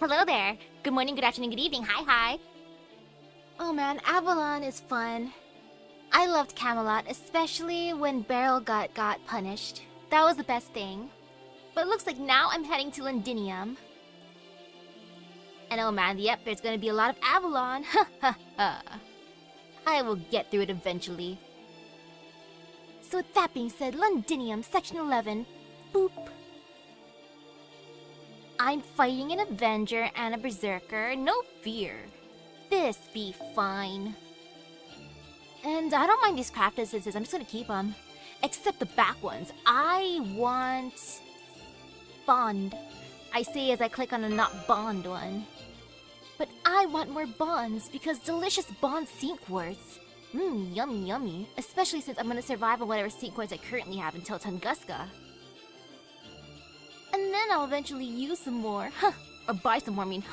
Hello there. Good morning, good afternoon, good evening. Hi. Oh man, Avalon is fun. I loved Camelot, especially when Beryl got punished. That was the best thing. But it looks like now I'm heading to Londinium. And oh man, yep, there's gonna be a lot of Avalon. I will get through it eventually. So with that being said, Londinium, Section 11. Boop. I'm fighting an Avenger and a Berserker, no fear. This be fine. And I don't mind these craft essences, I'm just gonna keep them. Except the back ones. I want... Bond. I say as I click on a not Bond one. But I want more bonds because delicious bond sync quartz. Yummy yummy. Especially since I'm gonna survive on whatever sync quartz I currently have until Tunguska. And then I'll eventually use some more. Or buy some more, I mean.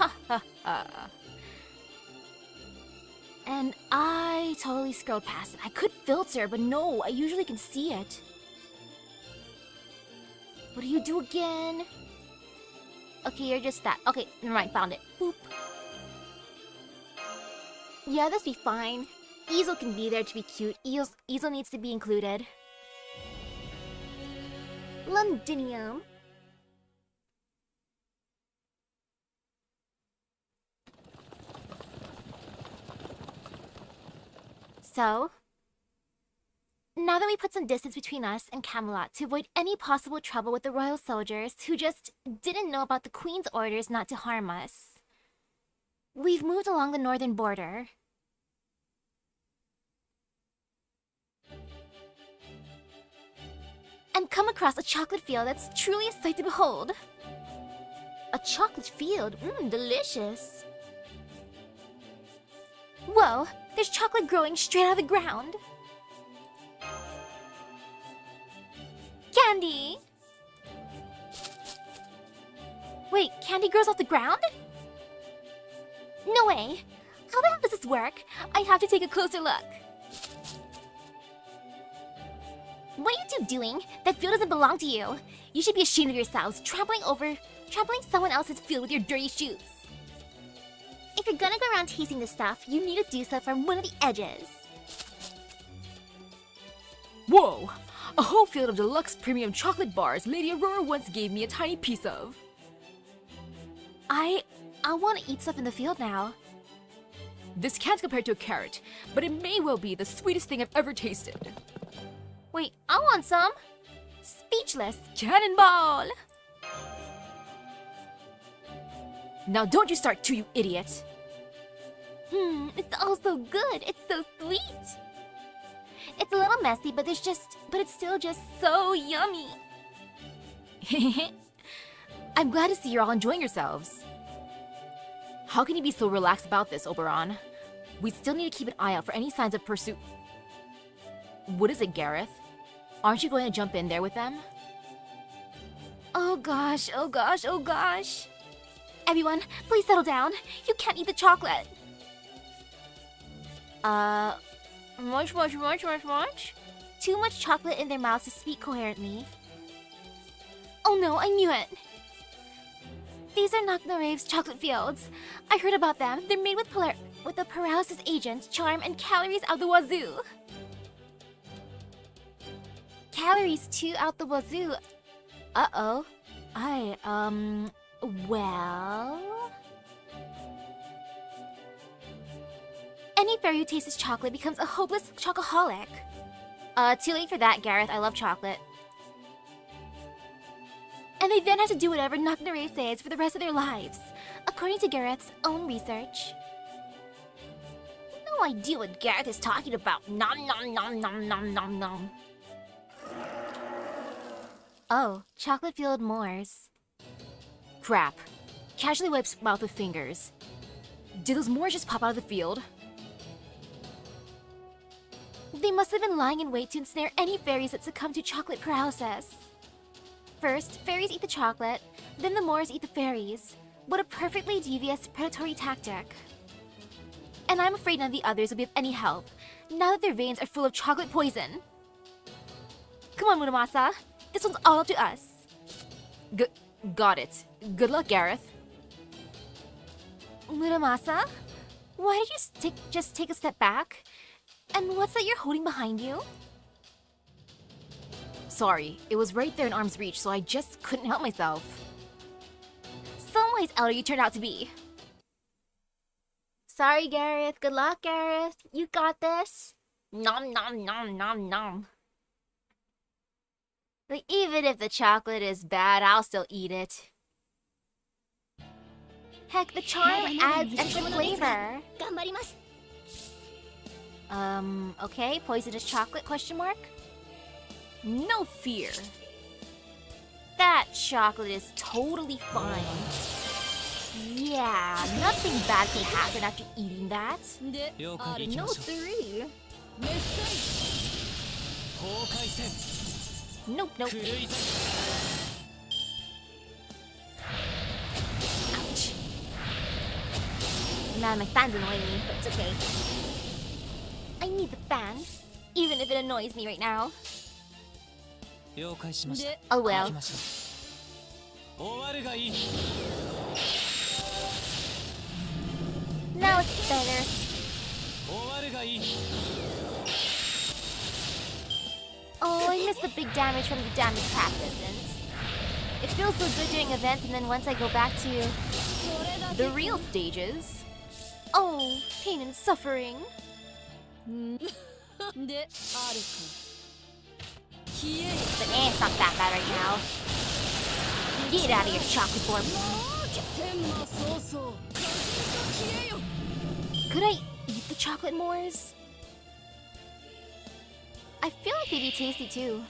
And I totally scrolled past it. I could filter, but no, I usually can see it. What do you do again? Okay, you're just that. Okay, never mind, found it. Boop. Yeah, this be fine. Easel can be there to be cute. Easel needs to be included. Londinium. So, now that we put some distance between us and Camelot to avoid any possible trouble with the royal soldiers who just didn't know about the Queen's orders not to harm us, we've moved along the northern border. And come across a chocolate field that's truly a sight to behold. A chocolate field? Delicious. Whoa, there's chocolate growing straight out of the ground. Candy! Wait, candy grows off the ground? No way! How the hell does this work? I have to take a closer look. What are you two doing? That field doesn't belong to you. You should be ashamed of yourselves, trampling someone else's field with your dirty shoes. If you're gonna go around tasting this stuff, you need to do so from one of the edges. Whoa! A whole field of deluxe premium chocolate bars Lady Aurora once gave me a tiny piece of. I want to eat stuff in the field now. This can't compare to a carrot, but it may well be the sweetest thing I've ever tasted. Wait, I want some. Speechless. Cannonball! Now don't you start too, you idiot! It's all so good. It's so sweet. It's a little messy, but it's still just so yummy. I'm glad to see you're all enjoying yourselves. How can you be so relaxed about this, Oberon? We still need to keep an eye out for any signs of pursuit. What is it, Gareth? Aren't you going to jump in there with them? Oh gosh. Everyone, please settle down. You can't eat the chocolate. Much. Too much chocolate in their mouths to speak coherently. Oh no, I knew it. These are Knocknarave's chocolate fields. I heard about them. They're made with a paralysis agent, charm, and calories out the wazoo. Calories too out the wazoo. Uh-oh. Well... Any fairy who tastes chocolate becomes a hopeless chocoholic. Too late for that, Gareth. I love chocolate. And they then have to do whatever Knocknarave says for the rest of their lives, according to Gareth's own research. No idea what Gareth is talking about. Nom nom nom nom nom nom nom. Oh, chocolate field Moors. Crap. Casually wipes mouth with fingers. Did those Moors just pop out of the field? They must have been lying in wait to ensnare any fairies that succumb to chocolate paralysis. First, fairies eat the chocolate, then the Moors eat the fairies. What a perfectly devious predatory tactic. And I'm afraid none of the others will be of any help, now that their veins are full of chocolate poison. Come on, Muramasa. This one's all up to us. Got it. Good luck, Gareth. Muramasa? Why did you just take a step back? And what's that you're holding behind you? Sorry, it was right there in arm's reach, so I just couldn't help myself. Some wise elder you turned out to be. Sorry, Gareth. Good luck, Gareth. You got this. Nom nom nom nom nom. Like, even if the chocolate is bad, I'll still eat it. Heck, the charm adds extra flavor. Okay, poisonous chocolate, question mark? No fear. That chocolate is totally fine. Yeah, nothing bad can happen after eating that. No three. Nope, nope. Ouch. Man, my fan's annoying me, but it's okay. I need the fan, even if it annoys me right now. Oh well. Now it's better. Oh, I missed the big damage from the damage practices. It feels so good during events, and then once I go back to The real stages. oh, pain and suffering. But it's not that bad right now. Get out of here, chocolate form. Could I eat the chocolate Moors? I feel like they'd be tasty too.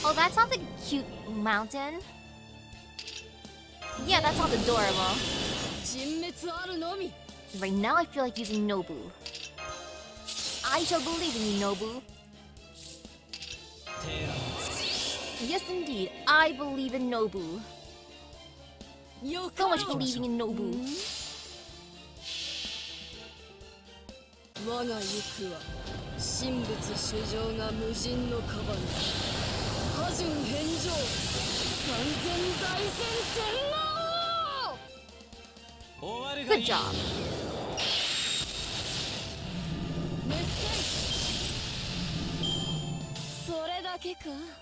Oh, that sounds like a cute mountain. Yeah, that sounds adorable. Right now I feel like using Nobu. I shall believe in you, Nobu. Yes, indeed. I believe in Nobu. So much believing in Nobu. 我が行くは神仏主情が無人のカバに波順返上三千大戦天王 Good job.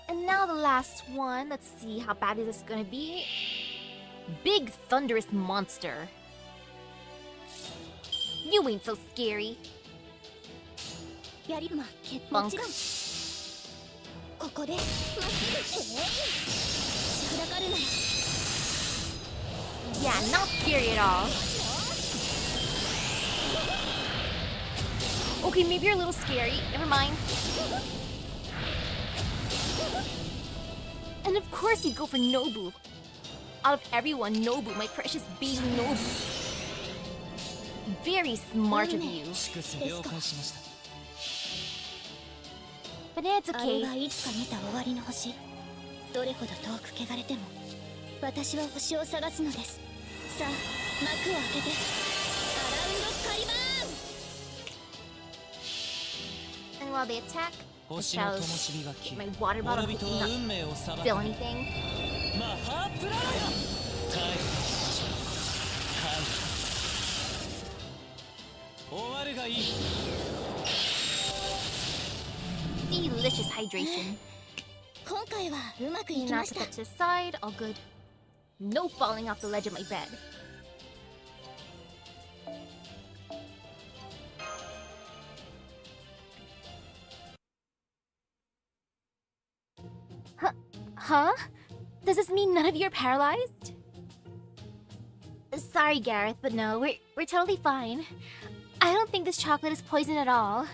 And now the last one. Let's see, how bad is this gonna be? Big thunderous monster. You ain't so scary. Bunk. Yeah, not scary at all. Okay, maybe you're a little scary. Never mind. And of course you go for Nobu. Out of everyone, Nobu, my precious baby Nobu. Very smart of you. But it's okay. がいつか見た終わりの星どれほど遠く汚れても私は星を探すのですさあ幕を開けてアラウンドカリバーン And while they attack, I shall get my water bottle to not spill anything. Delicious hydration. 今回はうまくい You き now ま put した that to the side, all good. No falling off the ledge of my bed. Huh? Does this mean none of you are paralyzed? Sorry, Gareth, but no, we're totally fine. I don't think this chocolate is poison at all.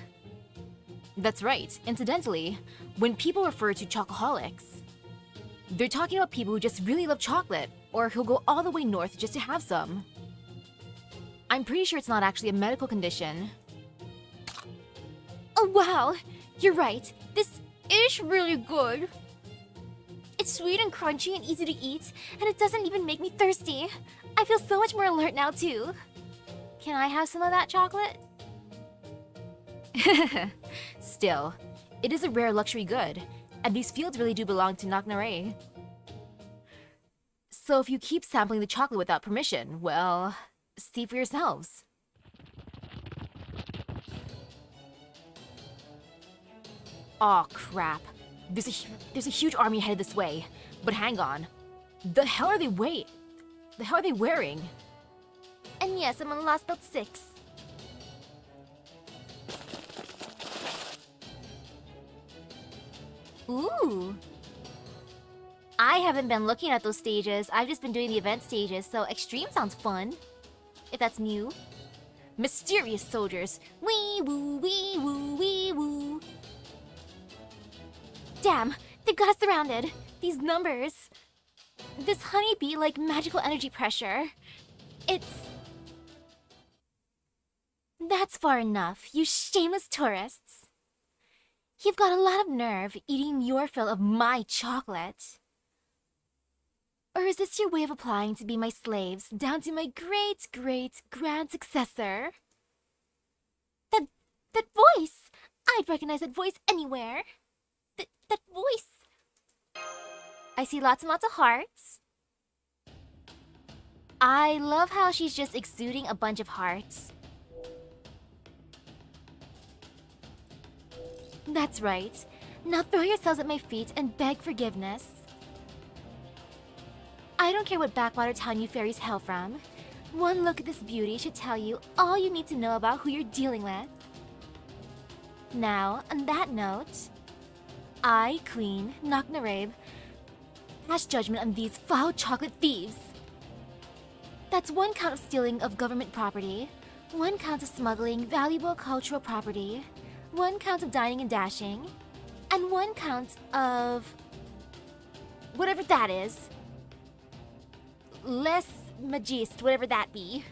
That's right. Incidentally, when people refer to chocoholics, they're talking about people who just really love chocolate, or who'll go all the way north just to have some. I'm pretty sure it's not actually a medical condition. Oh wow! You're right. This is really good. It's sweet and crunchy and easy to eat, and it doesn't even make me thirsty. I feel so much more alert now too. Can I have some of that chocolate? Still, It is a rare luxury good, and these fields really do belong to Naknare. So if you keep sampling the chocolate without permission, well, see for yourselves. Aw, crap. There's a huge army headed this way. But hang on. The hell are they wearing? And yes, I'm on Lost Belt 6. Ooh. I haven't been looking at those stages. I've just been doing the event stages, so extreme sounds fun. If that's new. Mysterious soldiers. Wee woo, wee woo, wee woo. Damn, they've got us surrounded. These numbers. This honeybee like magical energy pressure. That's far enough, you shameless tourists. You've got a lot of nerve eating your fill of my chocolate. Or is this your way of applying to be my slaves down to my great-great-grand successor? That voice! I'd recognize that voice anywhere. That voice. I see lots and lots of hearts. I love how she's just exuding a bunch of hearts. That's right. Now throw yourselves at my feet and beg forgiveness. I don't care what backwater town you fairies hail from. One look at this beauty should tell you all you need to know about who you're dealing with. Now, on that note, I, Queen Naknarabe, pass judgment on these foul chocolate thieves. That's 1 count of stealing of government property, 1 count of smuggling valuable cultural property, 1 count of dining and dashing, and 1 count of whatever that is. Less magist, whatever that be.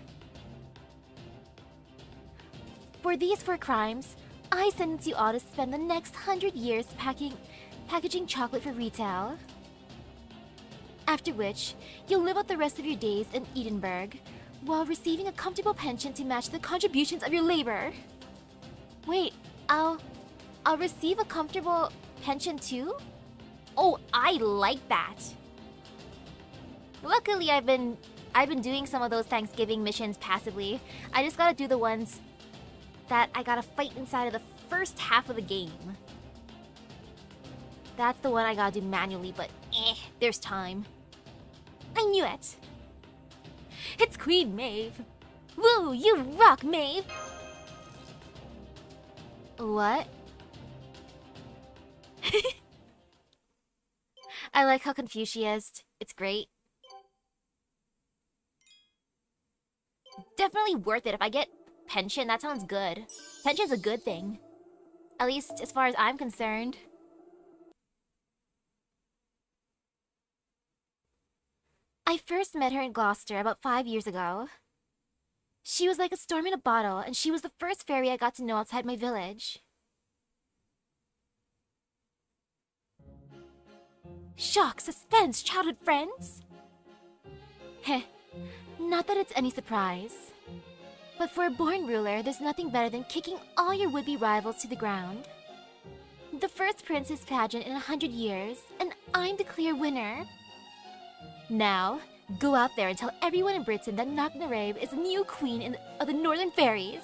For these 4 crimes, I sentence you all to spend the next 100 years packaging chocolate for retail. After which, you'll live out the rest of your days in Edinburgh, while receiving a comfortable pension to match the contributions of your labor. Wait, I'll receive a comfortable pension too? Oh, I like that. Luckily, I've been doing some of those Thanksgiving missions passively. I just gotta do the ones that I gotta fight inside of the first half of the game. That's the one I gotta do manually, but there's time. I knew it! It's Queen Maeve! Woo, you rock, Maeve! What? I like how confused she is. It's great. Definitely worth it. If I get pension, that sounds good. Pension's a good thing. At least as far as I'm concerned. I first met her in Gloucester about 5 years ago. She was like a storm in a bottle, and she was the first fairy I got to know outside my village. Shock, suspense, childhood friends! Heh, not that it's any surprise. But for a born ruler, there's nothing better than kicking all your would-be rivals to the ground. The first princess pageant in 100 years, and I'm the clear winner. Now, go out there and tell everyone in Britain that Naknarabe is the new queen of the Northern Fairies.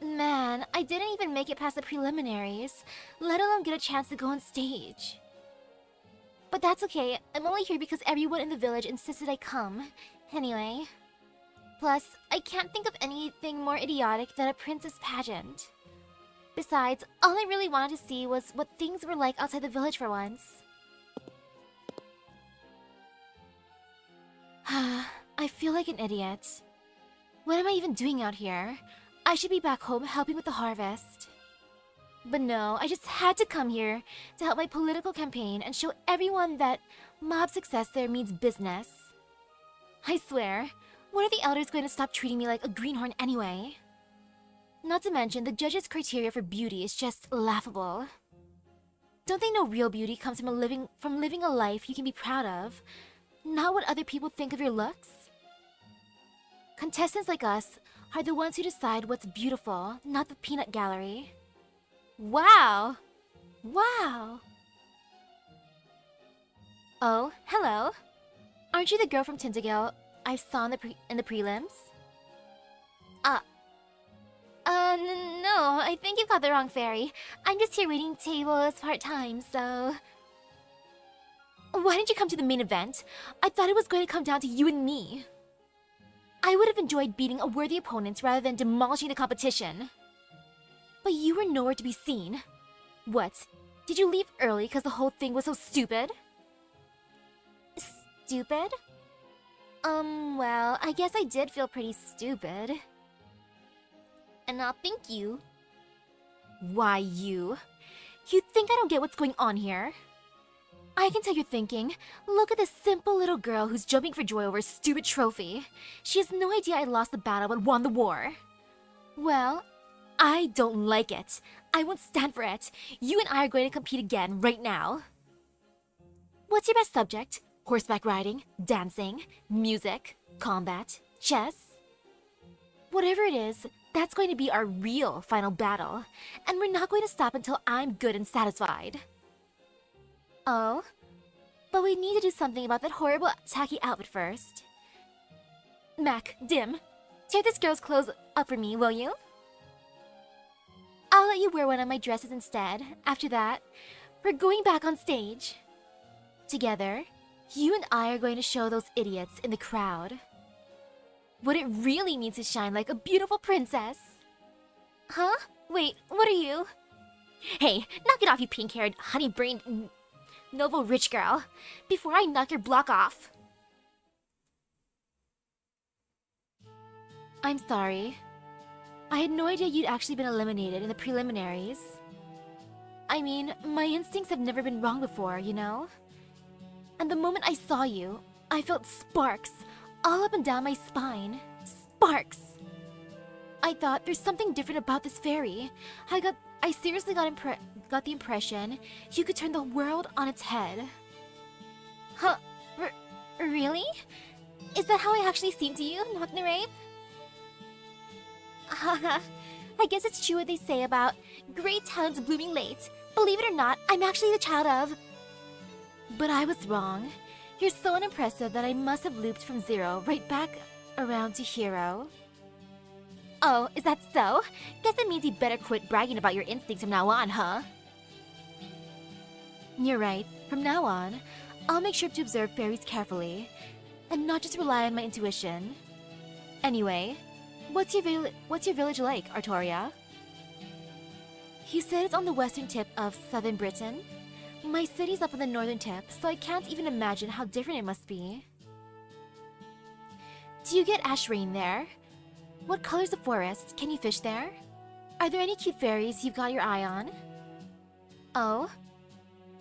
Man, I didn't even make it past the preliminaries, let alone get a chance to go on stage. But that's okay, I'm only here because everyone in the village insisted I come. Anyway. Plus, I can't think of anything more idiotic than a princess pageant. Besides, all I really wanted to see was what things were like outside the village for once. I feel like an idiot. What am I even doing out here? I should be back home helping with the harvest. But no, I just had to come here to help my political campaign and show everyone that mob success there means business. I swear, when are the elders going to stop treating me like a greenhorn anyway? Not to mention, the judges' criteria for beauty is just laughable. Don't they know real beauty comes from living a life you can be proud of, not what other people think of your looks? Contestants like us are the ones who decide what's beautiful, not the peanut gallery. Wow! Wow! Oh, hello. Aren't you the girl from Tintagel I saw in the prelims? No, I think you've got the wrong fairy. I'm just here waiting tables part-time, so... Why didn't you come to the main event? I thought it was going to come down to you and me. I would have enjoyed beating a worthy opponent rather than demolishing the competition. But you were nowhere to be seen. What? Did you leave early because the whole thing was so stupid? Stupid? Well, I guess I did feel pretty stupid. And I'll thank you. Why you? You think I don't get what's going on here? I can tell you're thinking, look at this simple little girl who's jumping for joy over a stupid trophy. She has no idea I lost the battle but won the war. Well, I don't like it. I won't stand for it. You and I are going to compete again right now. What's your best subject? Horseback riding, dancing, music, combat, chess? Whatever it is, that's going to be our real final battle. And we're not going to stop until I'm good and satisfied. Oh? But we need to do something about that horrible, tacky outfit first. Mac, Dim, tear this girl's clothes up for me, will you? I'll let you wear one of my dresses instead. After that, we're going back on stage. Together, you and I are going to show those idiots in the crowd what it really means to shine like a beautiful princess. Huh? Wait, what are you? Hey, knock it off, you pink-haired, honey-brained, noble rich girl, before I knock your block off. I'm sorry. I had no idea you'd actually been eliminated in the preliminaries. I mean, my instincts have never been wrong before, you know? And the moment I saw you, I felt sparks all up and down my spine. Sparks! I thought there's something different about this fairy. I seriously got the impression you could turn the world on its head. Huh? Really? Is that how I actually seem to you, Nocnarape? Haha, I guess it's true what they say about great talents blooming late. Believe it or not, I'm actually the child of... But I was wrong. You're so unimpressive that I must have looped from 0 right back around to hero. Oh, is that so? Guess that means you better quit bragging about your instincts from now on, huh? You're right. From now on, I'll make sure to observe fairies carefully, and not just rely on my intuition. Anyway, what's your village like, Artoria? You said it's on the western tip of southern Britain? My city's up on the northern tip, so I can't even imagine how different it must be. Do you get ash rain there? What color's the forest? Can you fish there? Are there any cute fairies you've got your eye on? Oh?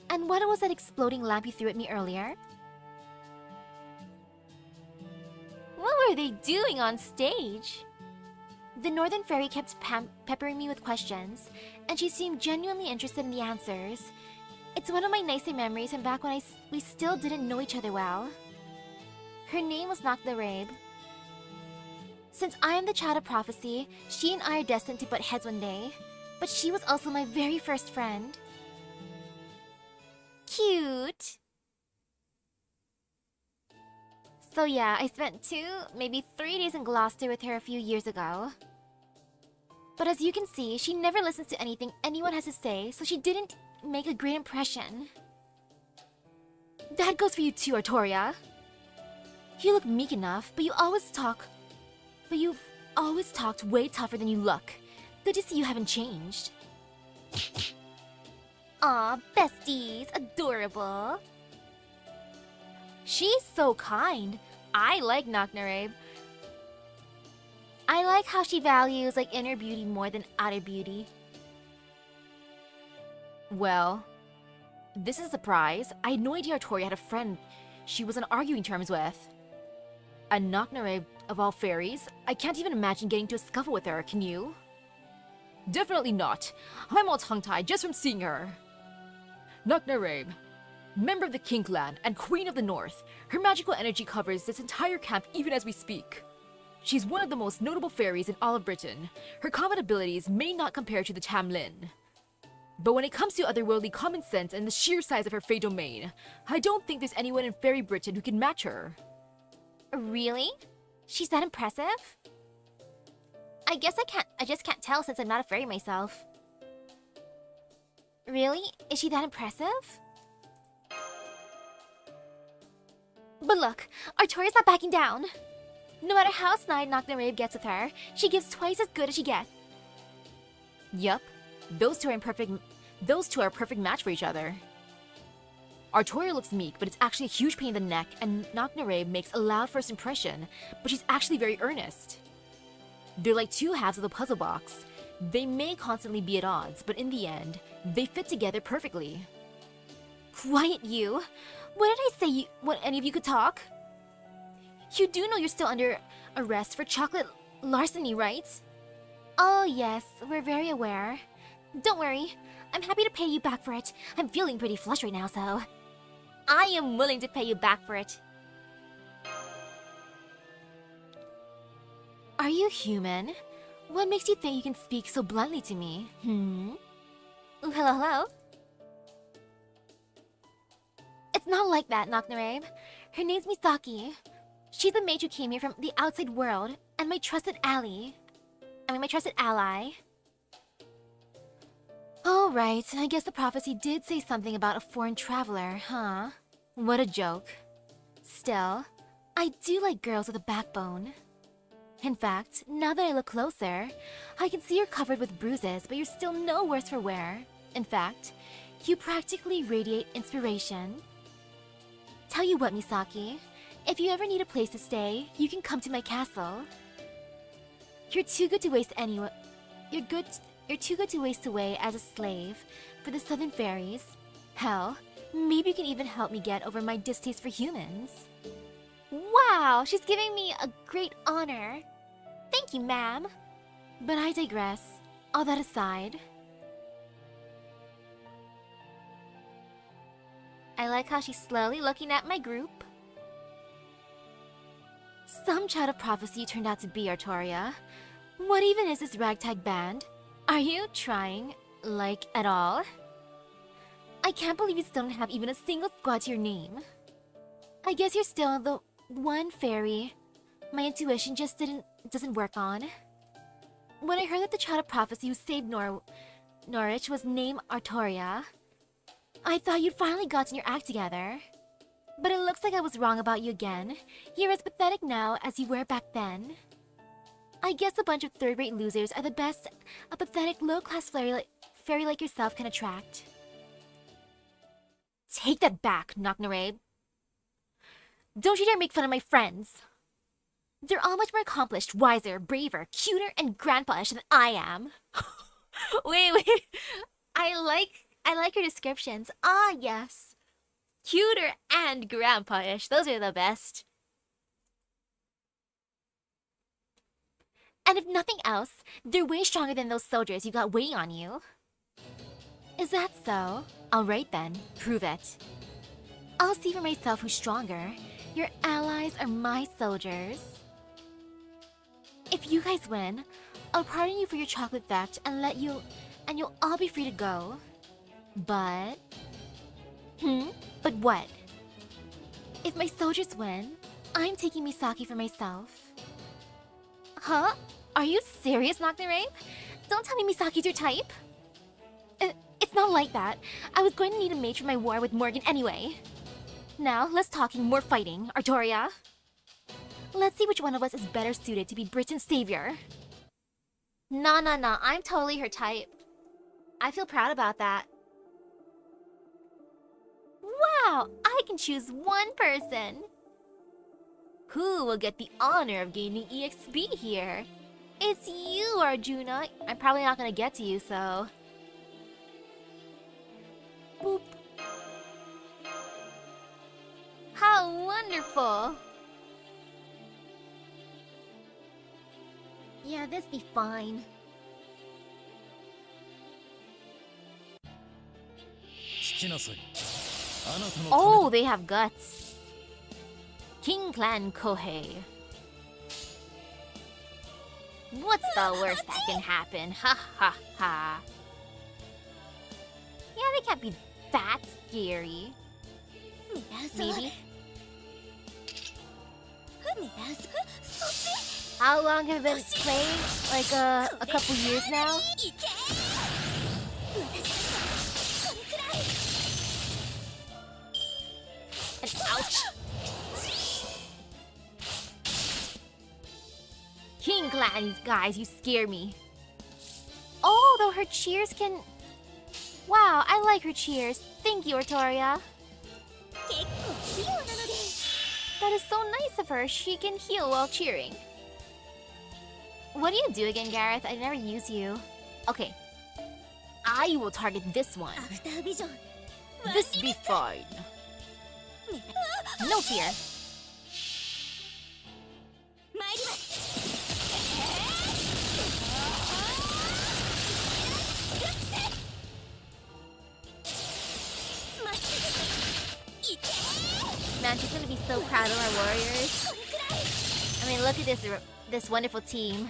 And what was that exploding lamp you threw at me earlier? What were they doing on stage? The northern fairy kept peppering me with questions, and she seemed genuinely interested in the answers. It's one of my nicer memories from back when we still didn't know each other well. Her name was Nocnarabe. Since I am the child of prophecy, she and I are destined to butt heads one day. But she was also my very first friend. Cute! So yeah, I spent 2, maybe 3 days in Gloucester with her a few years ago. But as you can see, she never listens to anything anyone has to say, so she didn't make a great impression. That goes for you too, Artoria. You look meek enough, but you've always talked way tougher than you look. Good to see you haven't changed. Aw, besties, adorable. She's so kind. I like Nocnarabe. I like how she values inner beauty more than outer beauty. Well, this is a surprise. I had no idea Artoria had a friend she was on arguing terms with. A Nocnarabe of all fairies? I can't even imagine getting into a scuffle with her, can you? Definitely not. I'm all tongue-tied just from seeing her. Nocnarabe, member of the King Clan and Queen of the North. Her magical energy covers this entire camp even as we speak. She's one of the most notable fairies in all of Britain. Her common abilities may not compare to the Tamlin. But when it comes to otherworldly common sense and the sheer size of her fey domain, I don't think there's anyone in Fairy Britain who can match her. Really? She's that impressive? I guess I just can't tell since I'm not a fairy myself. Really? Is she that impressive? But look, Artoria's not backing down. No matter how snide Knocknarave gets with her, she gives twice as good as she gets. Yup, those two are a perfect match for each other. Artoria looks meek, but it's actually a huge pain in the neck, and Knocknarave makes a loud first impression, but she's actually very earnest. They're like two halves of the puzzle box. They may constantly be at odds, but in the end, they fit together perfectly. Quiet, you! What did I say what any of you could talk? You do know you're still under arrest for chocolate larceny, right? Oh yes, we're very aware. Don't worry, I'm happy to pay you back for it. I'm feeling pretty flush right now, so... I am willing to pay you back for it. Are you human? What makes you think you can speak so bluntly to me? Ooh, hello, hello? It's not like that, Knocknarave. Her name's Misaki. She's the mage who came here from the outside world, and my trusted ally. Oh, right. I guess the prophecy did say something about a foreign traveler, huh? What a joke. Still, I do like girls with a backbone. In fact, now that I look closer, I can see you're covered with bruises, but you're still no worse for wear. In fact, you practically radiate inspiration. Tell you what, Misaki, if you ever need a place to stay, you can come to my castle. You're too good to waste anyway. You're too good to waste away as a slave for the Southern Fairies. Hell, maybe you can even help me get over my distaste for humans. Wow, she's giving me a great honor. Thank you, ma'am. But I digress. All that aside, I like how she's slowly looking at my group. some child of prophecy turned out to be, Artoria. What even is this ragtag band? Are you trying, like, at all? I can't believe you still don't have even a single squad to your name. I guess you're still the one fairy my intuition just doesn't work on. When I heard that the child of prophecy who saved Norwich was named Artoria, I thought you'd finally gotten your act together. But it looks like I was wrong about you again. You're as pathetic now as you were back then. I guess a bunch of third-rate losers are the best a pathetic, low-class fairy like yourself can attract. Take that back, Knocknarave. Don't you dare make fun of my friends. They're all much more accomplished, wiser, braver, cuter, and grandpa-ish than I am. Wait. I like your descriptions. Ah, yes. Cuter and grandpa-ish. Those are the best. And if nothing else, they're way stronger than those soldiers you got waiting on you. Is that so? Alright then, prove it. I'll see for myself who's stronger. Your allies are my soldiers. If you guys win, I'll pardon you for your chocolate theft and you'll all be free to go. But... But what? If my soldiers win, I'm taking Misaki for myself. Huh? Are you serious, Knocknarave? Don't tell me Misaki's your type. It's not like that. I was going to need a mate for my war with Morgan anyway. Now, less talking, more fighting. Artoria. Let's see which one of us is better suited to be Britain's savior. No. I'm totally her type. I feel proud about that. Wow! I can choose one person. Who will get the honor of gaining EXP here? It's you, Arjuna. I'm probably not gonna get to you, so... Boop. How wonderful! Yeah, this be fine. Oh, they have guts. King Clan Kohei. What's the worst that can happen? Ha ha ha. Yeah, they can't be that scary. Maybe. How long have you been playing? Like a couple years now? And ouch! King Clan, guys, you scare me. Oh, though her cheers can... Wow, I like her cheers. Thank you, Artoria. That is so nice of her. She can heal while cheering. What do you do again, Gareth? I never use you. Okay. I will target this one. This be fine. No fear. Man, she's gonna be so proud of our warriors. I mean, look at this wonderful team.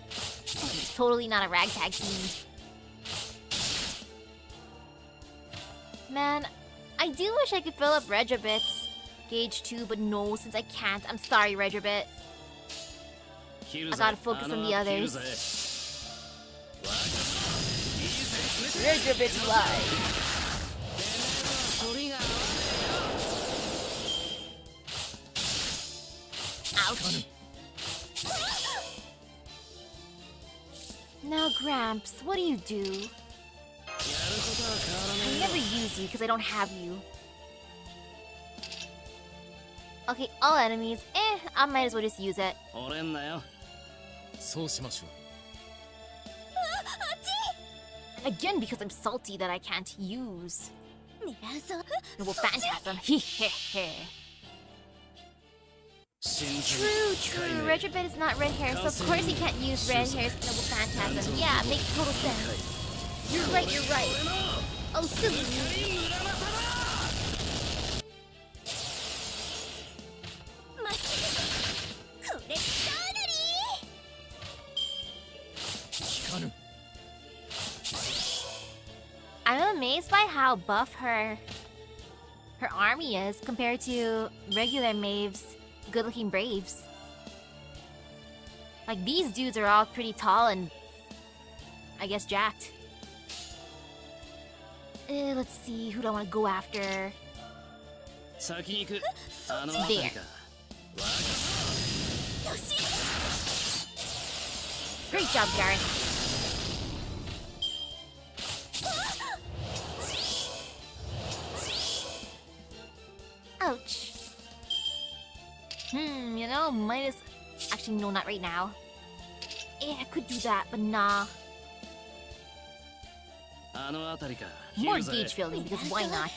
It's totally not a ragtag team. Man, I do wish I could fill up Regibit's gauge too, but no, since I can't. I'm sorry, Regibit. I gotta focus on the others. Regibit's live. Ouch. Now, Gramps, what do you do? I never use you because I don't have you. Okay, all enemies. I might as well just use it. Again, because I'm salty that I can't use. Noble Phantasm. Hehehe. True. Regibit is not red hair, so of course he can't use red hair's Noble Phantasm. Yeah, it makes total sense. You're right. Oh, silly me. I'm amazed by how buff her army is compared to regular Maeve's good-looking Braves. Like, these dudes are all pretty tall and, I guess, jacked. Let's see, who do I want to go after? There. Great job, Gareth. Ouch. You know, might as... Actually, no, not right now. I could do that, but nah. More gauge filling, because why not?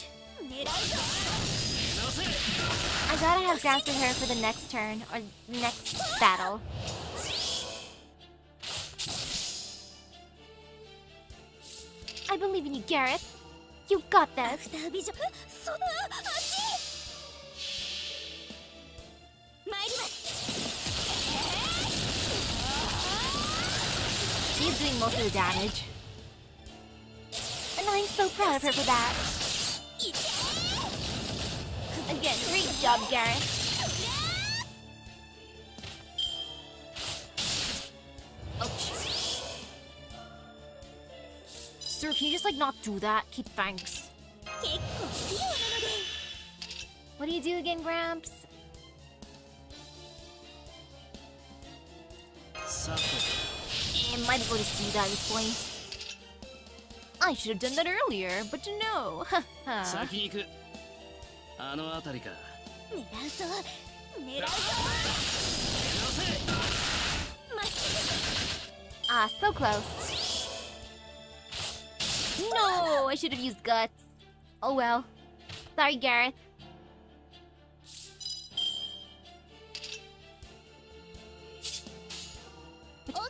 I gotta have Gramps prepare for the next turn, or next battle. I believe in you, Gareth. You got this. She's doing most of the damage. And I'm so proud of her for that. Again, great job, Gareth. Ouch. Sir, can you just, like, not do that? Keep thanks. What do you do again, Gramps? Might as well just do that at this point. I should have done that earlier, but no. Ah, so close. No, I should have used guts. Oh well. Sorry, Gareth.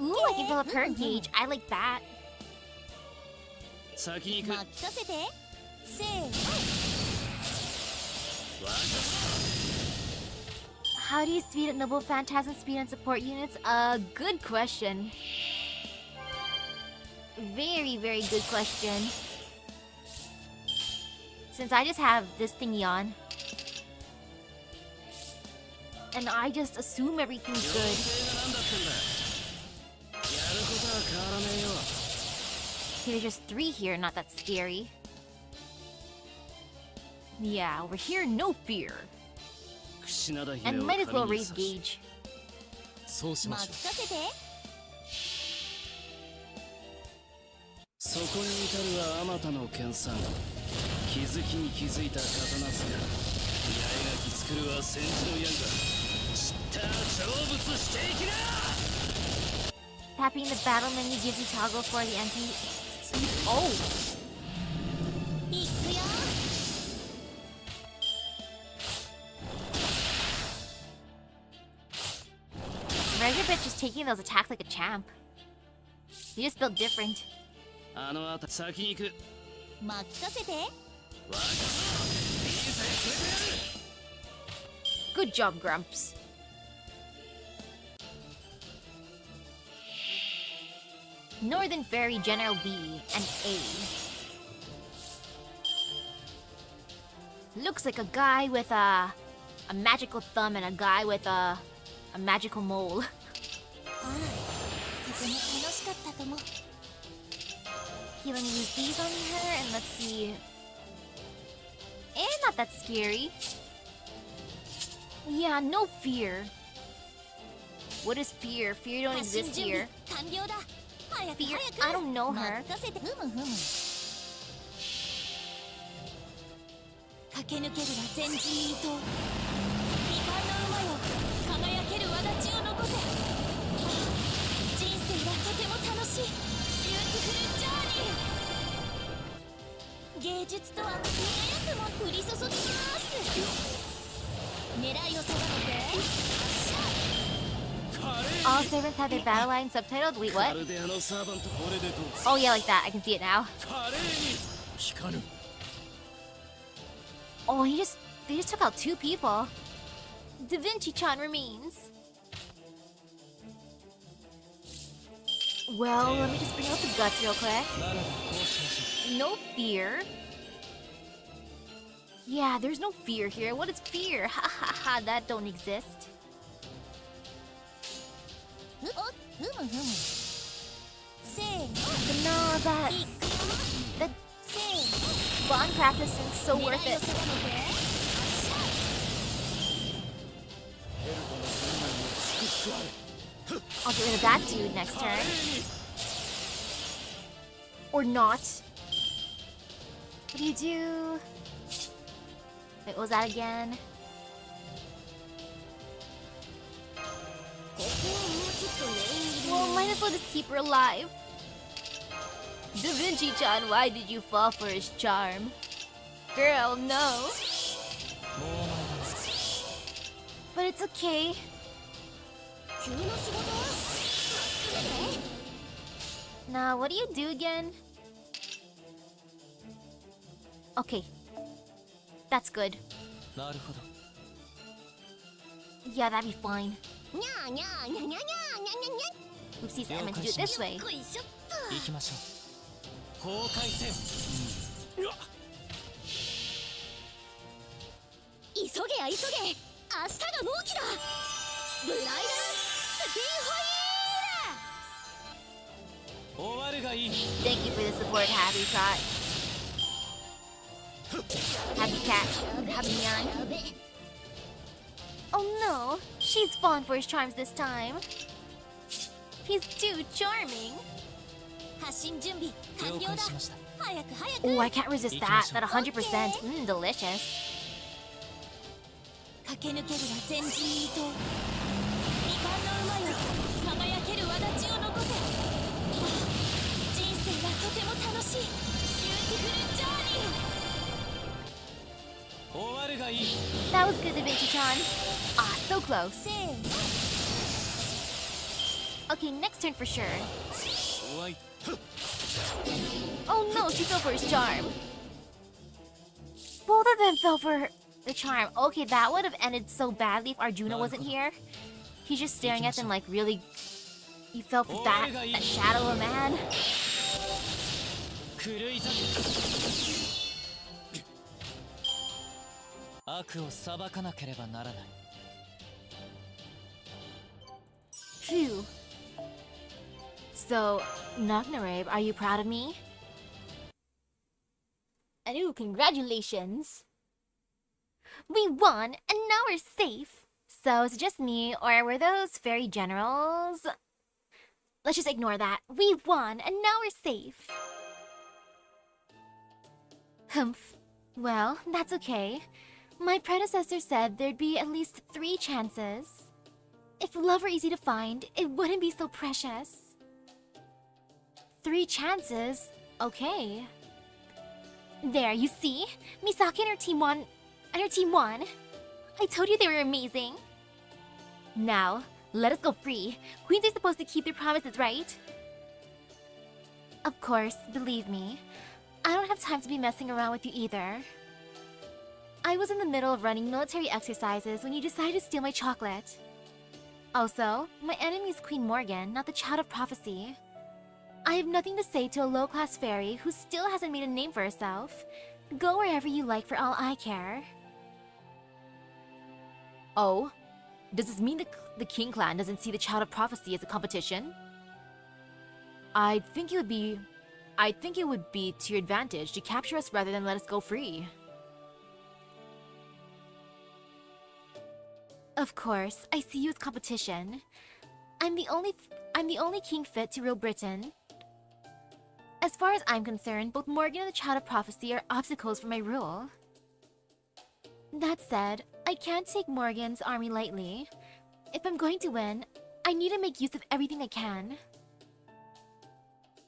Ooh, I can fill up her gauge. I like that. How do you speed up Noble Phantasm speed and support units? Good question. Very, very good question. Since I just have this thingy on, and I just assume everything's good. Okay, there's just 3 here, not that scary. Yeah, over here, no fear. And might as well raise gauge. そうしましょう。任せて。そこに至るはあまたの研鑽。気づきに気づいた刀使い。八重垣作るは戦時の矢が。散った成仏していきな。 Tapping the battle menu gives you toggle for the MP. Oh! いくよ。 Treasure bitch is taking those attacks like a champ. You just built different. あのあた先に行く。任せて。わかった。いいぜ、くれてやる。 Good job, Grumps. Northern Fairy General B and A. Looks like a guy with a magical thumb and a guy with a magical mole. ああ、とても楽しかったとも。 Okay, let me use these on her and let's see. And not that scary. Yeah, no fear. What is fear? Fear don't 発進 exist 準備 here. 完了だ。早く Fear? 早く。 I don't know her. 任せて。ふむふむ。駆け抜けるは前人未到。未開の馬よ、輝ける轍を残せ。人生はとても楽しい。ビューティフルジャーニー。芸術とは早くも降り注ぎます。狙いを定めて。 All servants have their battle line subtitled. Wait, カ what? ルデアのサーバントこれでどう Oh yeah, like that. I can see it now. 華麗に光る。 Oh, they just took out 2 people. Da Vinci-chan remains. Well, let me just bring out the guts real quick. ならばこうしましょう。 No fear. Yeah, there's no fear here. What is fear? Ha ha ha, that don't exist. ふむふむ。せーの。 But no, that いくよ。 せーの。 bond practice is so 狙いを worth 定め it. て。 I'll get rid of that dude next turn. Or not. What do you do? Wait, what was that again? ここはもうちょっと念入りに。 Well, might as well just keep her alive. Da Vinci-chan, why did you fall for his charm? Girl, no. But it's okay. 急な仕事？任せて。 Now, what do you do again? Okay. That's good. なるほど。 Yeah, that'd be fine. にゃーにゃーにゃにゃにゃーにゃにゃにゃ。 Oopsies, I meant to do it this way. よっこいしょっと。行きましょう。公開戦。うわっ。急げや急げ。明日が納期だ。ブライダルスピンホイール。終わるがいい。 Thank you for the support, Happy Trot. Happy Cat. Happy Yarn. やべ。 Oh no, she's fallen for his charms this time. He's too charming. 発進準備完了だ。了解しました。早く早く。 Oh, I can't resist that. That 100%. Delicious. 駆け抜けるは前人未到。未完の馬よ、輝ける轍を残せ。人生はとても楽しい。ビューティフルジャーニー。終わるがいい。 That was good, Da Vinci-chan. Ah, so close. せーの。 Okay, next turn for sure. おわい。 Oh no, she fell for his charm. Both of them fell for The charm. Okay, that would have ended so badly if Arjuna wasn't here. He's just staring at them like really... You fell for that shadow of a man. 狂い咲け悪を裁かなければならない Phew. So, Nobunaga, are you proud of me? And ooh, congratulations! We won, and now we're safe! So, is it just me, or were those fairy generals? Let's just ignore that. We won, and now we're safe! Humph. Well, that's okay. My predecessor said there'd be at least 3 chances. If love were easy to find, it wouldn't be so precious. 3 chances? Okay. There, you see? Misaki and her team won. I told you they were amazing. Now, let us go free. Queens are supposed to keep their promises, right? Of course, believe me. I don't have time to be messing around with you either. I was in the middle of running military exercises when you decided to steal my chocolate. Also, my enemy is Queen Morgan, not the Child of Prophecy. I have nothing to say to a low-class fairy who still hasn't made a name for herself. Go wherever you like for all I care. Oh? Does this mean the King Clan doesn't see the Child of Prophecy as a competition? I think it would be to your advantage to capture us rather than let us go free. Of course, I see you as competition. I'm the only king fit to rule Britain. As far as I'm concerned, both Morgan and the Child of Prophecy are obstacles for my rule. That said, I can't take Morgan's army lightly. If I'm going to win, I need to make use of everything I can.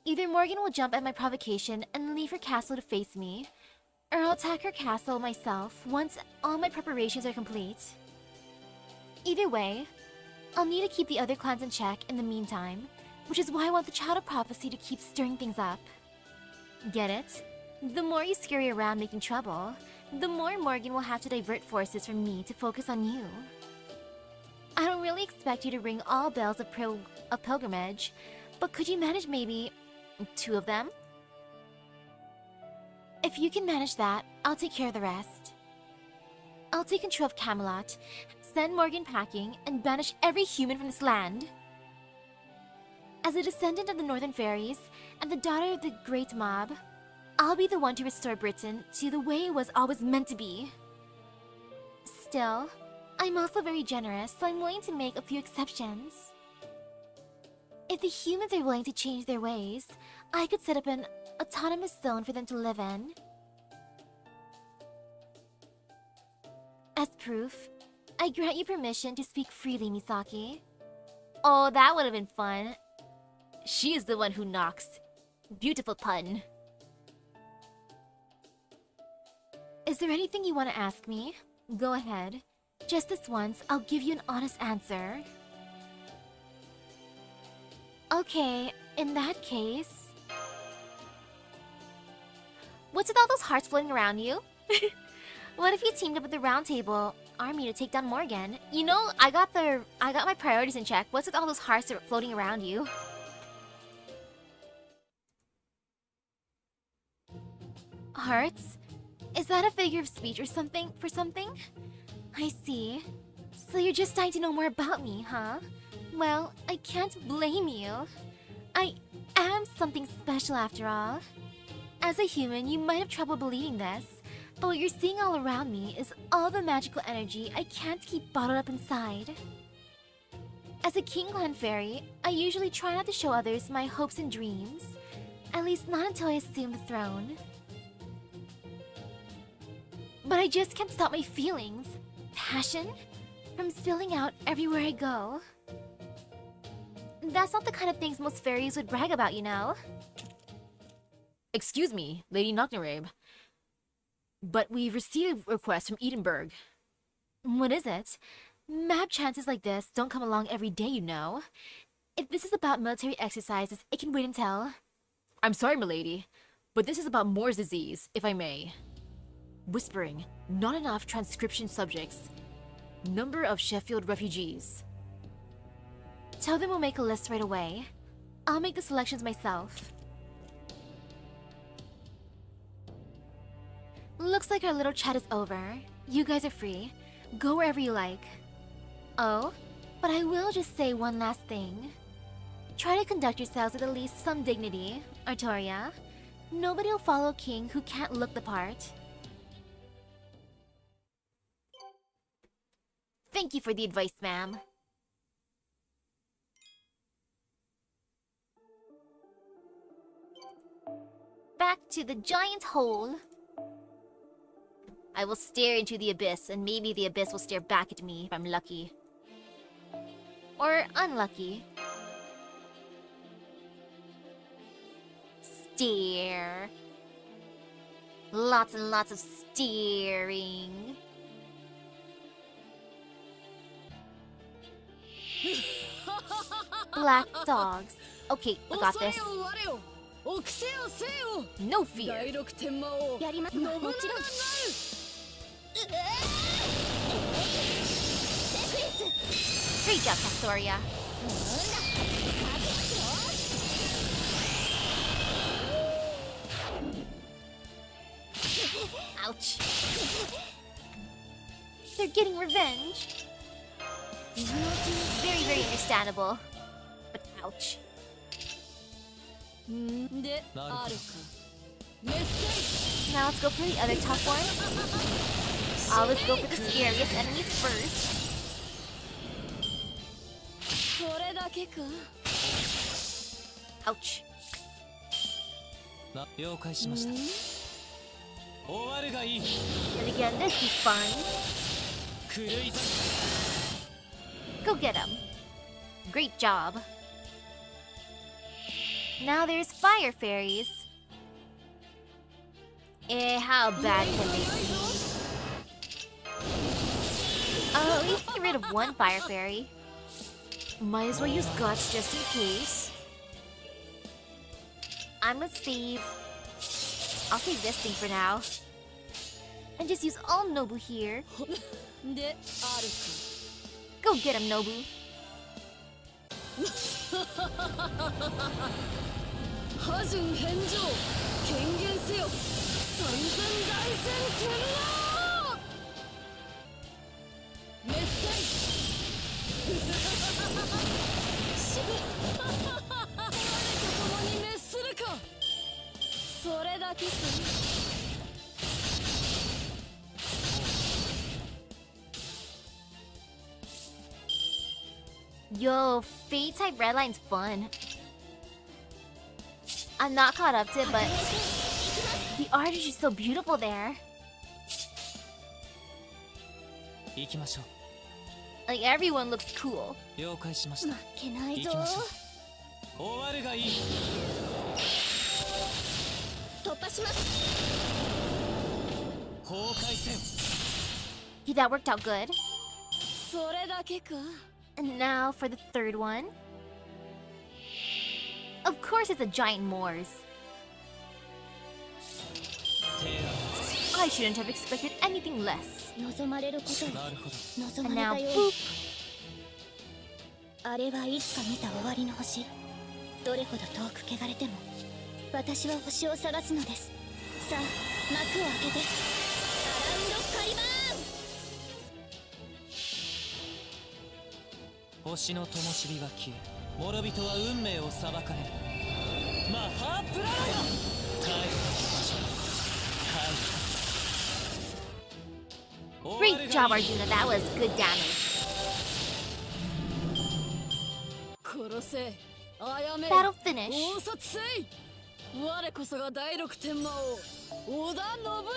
Either Morgan will jump at my provocation and leave her castle to face me, or I'll attack her castle myself once all my preparations are complete. Either way, I'll need to keep the other clans in check in the meantime, which is why I want the Child of Prophecy to keep stirring things up. Get it? The more you scurry around making trouble, the more Morgan will have to divert forces from me to focus on you. I don't really expect you to ring all bells of pilgrimage, but could you manage maybe 2 of them? If you can manage that, I'll take care of the rest. I'll take control of Camelot, send Morgan packing, and banish every human from this land. As a descendant of the Northern Fairies, and the daughter of the Great Mob, I'll be the one to restore Britain to the way it was always meant to be. Still, I'm also very generous, so I'm willing to make a few exceptions. If the humans are willing to change their ways, I could set up an autonomous zone for them to live in. As proof, I grant you permission to speak freely, Misaki. Oh, that would have been fun. She is the one who knocks. Beautiful pun. Is there anything you want to ask me? Go ahead. Just this once, I'll give you an honest answer. Okay, in that case... What's with all those hearts floating around you? What if you teamed up with the Round Table army to take down Morgan? You know, I got my priorities in check. What's with all those hearts that are floating around you? Hearts? Is that a figure of speech or something for something? I see. So you're just dying to know more about me, huh? Well, I can't blame you. I am something special after all. As a human, you might have trouble believing this, but what you're seeing all around me is all the magical energy I can't keep bottled up inside. As a King Clan fairy, I usually try not to show others my hopes and dreams, at least not until I assume the throne. But I just can't stop my feelings, passion, from spilling out everywhere I go. That's not the kind of things most fairies would brag about, you know? Excuse me, Lady Nobunaga, but we've received a request from Edinburgh. What is it? Map chances like this don't come along every day, you know. If this is about military exercises, it can wait until... I'm sorry, milady, but this is about Moore's disease, if I may. Whispering. Not enough transcription subjects. Number of Sheffield refugees. Tell them we'll make a list right away. I'll make the selections myself. Looks like our little chat is over. You guys are free. Go wherever you like. Oh, but I will just say one last thing. Try to conduct yourselves with at least some dignity, Artoria. Nobody will follow a king who can't look the part. Thank you for the advice, ma'am. Back to the giant hole. I will stare into the abyss, and maybe the abyss will stare back at me if I'm lucky. Or unlucky. Stare. Lots and lots of staring. Black dogs. Okay, I got this. No fear. やりますもちろん Great job, Castoria. Ouch. They're getting revenge. Very, very understandable. But ouch. であるかメッセ Now let's go for the other tough one. Always go for the scariest enemies first. それだけか Ouch. 了解しました。終わるがいい。 And again, this is fun. 狂いざ Go get him. Great job. Now there's fire fairies. How bad can they be? Oh, at least get rid of one fire fairy. Might as well use guts just in case. I'm gonna save... I'll save this thing for now. And just use all Nobu here. である Go get him, Nobu. か破順返上権限せよ三千大戦天皇メッセイ我と共に滅するかそれだけか Yo, Fate type Redline's fun. I'm not caught up to it, but the art is just so beautiful there. 行きましょ Like everyone looks cool. う。了解しました。負けないぞ行きましょう。終わるがいい。突破します 公開戦。 Yeah, that worked out good. それだけか And now for the third one. Of course it's a giant Moors. 提 I shouldn't have expected anything less. 望まれること案。なるほど。望 And ま now れたよ boop. あれはいつか見た終わりの星どれほど遠く汚れても私は星を探すのですさあ幕を開けてアラウンドカリバーン星の灯火は消え、諸人は運命を裁かれる。マハープラロヤ。帰る場所。帰る。 Great job, Arjuna. That was good damage. 殺せ殺め Battle finish. 大殺せい我こそが第六天魔王織田信長よ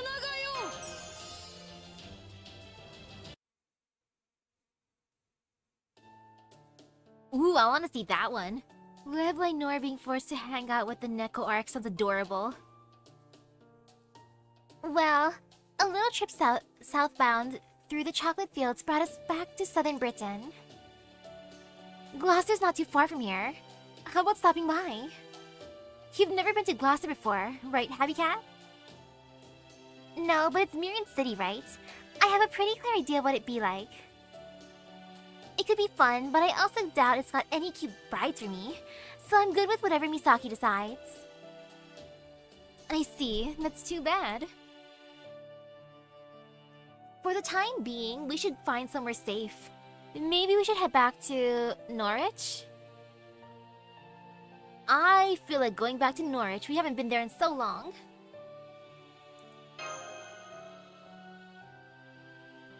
Ooh, I want to see that one. Led by Nor being forced to hang out with the Neko arc sounds adorable. Well, a little trip southbound through the chocolate fields brought us back to southern Britain. Gloucester's not too far from here. How about stopping by? You've never been to Gloucester before, right, Happy Cat? No, but it's Miriam City, right? I have a pretty clear idea what it'd be like. It could be fun, but I also doubt it's got any cute brides for me, so I'm good with whatever Misaki decides. I see. That's too bad. For the time being, we should find somewhere safe. Maybe we should head back to Norwich? I feel like going back to Norwich. We haven't been there in so long.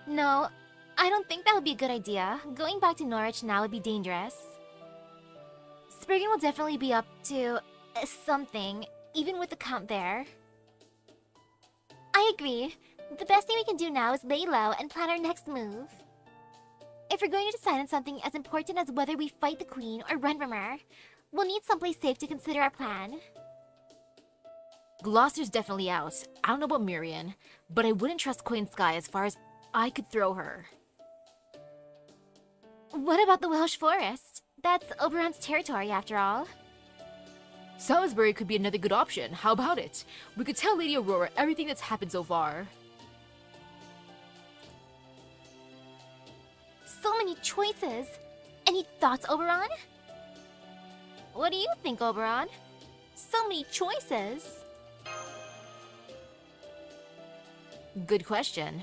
No, I don't think that would be a good idea. Going back to Norwich now would be dangerous. Spriggan will definitely be up to something, even with the Count there. I agree. The best thing we can do now is lay low and plan our next move. If we're going to decide on something as important as whether we fight the Queen or run from her, we'll need someplace safe to consider our plan. Gloucester's definitely out. I don't know about Miriam, but I wouldn't trust Queen Sky as far as I could throw her. What about the Welsh Forest? That's Oberon's territory, after all. Salisbury could be another good option. How about it? We could tell Lady Aurora everything that's happened so far. So many choices. Any thoughts, Oberon? What do you think, Oberon? So many choices. Good question.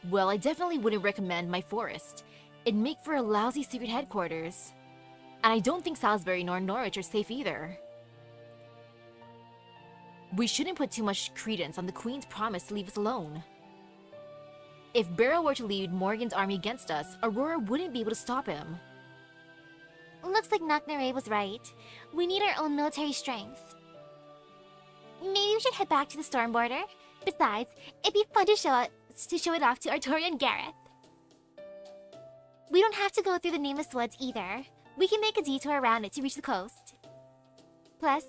Well, I definitely wouldn't recommend my forest. It'd make for a lousy secret headquarters. And I don't think Salisbury nor Norwich are safe either. We shouldn't put too much credence on the Queen's promise to leave us alone. If Beryl were to lead Morgan's army against us, Aurora wouldn't be able to stop him. Looks like Knocknarea was right. We need our own military strength. Maybe we should head back to the storm border. Besides, it'd be fun to show it off to Artoria and Gareth. We don't have to go through the Nameless Woods either. We can make a detour around it to reach the coast. Plus,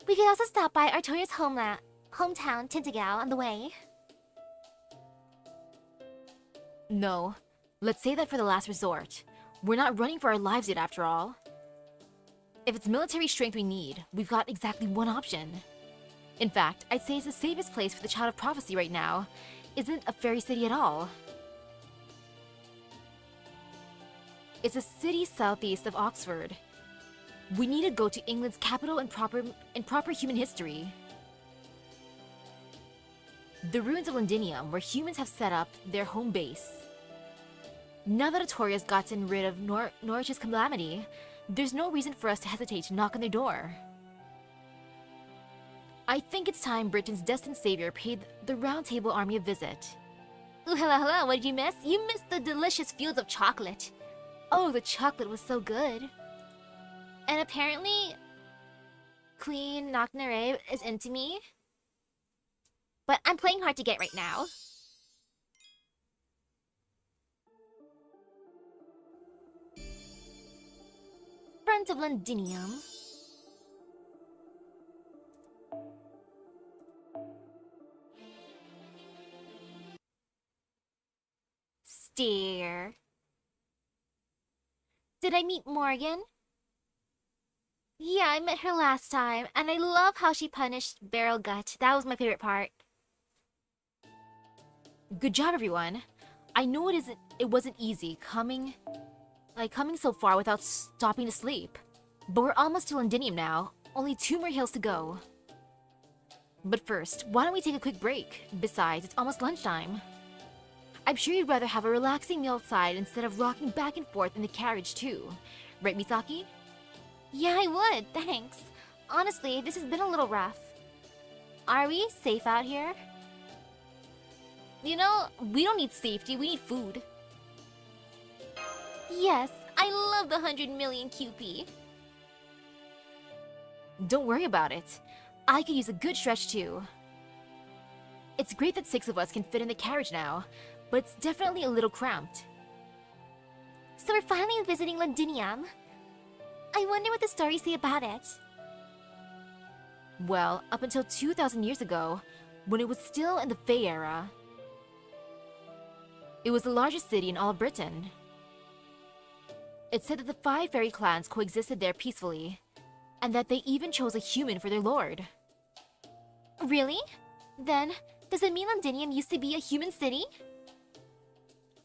we could also stop by Artoria's hometown, Tintagel, on the way. No, let's say that for the last resort. We're not running for our lives yet after all. If it's military strength we need, we've got exactly one option. In fact, I'd say it's the safest place for the Child of Prophecy right now. Isn't a fairy city at all. It's a city southeast of Oxford. We need to go to England's capital in proper human history. The ruins of Londinium, where humans have set up their home base. Now that Artoria's gotten rid of Norwich's calamity, there's no reason for us to hesitate to knock on their door. I think it's time Britain's destined savior paid the Round Table Army a visit. Ooh, hello, what did you miss? You missed the delicious fields of chocolate. Oh, the chocolate was so good. And apparently, Queen Knocknarea is into me. But I'm playing hard to get right now. Front of Londinium. Stare. Did I meet Morgan? Yeah, I met her last time, and I love how she punished Beryl Gut. That was my favorite part. Good job, everyone. I know it wasn't easy coming so far without stopping to sleep. But we're almost to Londinium now. Only 2 more hills to go. But first, why don't we take a quick break? Besides, it's almost lunchtime. I'm sure you'd rather have a relaxing meal outside instead of rocking back and forth in the carriage too. Right, Misaki? Yeah, I would, thanks. Honestly, this has been a little rough. Are we safe out here? You know, we don't need safety, we need food. Yes, I love the 100 million QP. Don't worry about it. I could use a good stretch too. It's great that 6 of us can fit in the carriage now, but it's definitely a little cramped. So we're finally visiting Londinium. I wonder what the stories say about it. Well, up until 2,000 years ago, when it was still in the Fey era, it was the largest city in all of Britain. It said that the 5 fairy clans coexisted there peacefully, and that they even chose a human for their lord. Really? Then, Does it mean Londinium used to be a human city?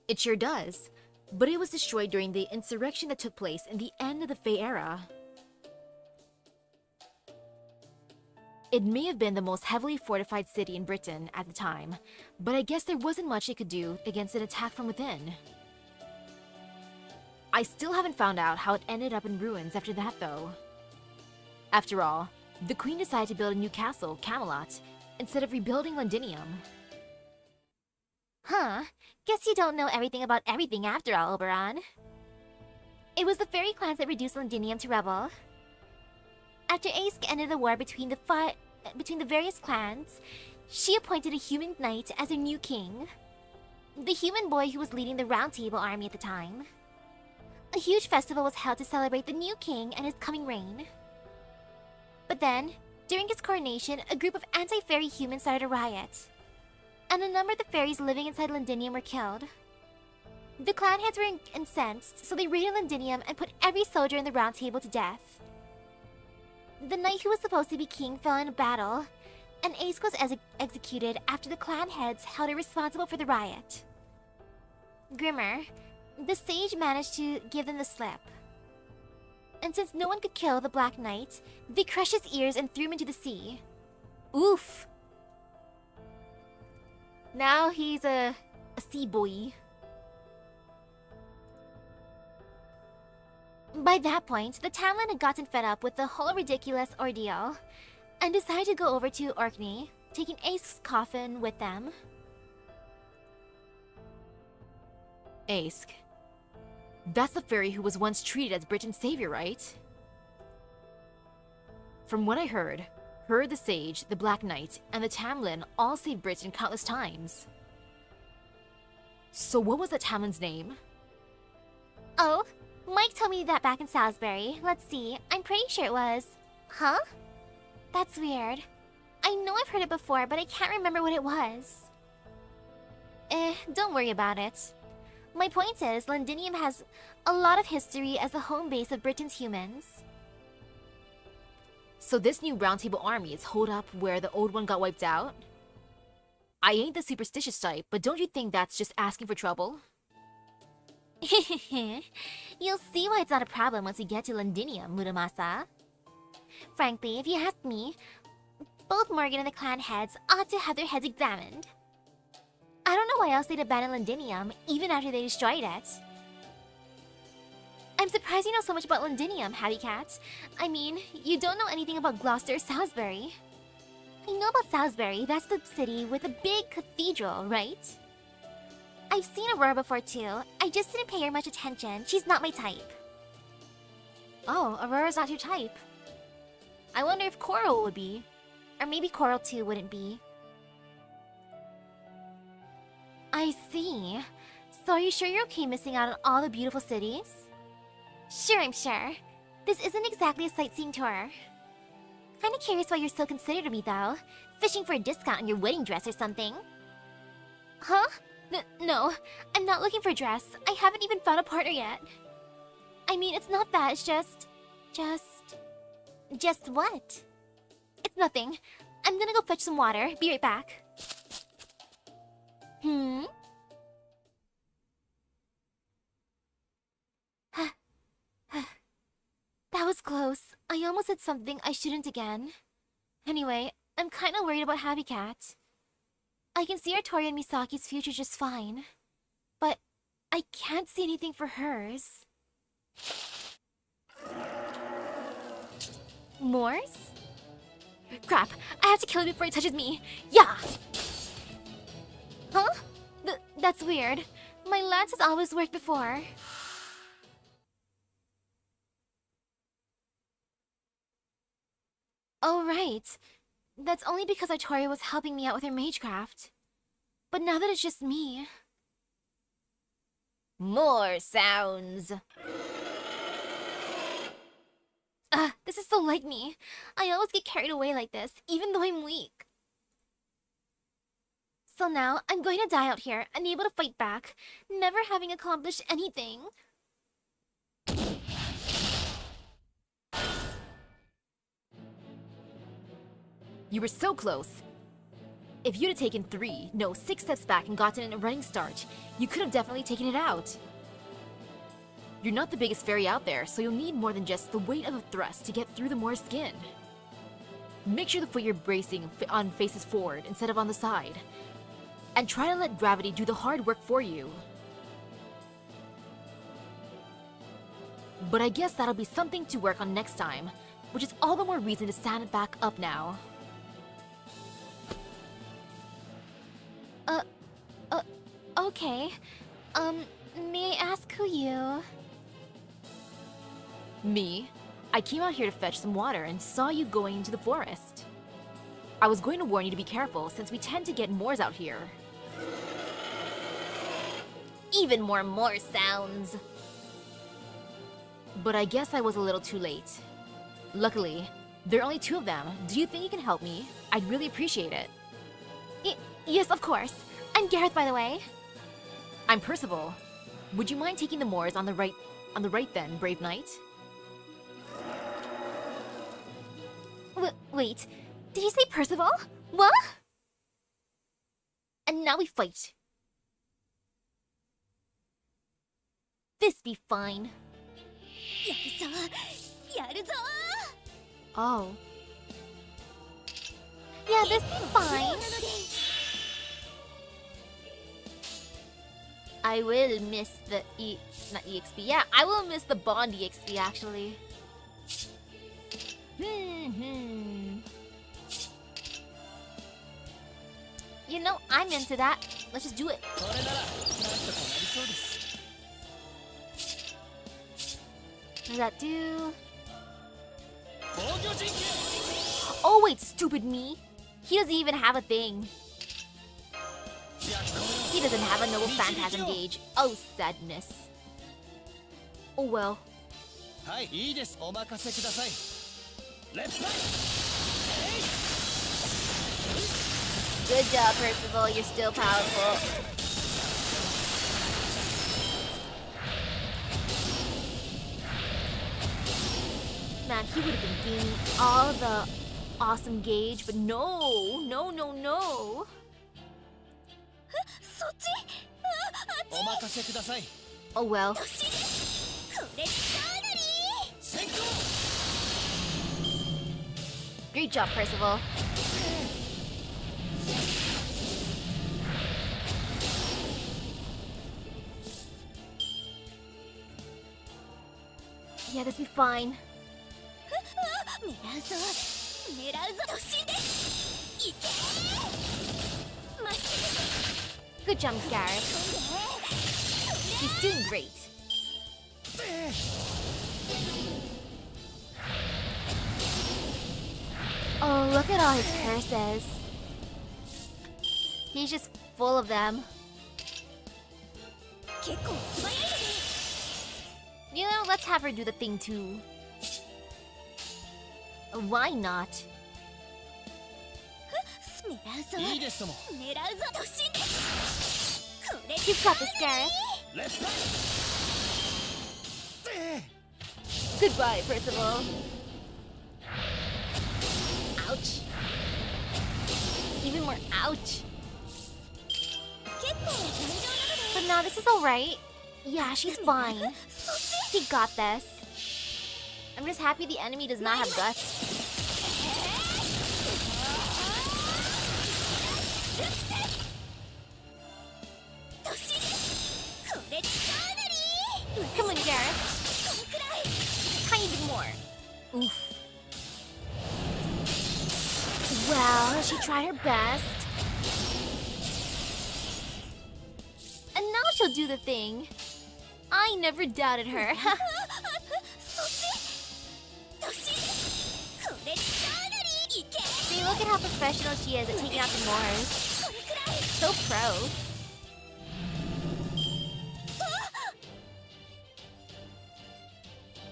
It sure does. But it was destroyed during the insurrection that took place in the end of the Fey era. It may have been the most heavily fortified city in Britain at the time, but I guess there wasn't much it could do against an attack from within. I still haven't found out how it ended up in ruins after that, though. After all, the Queen decided to build a new castle, Camelot, instead of rebuilding Londinium. Huh. Guess you don't know everything about everything after all, Oberon. It was the fairy clans that reduced Londinium to rubble. After Ace ended the war between the various clans, she appointed a human knight as her new king. The human boy who was leading the Round Table army at the time. A huge festival was held to celebrate the new king and his coming reign. But then, during his coronation, a group of anti-fairy humans started a riot, and a number of the fairies living inside Londinium were killed. The clan heads were incensed, so they raided Londinium and put every soldier in the Round Table to death. The knight who was supposed to be king fell in a battle, and Ace was executed after the clan heads held her responsible for the riot. Grimmer, the sage, managed to give them the slip. And since no one could kill the Black Knight, they crushed his ears and threw him into the sea. Oof! Now he's a sea boy. By that point, the Tamlin had gotten fed up with the whole ridiculous ordeal and decided to go over to Orkney, taking Ace's coffin with them. Ace. That's the fairy who was once treated as Britain's savior, right? From what I heard, her, the Sage, the Black Knight, and the Tamlin all saved Britain countless times. So what was that Tamlin's name? Oh, Mike told me that back in Salisbury. Let's see, I'm pretty sure it was... Huh? That's weird. I know I've heard it before, but I can't remember what it was. Don't worry about it. My point is, Londinium has a lot of history as the home base of Britain's humans. So this new Round Table army is holed up where the old one got wiped out? I ain't the superstitious type, but don't you think that's just asking for trouble? You'll see why it's not a problem once we get to Londinium, Muramasa. Frankly, if you ask me, both Morgan and the clan heads ought to have their heads examined. I don't know why else they'd abandon Londinium, even after they destroyed it. I'm surprised you know so much about Londinium, Hattie Cat. I mean, you don't know anything about Gloucester or Salisbury. I know about Salisbury, that's the city with a big cathedral, right? I've seen Aurora before too, I just didn't pay her much attention, she's not my type. Oh, Aurora's not your type. I wonder if Coral would be. Or maybe Coral too wouldn't be. I see. So are you sure you're okay missing out on all the beautiful cities? Sure, I'm sure. This isn't exactly a sightseeing tour. Kinda curious why you're so considerate of me though. Fishing for a discount on your wedding dress or something. Huh? No, I'm not looking for a dress. I haven't even found a partner yet. I mean, it's not that, it's just what? It's nothing. I'm gonna go fetch some water. Be right back. That was close. I almost said something I shouldn't again. Anyway, I'm kinda worried about Happy Cat. I can see Artori and Misaki's future just fine. But I can't see anything for hers. Morse? Crap, I have to kill it before it touches me. Yeah! Huh? That's weird. My lance has always worked before. Oh, right. That's only because Artori was helping me out with her magecraft. But now that it's just me... More sounds! This is so like me. I always get carried away like this, even though I'm weak. So now, I'm going to die out here, unable to fight back, never having accomplished anything. You were so close. If you'd have taken 3, no, 6 steps back and gotten a running start, you could have definitely taken it out. You're not the biggest fairy out there, so you'll need more than just the weight of a thrust to get through the Moor's skin. Make sure the foot you're bracing on faces forward instead of on the side. And try to let gravity do the hard work for you. But I guess that'll be something to work on next time, which is all the more reason to stand it back up now. Okay. May I ask who you... Me? I came out here to fetch some water and saw you going into the forest. I was going to warn you to be careful since we tend to get moors out here. Even more sounds. But I guess I was a little too late. Luckily, there are only 2 of them. Do you think you can help me? I'd really appreciate it. Yes, of course. I'm Gareth, by the way. I'm Percival. Would you mind taking the moors on the right then, brave knight? Wait, did you say Percival? What? And now we fight. This be fine. やるぞ Oh. Yeah, this be fine. I will miss the not EXP. Yeah, I will miss the Bond EXP actually. You know, I'm into that. Let's just do it. これならなんとかなりそうです What does that do? 防御陣形 Oh wait, stupid me. He doesn't even have a thing. He doesn't have a noble phantasm gauge. Oh, sadness. Oh well. はいいいですお任せくださいレッツライ Good job, Percival. You're still powerful. Man, he would have been gaining all the awesome gauge, but no, no, no, no. そっち お任せください Oh well. これかなり 先行 Great job, Percival. Yeah, this be fine. 狙うぞ突進でいけまっす Good jump, Gareth. ぐ He's doing great. Oh, look at all his curses. He's just full of them. 結構素早いので You know, let's have her do the thing too. Why not? 狙うぞいいですとも狙うぞ突進でこれ You've got this, Gareth. レッツライ Goodbye, Percival. Ouch. Even more ouch. 結構頑丈なので But no, this is alright. Yeah, she's fine. そっち He got this. I'm just happy the enemy does not have guts. 突進これかなり Come on, Gareth. このくらい Tiny bit more. Oof. Well, she tried her best. And now she'll do the thing. I never doubted her. そっち突進これかなりいけ See, look at how professional she is at taking out the Moors. これくらい So pro.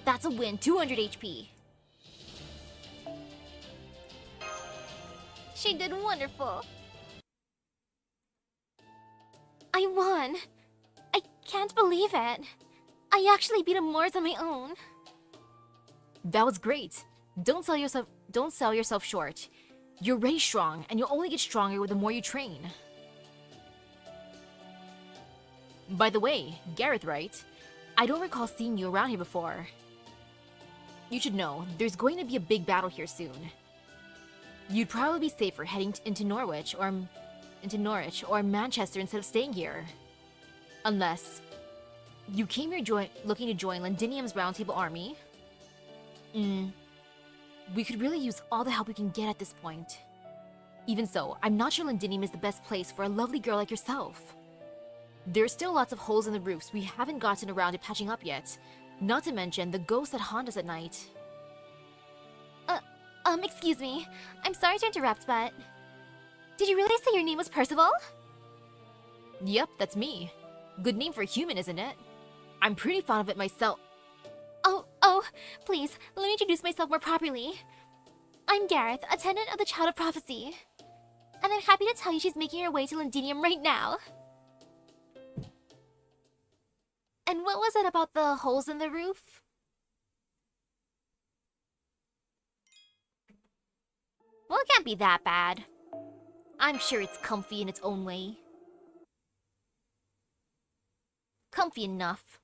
That's a win, 200 HP. She did wonderful. I won. I can't believe it. I actually beat a Moors on my own. That was great. Don't sell yourself short. You're already strong, and you'll only get stronger with the more you train. By the way, Gareth, right? I don't recall seeing you around here before. You should know, there's going to be a big battle here soon. You'd probably be safer heading into Norwich or Manchester instead of staying here. Unless you came here looking to join Londinium's Roundtable army. We could really use all the help we can get at this point. Even so, I'm not sure Londinium is the best place for a lovely girl like yourself. There's still lots of holes in the roofs we haven't gotten around to patching up yet. Not to mention the ghosts that haunt us at night. Excuse me. I'm sorry to interrupt, but... Did you really say your name was Percival? Yep, that's me. Good name for a human, isn't it? I'm pretty fond of it myself. Oh, please, let me introduce myself more properly. I'm Gareth, attendant of the Child of Prophecy. And I'm happy to tell you she's making her way to Londinium right now. And what was it about the holes in the roof? Well, it can't be that bad. I'm sure it's comfy in its own way. Comfy enough.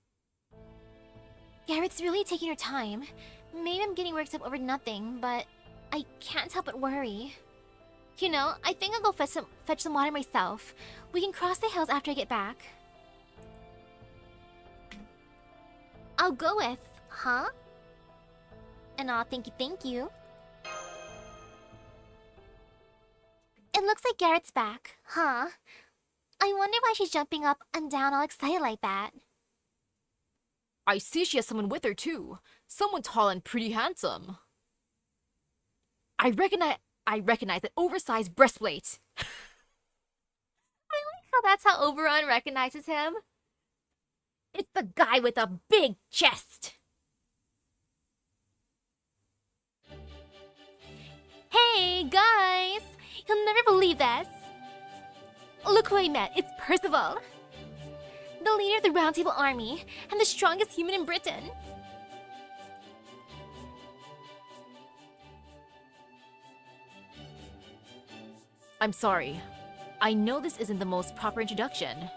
Garrett's really taking her time. Maybe I'm getting worked up over nothing, but I can't help but worry. You know, I think I'll go fetch some water myself. We can cross the hills after I get back. I'll go with, huh? And I'll thank you. It looks like Garrett's back, huh? I wonder why she's jumping up and down all excited like that. I see she has someone with her too. Someone tall and pretty handsome. I recognize that oversized breastplate. I like how that's how Oberon recognizes him. It's the guy with a big chest. Hey, guys! You'll never believe this. Look who I met. It's Percival. The leader of the Roundtable army and the strongest human in Britain. I'm sorry. I know this isn't the most proper introduction.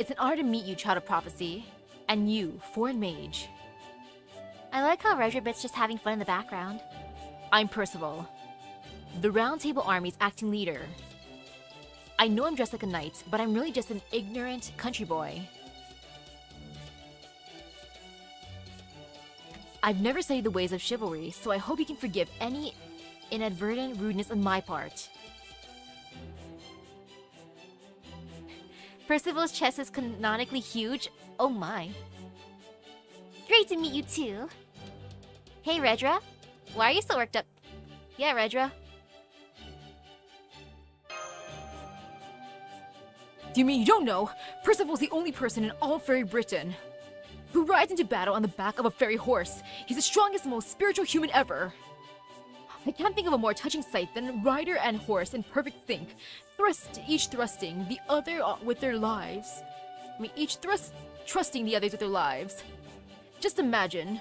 It's an honor to meet you, Child of Prophecy, and you, Foreign Mage. I like how Redrabit's just having fun in the background. I'm Percival, the Round Table Army's acting leader. I know I'm dressed like a knight, but I'm really just an ignorant country boy. I've never studied the ways of chivalry, so I hope you can forgive any inadvertent rudeness on my part. Percival's chest is canonically huge. Oh my. Great to meet you too. Hey, Redra. Why are you so worked up? Yeah, Redra. Do you mean you don't know? Percival's the only person in all fairy Britain who rides into battle on the back of a fairy horse. He's the strongest, most spiritual human ever. I can't think of a more touching sight than rider and horse in perfect sync, each thrusting the other with their lives. Each trusting the others with their lives. Just imagine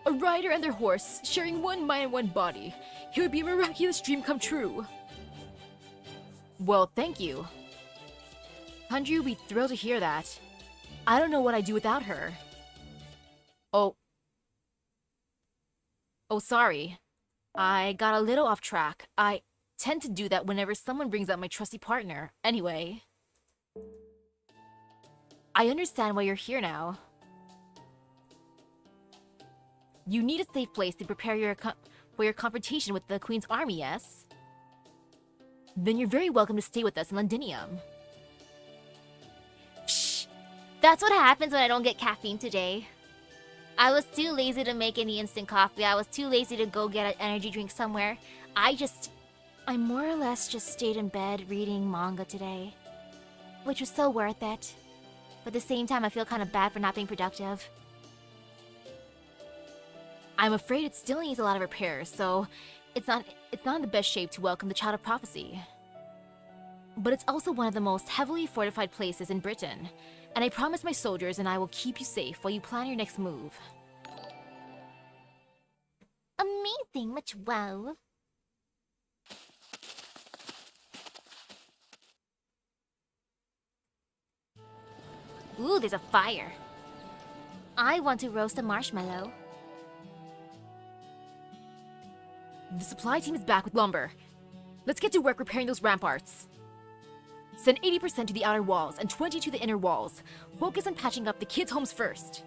a rider and their horse sharing one mind and one body. It would be a miraculous dream come true. Well, thank you. Hanju would be thrilled to hear that. I don't know what I'd do without her. Oh, sorry. I got a little off track. I tend to do that whenever someone brings up my trusty partner. Anyway, I understand why you're here now. You need a safe place to prepare for your confrontation with the Queen's army, yes? Then you're very welcome to stay with us in Londinium. Psh! That's what happens when I don't get caffeine today. I was too lazy to make any instant coffee. I was too lazy to go get an energy drink somewhere. I more or less just stayed in bed reading manga today. Which was so worth it. But at the same time, I feel kind of bad for not being productive. I'm afraid it still needs a lot of repairs, so it's not in the best shape to welcome the Child of Prophecy. But it's also one of the most heavily fortified places in Britain, and I promise my soldiers and I will keep you safe while you plan your next move. Amazing, much wow. Ooh, there's a fire. I want to roast a marshmallow. The supply team is back with lumber. Let's get to work repairing those ramparts. Send 80% to the outer walls and 20% to the inner walls. Focus on patching up the kids' homes first.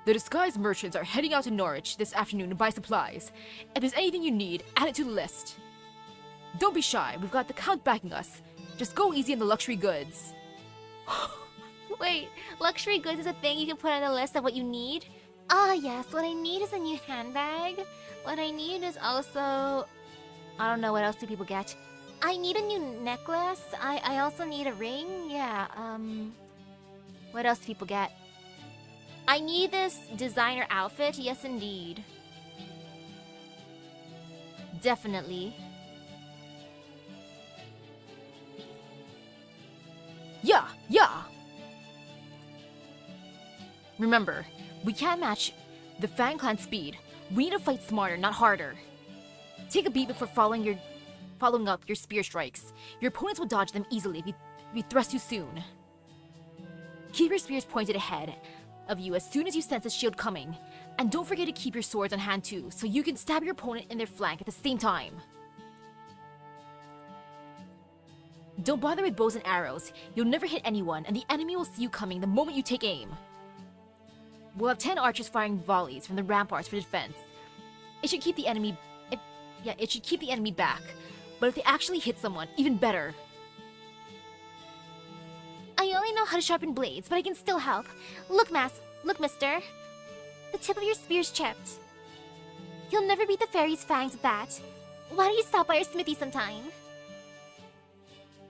The disguised merchants are heading out to Norwich this afternoon to buy supplies. If there's anything you need, add it to the list. Don't be shy, we've got the Count backing us. Just go easy on the luxury goods. Wait, luxury goods is a thing you can put on the list of what you need? Ah, yes, what I need is a new handbag. What I need is also... I don't know, what else do people get? I need a new necklace. I also need a ring. Yeah, what else do people get? I need this designer outfit. Yes, indeed. Definitely. Yeah! Remember, we can't match the Fang Clan speed. We need to fight smarter, not harder. Take a beat before following up your spear strikes. Your opponents will dodge them easily if you thrust too soon. Keep your spears pointed ahead of you as soon as you sense a shield coming. And don't forget to keep your swords on hand too, so you can stab your opponent in their flank at the same time. Don't bother with bows and arrows. You'll never hit anyone, and the enemy will see you coming the moment you take aim. We'll have 10 archers firing volleys from the ramparts for defense. It should keep the enemy back. But if they actually hit someone, even better. I only know how to sharpen blades, but I can still help. Look, mister. The tip of your spear's chipped. You'll never beat the fairy's fangs with that. Why don't you stop by our smithy sometime?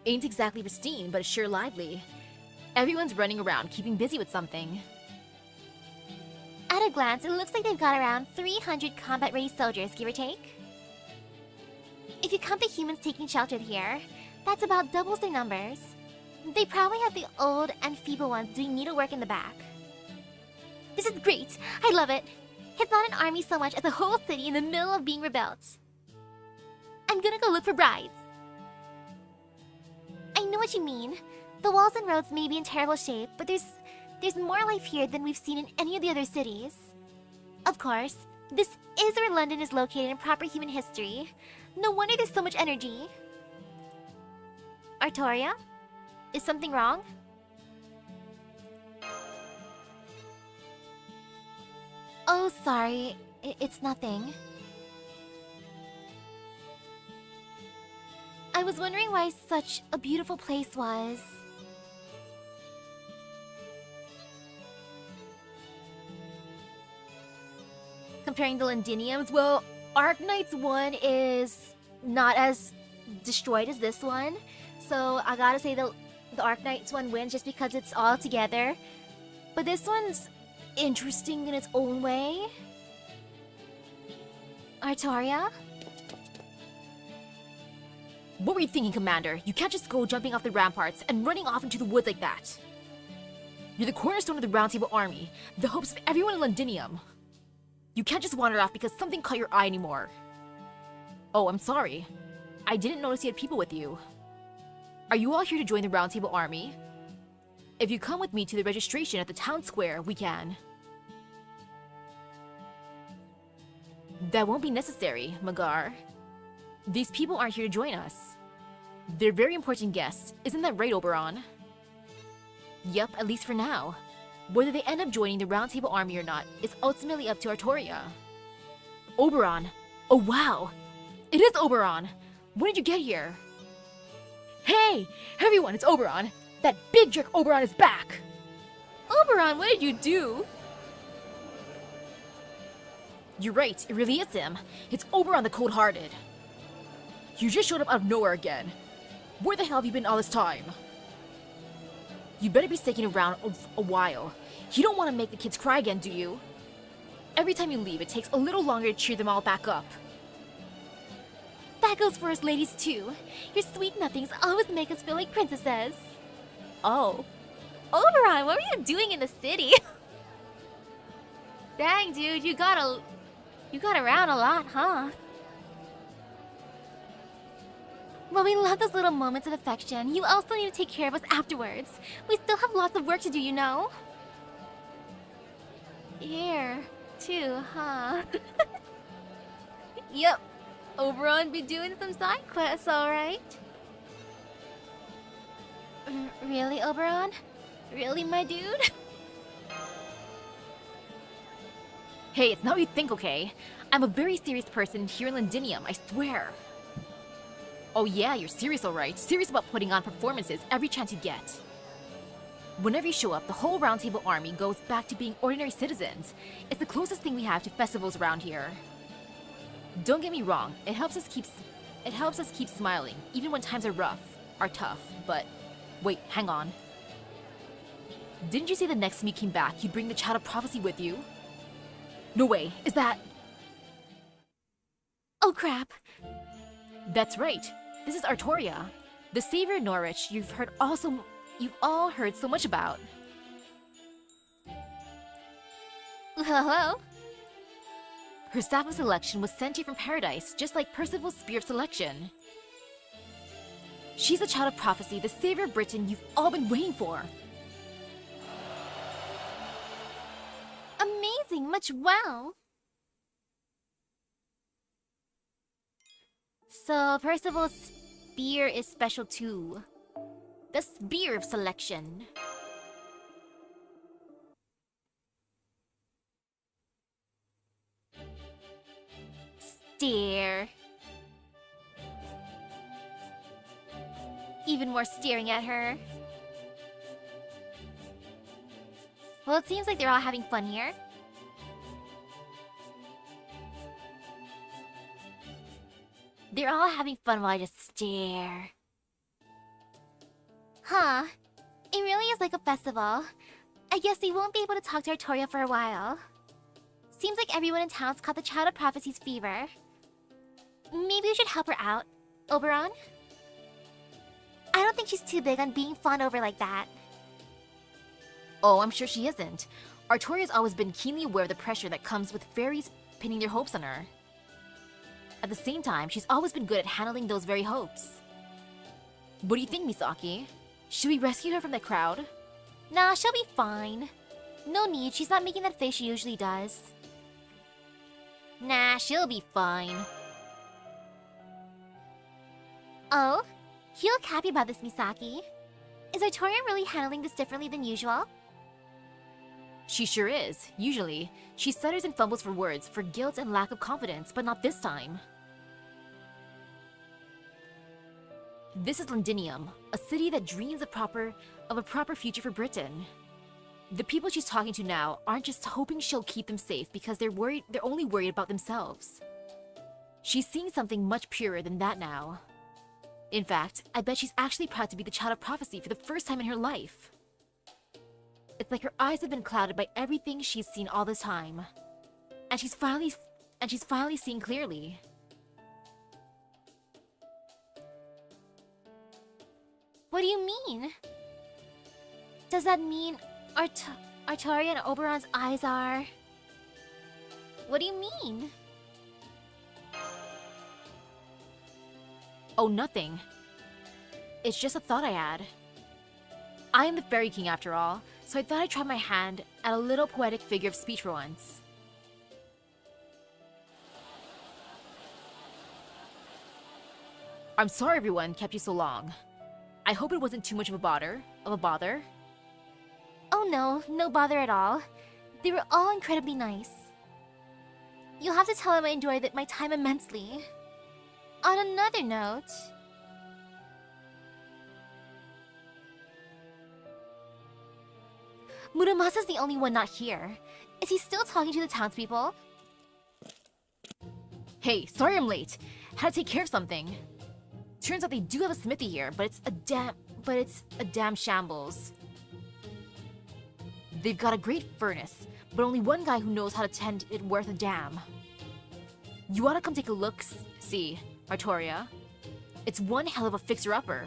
Ain't exactly pristine, but it's sure lively. Everyone's running around, keeping busy with something. At a glance, it looks like they've got around 300 combat-ready soldiers, give or take. If you count the humans taking shelter here, that's about doubles their numbers. They probably have the old and feeble ones doing needlework in the back. This is great! I love it! It's not an army so much as a whole city in the middle of being rebuilt. I'm gonna go look for brides. I know what you mean. The walls and roads may be in terrible shape, but there's more life here than we've seen in any of the other cities. Of course, this is where London is located in proper human history. No wonder there's so much energy. Artoria? Is something wrong? Oh, sorry. It's nothing. I was wondering why such a beautiful place was. Comparing the Londiniums, well, Arknight's one is not as destroyed as this one. So I gotta say the Arknight's one wins just because it's all together. But this one's interesting in its own way. Artoria? What were you thinking, Commander? You can't just go jumping off the ramparts and running off into the woods like that. You're the cornerstone of the Round Table Army, the hopes of everyone in Londinium. You can't just wander off because something caught your eye anymore. Oh, I'm sorry. I didn't notice you had people with you. Are you all here to join the Round Table Army? If you come with me to the registration at the town square, we can. That won't be necessary, Magar. These people aren't here to join us. They're very important guests, isn't that right, Oberon? Yep, at least for now. Whether they end up joining the Round Table Army or not is ultimately up to Artoria. Oberon! Oh wow! It is Oberon! When did you get here? Hey! Everyone, it's Oberon! That big jerk Oberon is back! Oberon, what did you do? You're right, it really is him. It's Oberon the Cold-Hearted. You just showed up out of nowhere again. Where the hell have you been all this time? You better be sticking around a while. You don't want to make the kids cry again, do you? Every time you leave, it takes a little longer to cheer them all back up. That goes for us ladies too. Your sweet nothings always make us feel like princesses. Oh. Oberon, what were you doing in the city? Dang, dude, you got around a lot, huh? Well, we love those little moments of affection. You also need to take care of us afterwards. We still have lots of work to do, you know? Here, too, huh? Yep. Oberon be doing some side quests, alright? Really, Oberon? Really, my dude? Hey, it's not what you think, okay? I'm a very serious person here in Londinium, I swear. Oh yeah, you're serious alright. Serious about putting on performances every chance you get. Whenever you show up, the whole Round Table army goes back to being ordinary citizens. It's the closest thing we have to festivals around here. Don't get me wrong, it helps us keep smiling, even when times are tough, but wait, hang on. Didn't you say the next time you came back, you'd bring the Child of Prophecy with you? No way, is that... Oh crap. That's right. This is Artoria, the savior of Norwich you've all heard so much about. Hello? Her staff of selection was sent here from paradise, just like Percival's spear of selection. She's the Child of Prophecy, the savior of Britain you've all been waiting for. Amazing, much wow. So, Percival's spear is special too. The spear of selection. Stare. Even more staring at her. Well, it seems like they're all having fun here. They're all having fun while I just stare. Huh. It really is like a festival. I guess we won't be able to talk to Artoria for a while. Seems like everyone in town's caught the Child of Prophecy's fever. Maybe we should help her out, Oberon? I don't think she's too big on being fawned over like that. Oh, I'm sure she isn't. Artoria's always been keenly aware of the pressure that comes with fairies pinning their hopes on her. At the same time, she's always been good at handling those very hopes. What do you think, Misaki? Should we rescue her from the crowd? Nah, she'll be fine. No need, she's not making that face she usually does. Nah, she'll be fine. Oh? You look happy about this, Misaki. Is Artoria really handling this differently than usual? She sure is. Usually, she stutters and fumbles for words for guilt and lack of confidence, but not this time. This is Londinium, a city that dreams of a proper future for Britain. The people she's talking to now aren't just hoping she'll keep them safe because they're only worried about themselves. She's seeing something much purer than that now. In fact, I bet she's actually proud to be the Child of Prophecy for the first time in her life. It's like her eyes have been clouded by everything she's seen all this time. And she's finally seeing clearly. What do you mean? Does that mean Artoria and Oberon's eyes are... What do you mean? Oh, nothing. It's just a thought I had. I am the Fairy King after all, so I thought I'd try my hand at a little poetic figure of speech for once. I'm sorry everyone kept you so long. I hope it wasn't too much of a bother. Oh no, no bother at all. They were all incredibly nice. You'll have to tell them I enjoyed my time immensely. On another note... Muramasa's the only one not here. Is he still talking to the townspeople? Hey, sorry I'm late. Had to take care of something. Turns out they do have a smithy here, but it's a damn shambles. They've got a great furnace, but only one guy who knows how to tend it worth a damn. You ought to come take a look, see, Artoria. It's one hell of a fixer-upper.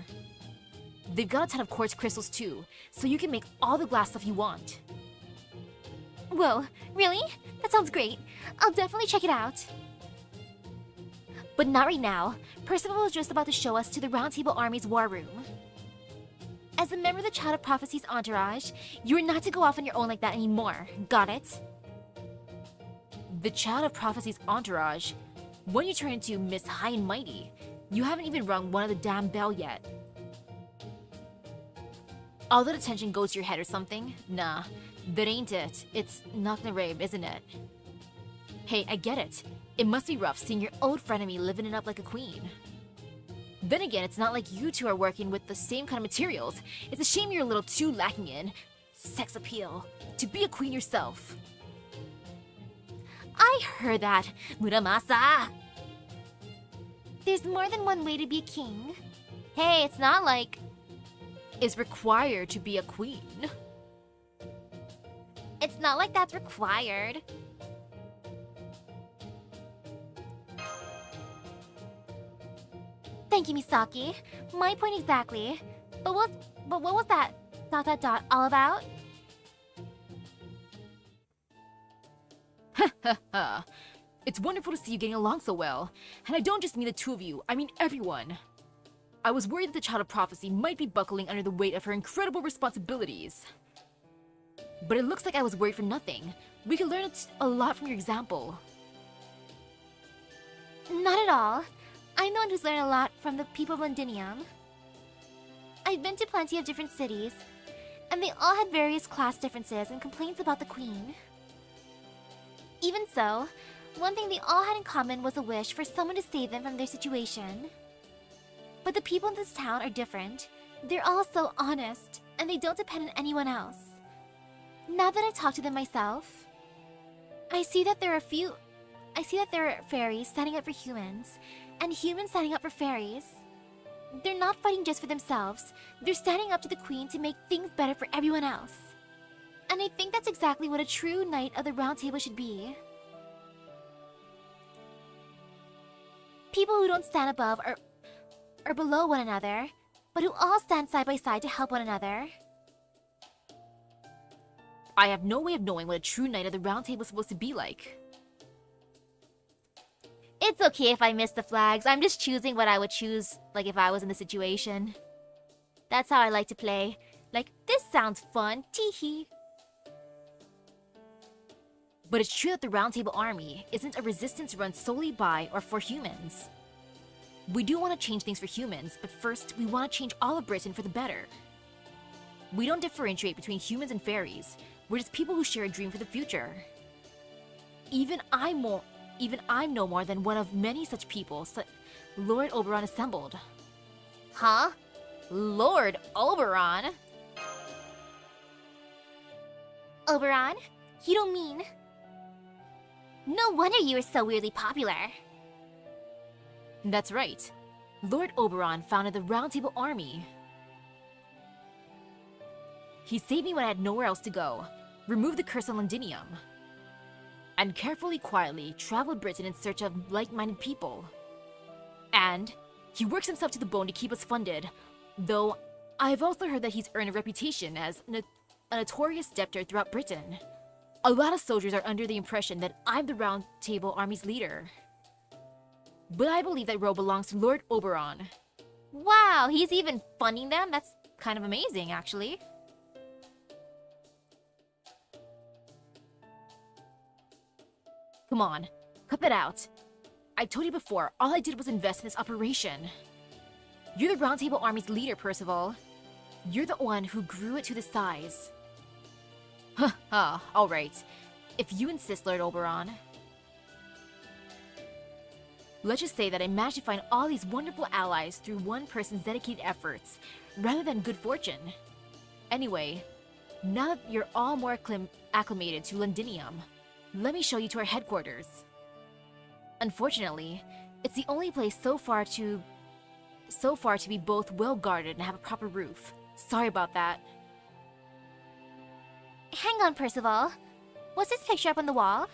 They've got a ton of quartz crystals too, so you can make all the glass stuff you want. Whoa, really? That sounds great. I'll definitely check it out. But not right now. Percival was just about to show us to the Round Table Army's war room. As a member of the Child of Prophecy's entourage, you are not to go off on your own like that anymore. Got it? The Child of Prophecy's entourage? When you turn into Miss High and Mighty, you haven't even rung one of the damn bell yet. All that attention goes to your head or something? Nah, that ain't it. It's not the rave, isn't it? Hey, I get it. It must be rough seeing your old frenemy living it up like a queen. Then again, it's not like you two are working with the same kind of materials. It's a shame you're a little too lacking in sex appeal to be a queen yourself. I heard that, Muramasa! There's more than one way to be a king. Hey, it's not like... Is required to be a queen. It's not like that's required. Thank you, Misaki. My point exactly. But what was that ... all about? It's wonderful to see you getting along so well. And I don't just mean the two of you, I mean everyone. I was worried that the Child of Prophecy might be buckling under the weight of her incredible responsibilities. But it looks like I was worried for nothing. We could learn a lot from your example. Not at all. I'm the one who's learned a lot from the people of Londinium. I've been to plenty of different cities, and they all had various class differences and complaints about the Queen. Even so, one thing they all had in common was a wish for someone to save them from their situation. But the people in this town are different. They're all so honest, and they don't depend on anyone else. Now that I talk to them myself, I see that there are fairies standing up for humans, and humans standing up for fairies. They're not fighting just for themselves. They're standing up to the Queen to make things better for everyone else. And I think that's exactly what a true knight of the Round Table should be. People who don't stand above or below one another, but who all stand side by side to help one another. I have no way of knowing what a true knight of the Round Table is supposed to be like. It's okay if I miss the flags. I'm just choosing what I would choose, like if I was in the situation. That's how I like to play. Like, this sounds fun, teehee. But it's true that the Round Table Army isn't a resistance run solely by or for humans. We do want to change things for humans, but first we want to change all of Britain for the better. We don't differentiate between humans and fairies. We're just people who share a dream for the future. Even I'm no more than one of many such people Lord Oberon assembled. Huh? Lord Oberon? Oberon? You don't mean... No wonder you were so weirdly popular. That's right. Lord Oberon founded the Round Table Army. He saved me when I had nowhere else to go, removed the curse on Londinium, and carefully, quietly traveled Britain in search of like-minded people. And he works himself to the bone to keep us funded, though I've also heard that he's earned a reputation as a notorious debtor throughout Britain. A lot of soldiers are under the impression that I'm the Round Table Army's leader. But I believe that role belongs to Lord Oberon. Wow, he's even funding them? That's kind of amazing, actually. Come on, cut that out. I told you before, all I did was invest in this operation. You're the Round Table Army's leader, Percival. You're the one who grew it to this size. Alright. If you insist, Lord Oberon. Let's just say that I managed to find all these wonderful allies through one person's dedicated efforts, rather than good fortune. Anyway, now that you're all more acclimated to Londinium, let me show you to our headquarters. Unfortunately, it's the only place so far to be both well guarded and have a proper roof. Sorry about that. Hang on, Percival. What's this picture up on the wall?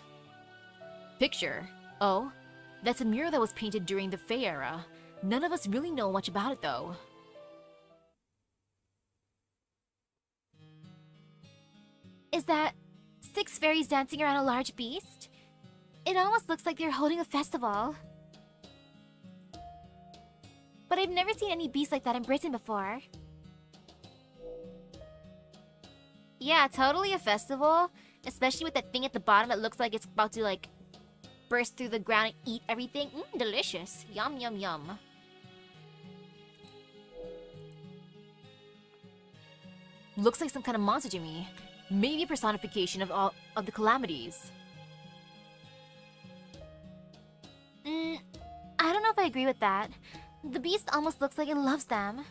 Picture? Oh, that's a mural that was painted during the Fey era. None of us really know much about it, though. Is that 6 fairies dancing around a large beast? It almost looks like they're holding a festival. But I've never seen any beast like that in Britain before. Yeah, totally a festival. Especially with that thing at the bottom that looks like it's about to, like, burst through the ground and eat everything. Delicious. Yum, yum, yum. Looks like some kind of monster to me. Maybe a personification of all of the calamities. I don't know if I agree with that. The beast almost looks like it loves them.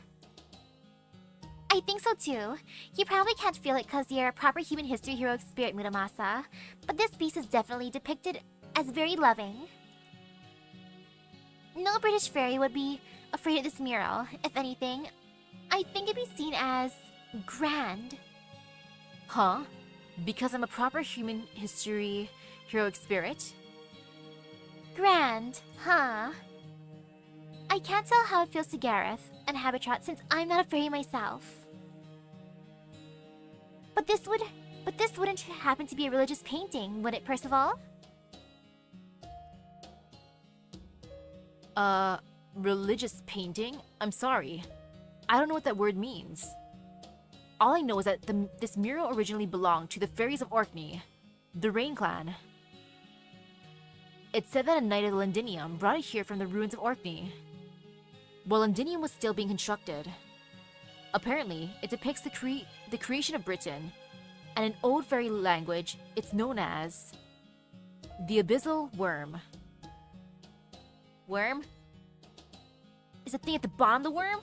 I think so too. You probably can't feel it because you're a proper human history heroic spirit, Muramasa. But this beast is definitely depicted as very loving. No British fairy would be afraid of this mural. If anything, I think it'd be seen as grand. Huh? Because I'm a proper human history heroic spirit? Grand, huh? I can't tell how it feels to Gareth and Habitat since I'm not a fairy myself. But this wouldn't happen to be a religious painting, would it, Percival? Religious painting? I'm sorry. I don't know what that word means. All I know is that this mural originally belonged to the fairies of Orkney, the Rain Clan. It said that a knight of Londinium brought it here from the ruins of Orkney, while Londinium was still being constructed. Apparently, it depicts the creation of Britain, and in old fairy language, it's known as the Abyssal Worm. Worm? Is the thing at the bottom the worm?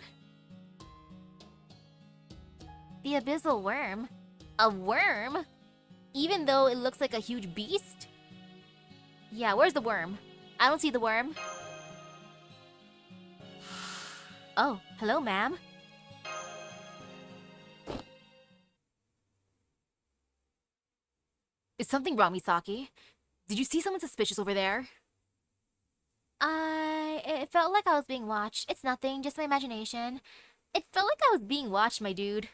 The Abyssal Worm? A worm? Even though it looks like a huge beast? Yeah, where's the worm? I don't see the worm. Oh, hello, ma'am. Is something wrong, Misaki? Did you see someone suspicious over there? It felt like I was being watched. It's nothing, just my imagination. It felt like I was being watched, my dude.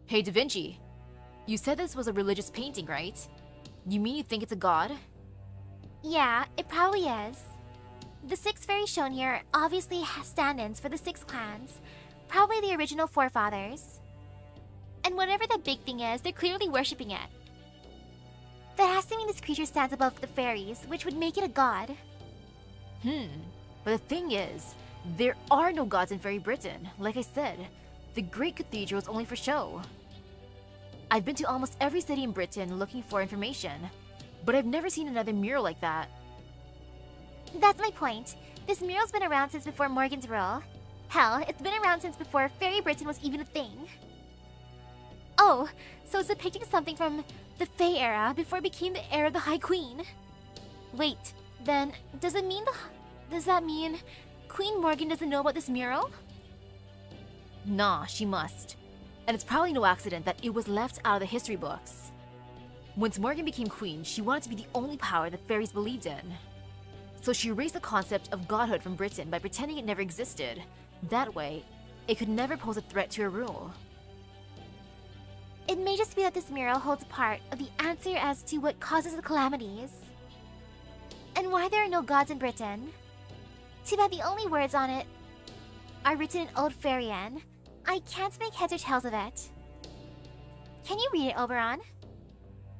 Hey, Da Vinci. You said this was a religious painting, right? You mean you think it's a god? Yeah, it probably is. The 6 fairies shown here obviously have stand-ins for the 6 clans. Probably the original forefathers. And whatever that big thing is, they're clearly worshipping it. That has to mean this creature stands above the fairies, which would make it a god. But the thing is, there are no gods in Fairy Britain. Like I said, the Great Cathedral is only for show. I've been to almost every city in Britain looking for information, but I've never seen another mural like that. That's my point. This mural's been around since before Morgan's rule. Hell, it's been around since before Fairy Britain was even a thing. Oh, so it's depicting something from the Fae era before it became the era of the High Queen. Wait, then does that mean Queen Morgan doesn't know about this mural? Nah, she must. And it's probably no accident that it was left out of the history books. Once Morgan became queen, she wanted to be the only power that fairies believed in. So she erased the concept of godhood from Britain by pretending it never existed. That way, it could never pose a threat to her rule. It may just be that this mural holds part of the answer as to what causes the calamities. And why there are no gods in Britain. Too bad the only words on it are written in Old Fairy-an. I can't make heads or tails of it. Can you read it, Oberon?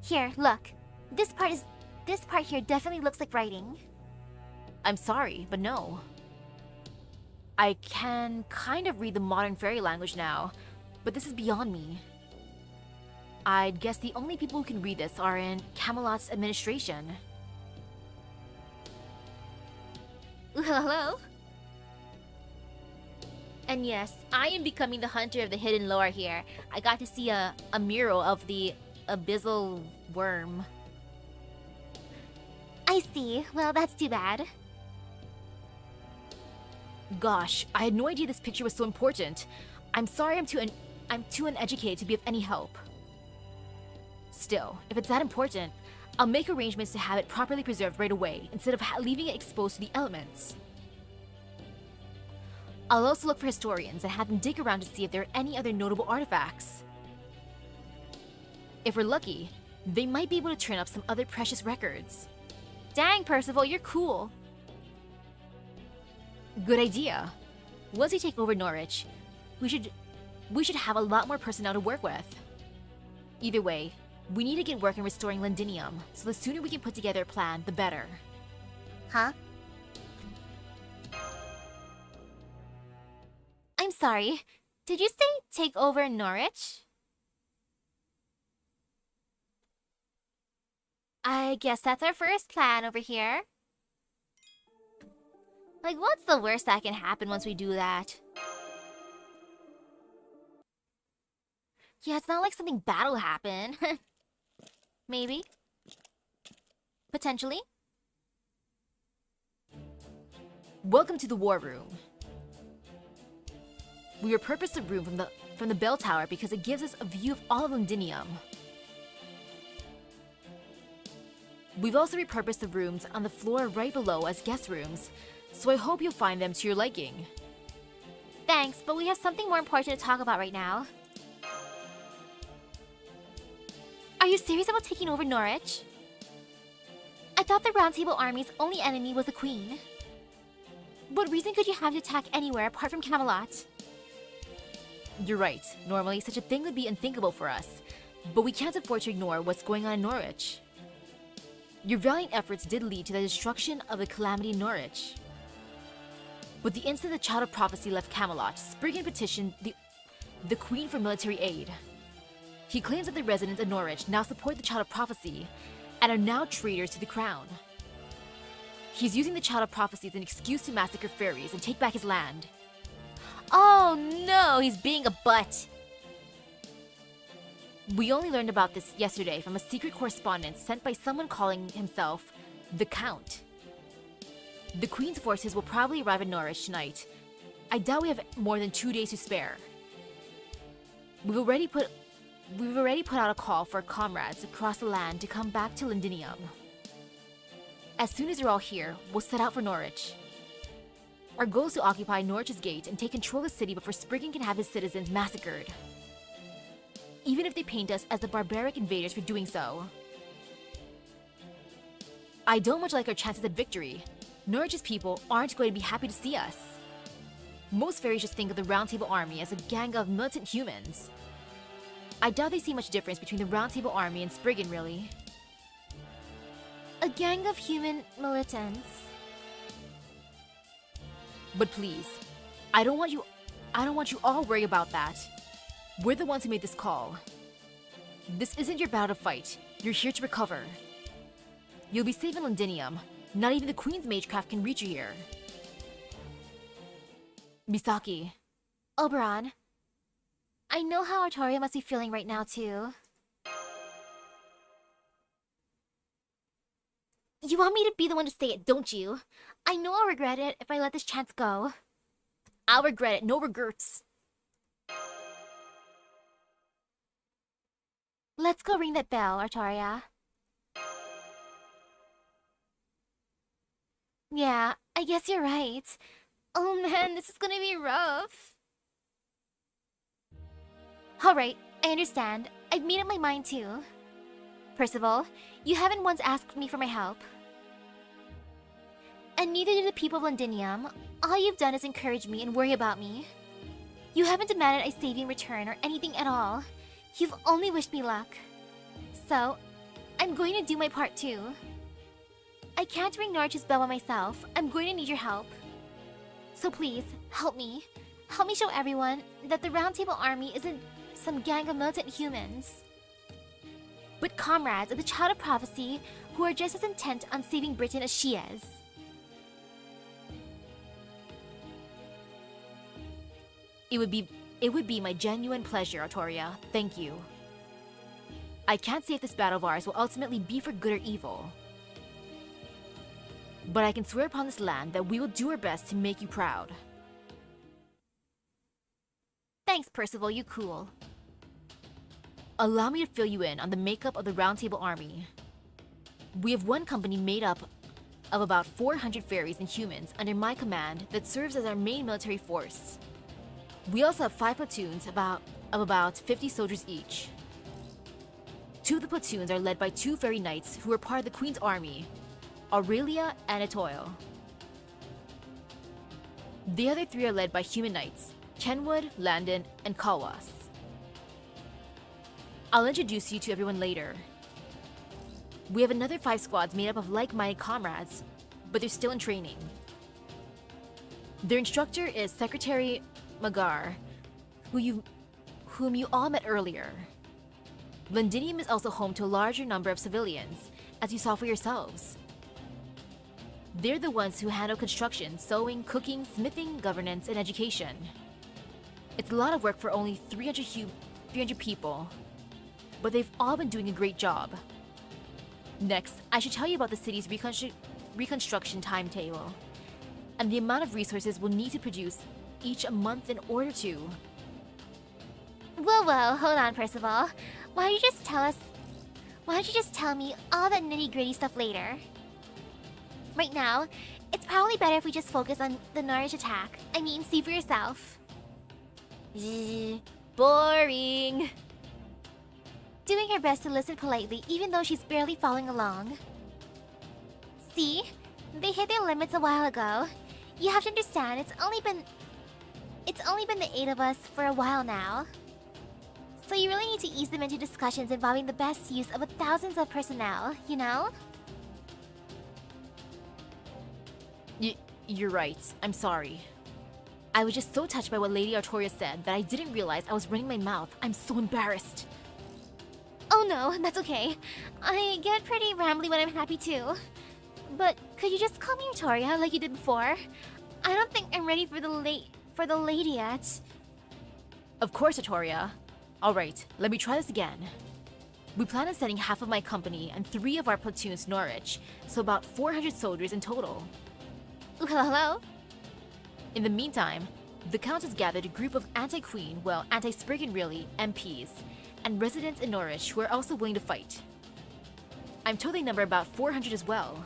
Here, look. This part here definitely looks like writing. I'm sorry, but no. I can kind of read the modern fairy language now, but this is beyond me. I'd guess the only people who can read this are in Camelot's administration. Hello? And yes, I am becoming the hunter of the hidden lore here. I got to see a mural of the Abyssal Worm. I see. Well, that's too bad. Gosh, I had no idea this picture was so important. I'm sorry I'm too uneducated to be of any help. Still, if it's that important, I'll make arrangements to have it properly preserved right away, instead of leaving it exposed to the elements. I'll also look for historians and have them dig around to see if there are any other notable artifacts. If we're lucky, they might be able to turn up some other precious records. Dang, Percival, you're cool. Good idea. Once we take over Norwich, we should have a lot more personnel to work with. Either way, we need to get work in restoring Londinium, so the sooner we can put together a plan, the better. Huh? I'm sorry. Did you say take over Norwich? I guess that's our first plan over here. Like, what's the worst that can happen once we do that? Yeah, it's not like something bad will happen. Maybe. Potentially. Welcome to the War Room. We repurposed the room from the bell tower because it gives us a view of all of Londinium. We've also repurposed the rooms on the floor right below as guest rooms, so I hope you'll find them to your liking. Thanks, but we have something more important to talk about right now. Are you serious about taking over Norwich? I thought the Round Table Army's only enemy was the Queen. What reason could you have to attack anywhere apart from Camelot? You're right. Normally, such a thing would be unthinkable for us, but we can't afford to ignore what's going on in Norwich. Your valiant efforts did lead to the destruction of the calamity in Norwich. But the instant the Child of Prophecy left Camelot, Spriggan petitioned the Queen for military aid. He claims that the residents of Norwich now support the Child of Prophecy and are now traitors to the crown. He's using the Child of Prophecy as an excuse to massacre fairies and take back his land. Oh no, he's being a butt. We only learned about this yesterday from a secret correspondence sent by someone calling himself the Count. The Queen's forces will probably arrive in Norwich tonight. I doubt we have more than 2 days to spare. We've already put out a call for our comrades across the land to come back to Londinium. As soon as you're all here, we'll set out for Norwich. Our goal is to occupy Norwich's gate and take control of the city before Spriggan can have his citizens massacred. Even if they paint us as the barbaric invaders for doing so. I don't much like our chances at victory. Norwich's people aren't going to be happy to see us. Most fairies just think of the Round Table Army as a gang of militant humans. I doubt they see much difference between the Round Table Army and Spriggan, really. A gang of human militants. But please, I don't want you all worry about that. We're the ones who made this call. This isn't your battle to fight. You're here to recover. You'll be safe in Londinium. Not even the Queen's Magecraft can reach you here. Misaki. Oberon. I know how Artoria must be feeling right now, too. You want me to be the one to say it, don't you? I know I'll regret it if I let this chance go. I'll regret it, no regrets. Let's go ring that bell, Artoria. Yeah, I guess you're right. Oh man, this is gonna be rough. Alright, I understand. I've made up my mind too. Percival, you haven't once asked me for my help. And neither did the people of Londinium. All you've done is encourage me and worry about me. You haven't demanded I save you in return or anything at all. You've only wished me luck. So, I'm going to do my part too. I can't ring Norwich's bell by myself. I'm going to need your help. So please, help me. Help me show everyone that the Round Table Army isn't some gang of militant humans, but comrades of the Child of Prophecy who are just as intent on saving Britain as she is. It would be my genuine pleasure, Artoria. Thank you. I can't say if this battle of ours will ultimately be for good or evil. But I can swear upon this land that we will do our best to make you proud. Thanks, Percival, you cool. Allow me to fill you in on the makeup of the Round Table Army. We have one company made up of about 400 fairies and humans under my command that serves as our main military force. We also have 5 platoons of about 50 soldiers each. 2 of the platoons are led by 2 fairy knights who are part of the Queen's army, Aurelia and Etoile. The other 3 are led by human knights, Kenwood, Landon, and Kawas. I'll introduce you to everyone later. We have another 5 squads made up of like-minded comrades, but they're still in training. Their instructor is Secretary Magar, whom you all met earlier. Londinium is also home to a larger number of civilians, as you saw for yourselves. They're the ones who handle construction, sewing, cooking, smithing, governance, and education. It's a lot of work for only 300 people, but they've all been doing a great job. Next, I should tell you about the city's reconstruction timetable, and the amount of resources we'll need to produce each a month in order to. Whoa, hold on, Percival. Why don't you just tell me all that nitty-gritty stuff later? Right now, it's probably better if we just focus on the Norwich attack. I mean, see for yourself. Boring. Doing her best to listen politely, even though she's barely following along. See? They hit their limits a while ago. You have to understand, it's only been the 8 of us for a while now. So you really need to ease them into discussions involving the best use of thousands of personnel, you know? You're right. I'm sorry. I was just so touched by what Lady Artoria said that I didn't realize I was running my mouth. I'm so embarrassed. Oh no, that's okay. I get pretty rambly when I'm happy too. But could you just call me Artoria like you did before? I don't think I'm ready for the lady yet. Of course, Artoria. Alright, let me try this again. We plan on sending half of my company and 3 of our platoons to Norwich, so about 400 soldiers in total. Ooh, hello? In the meantime, the Count has gathered a group of anti-Queen, well, anti-Spriggan really, MPs, and residents in Norwich who are also willing to fight. I'm told they number about 400 as well.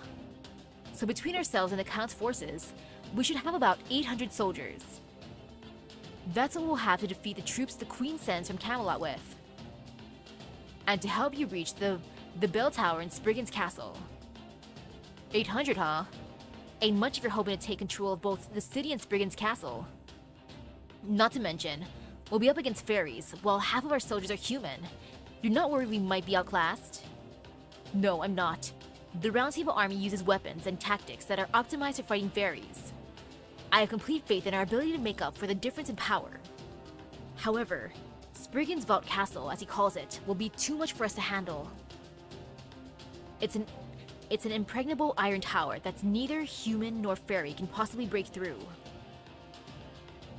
So between ourselves and the Count's forces, we should have about 800 soldiers. That's what we'll have to defeat the troops the Queen sends from Camelot with. And to help you reach the bell tower in Spriggan's castle. 800, huh? Ain't much if you're hoping to take control of both the city and Spriggan's castle. Not to mention, we'll be up against fairies, while half of our soldiers are human. You're not worried we might be outclassed? No, I'm not. The Round Table Army uses weapons and tactics that are optimized for fighting fairies. I have complete faith in our ability to make up for the difference in power. However, Spriggan's Vault Castle, as he calls it, will be too much for us to handle. It's an impregnable iron tower that's neither human nor fairy can possibly break through.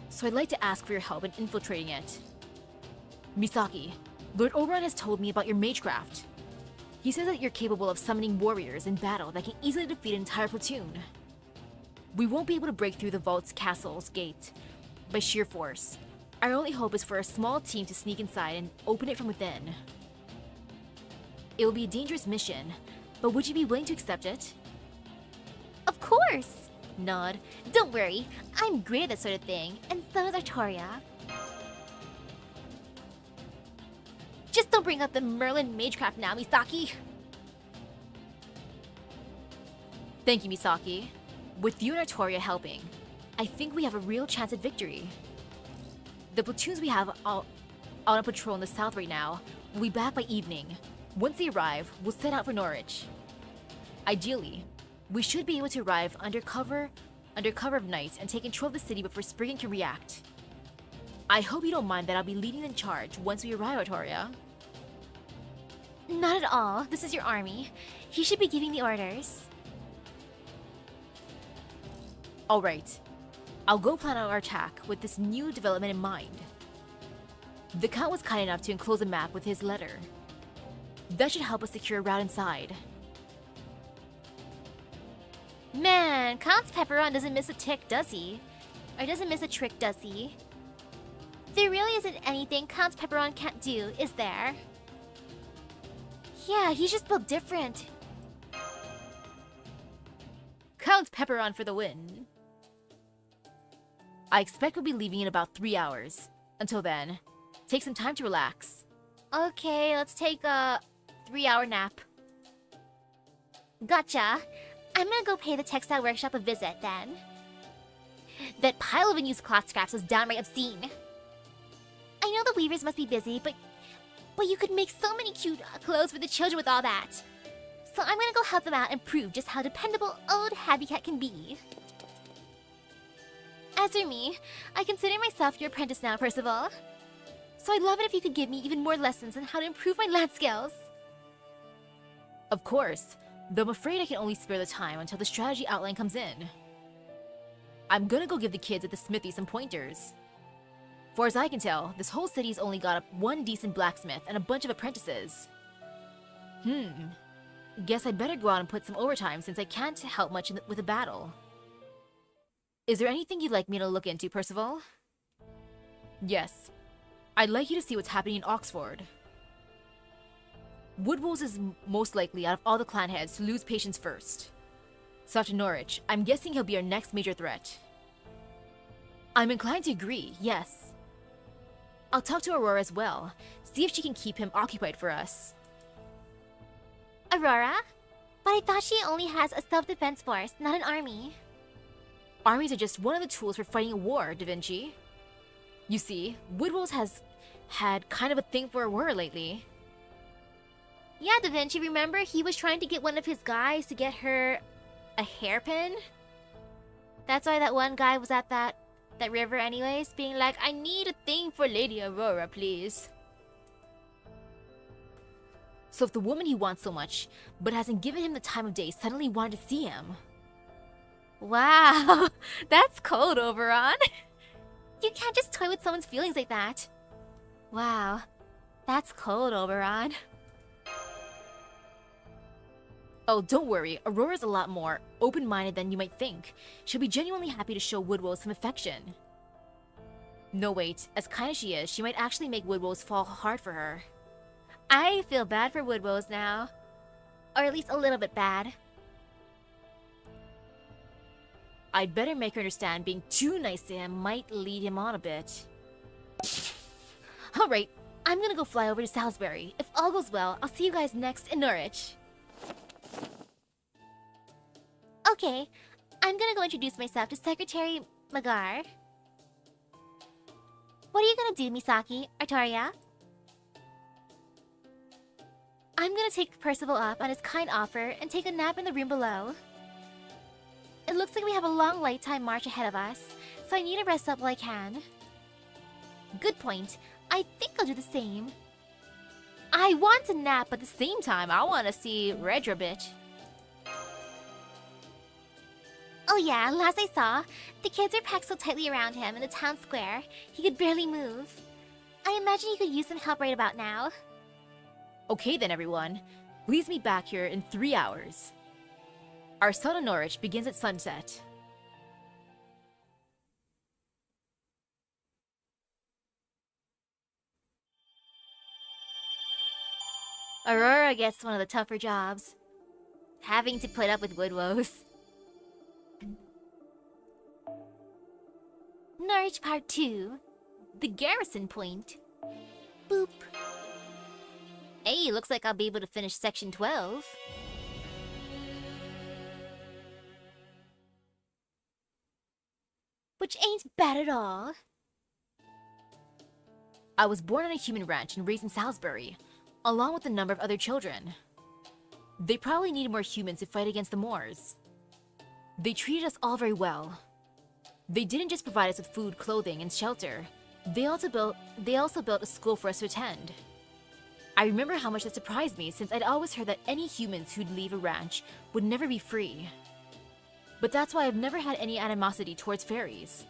So I'd like to ask for your help in infiltrating it. Misaki, Lord Oberon has told me about your magecraft. He says that you're capable of summoning warriors in battle that can easily defeat an entire platoon. We won't be able to break through the vault's castle's gate by sheer force. Our only hope is for a small team to sneak inside and open it from within. It will be a dangerous mission, but would you be willing to accept it? Of course! Nod. Don't worry, I'm great at that sort of thing, and so is Artoria. Just don't bring up the Merlin Magecraft now, Misaki! Thank you, Misaki. With you and Artoria helping, I think we have a real chance at victory. The platoons we have on a patrol in the south right now will be back by evening. Once they arrive, we'll set out for Norwich. Ideally, we should be able to arrive under cover of night and take control of the city before Spriggan can react. I hope you don't mind that I'll be leading in charge once we arrive, Artoria. Not at all. This is your army. He should be giving the orders. Alright, I'll go plan out our attack with this new development in mind. The Count was kind enough to enclose a map with his letter. That should help us secure a route inside. Man, Count Pepperon doesn't miss a tick, does he? Or doesn't miss a trick, does he? There really isn't anything Count Pepperon can't do, is there? Yeah, he's just built different. Count Pepperon for the win. I expect we'll be leaving in about 3 hours. Until then, take some time to relax. Okay, let's take a 3-hour nap. Gotcha. I'm gonna go pay the textile workshop a visit then. That pile of unused cloth scraps was downright obscene. I know the weavers must be busy, but you could make so many cute clothes for the children with all that. So I'm gonna go help them out and prove just how dependable old Happy Cat can be. As for me, I consider myself your apprentice now, Percival. So I'd love it if you could give me even more lessons on how to improve my lad skills. Of course, though I'm afraid I can only spare the time until the strategy outline comes in. I'm gonna go give the kids at the smithy some pointers. Far as I can tell, this whole city's only got one decent blacksmith and a bunch of apprentices. Guess I'd better go out and put some overtime since I can't help much with the battle. Is there anything you'd like me to look into, Percival? Yes. I'd like you to see what's happening in Oxford. Woodwolves is most likely out of all the clan heads to lose patience first. So after Norwich, I'm guessing he'll be our next major threat. I'm inclined to agree, yes. I'll talk to Aurora as well, see if she can keep him occupied for us. Aurora? But I thought she only has a self-defense force, not an army. Armies are just one of the tools for fighting a war, Da Vinci. You see, Woodwolves has had kind of a thing for Aurora lately. Yeah, Da Vinci, remember he was trying to get one of his guys to get her a hairpin? That's why that one guy was at that river anyways, being like, I need a thing for Lady Aurora, please. So if the woman he wants so much, but hasn't given him the time of day, suddenly wanted to see him. Wow, that's cold, Oberon. You can't just toy with someone's feelings like that. Wow, that's cold, Oberon. Oh, don't worry, Aurora's a lot more open-minded than you might think. She'll be genuinely happy to show Woodwolves some affection. No wait, as kind as she is, she might actually make Woodwolves fall hard for her. I feel bad for Woodwolves now. Or at least a little bit bad. I'd better make her understand being too nice to him might lead him on a bit. Alright, I'm gonna go fly over to Salisbury. If all goes well, I'll see you guys next in Norwich. Okay, I'm gonna go introduce myself to Secretary Magar. What are you gonna do, Misaki? Artaria? I'm gonna take Percival up on his kind offer and take a nap in the room below. It looks like we have a long lifetime march ahead of us, so I need to rest up while I can. Good point. I think I'll do the same. I want to nap, but at the same time, I want to see Redra bitch. Oh yeah, last I saw, the kids are packed so tightly around him in the town square, he could barely move. I imagine he could use some help right about now. Okay then, everyone. Please meet back here in 3 hours. Our sail to Norwich begins at sunset. Aurora gets one of the tougher jobs. Having to put up with Woodwolves. Norwich Part 2. The Garrison Point. Boop. Hey, looks like I'll be able to finish Section 12. Which ain't bad at all. I was born on a human ranch and raised in Salisbury, along with a number of other children. They probably needed more humans to fight against the Moors. They treated us all very well. They didn't just provide us with food, clothing, and shelter. They also built a school for us to attend. I remember how much that surprised me since I'd always heard that any humans who'd leave a ranch would never be free. But that's why I've never had any animosity towards fairies.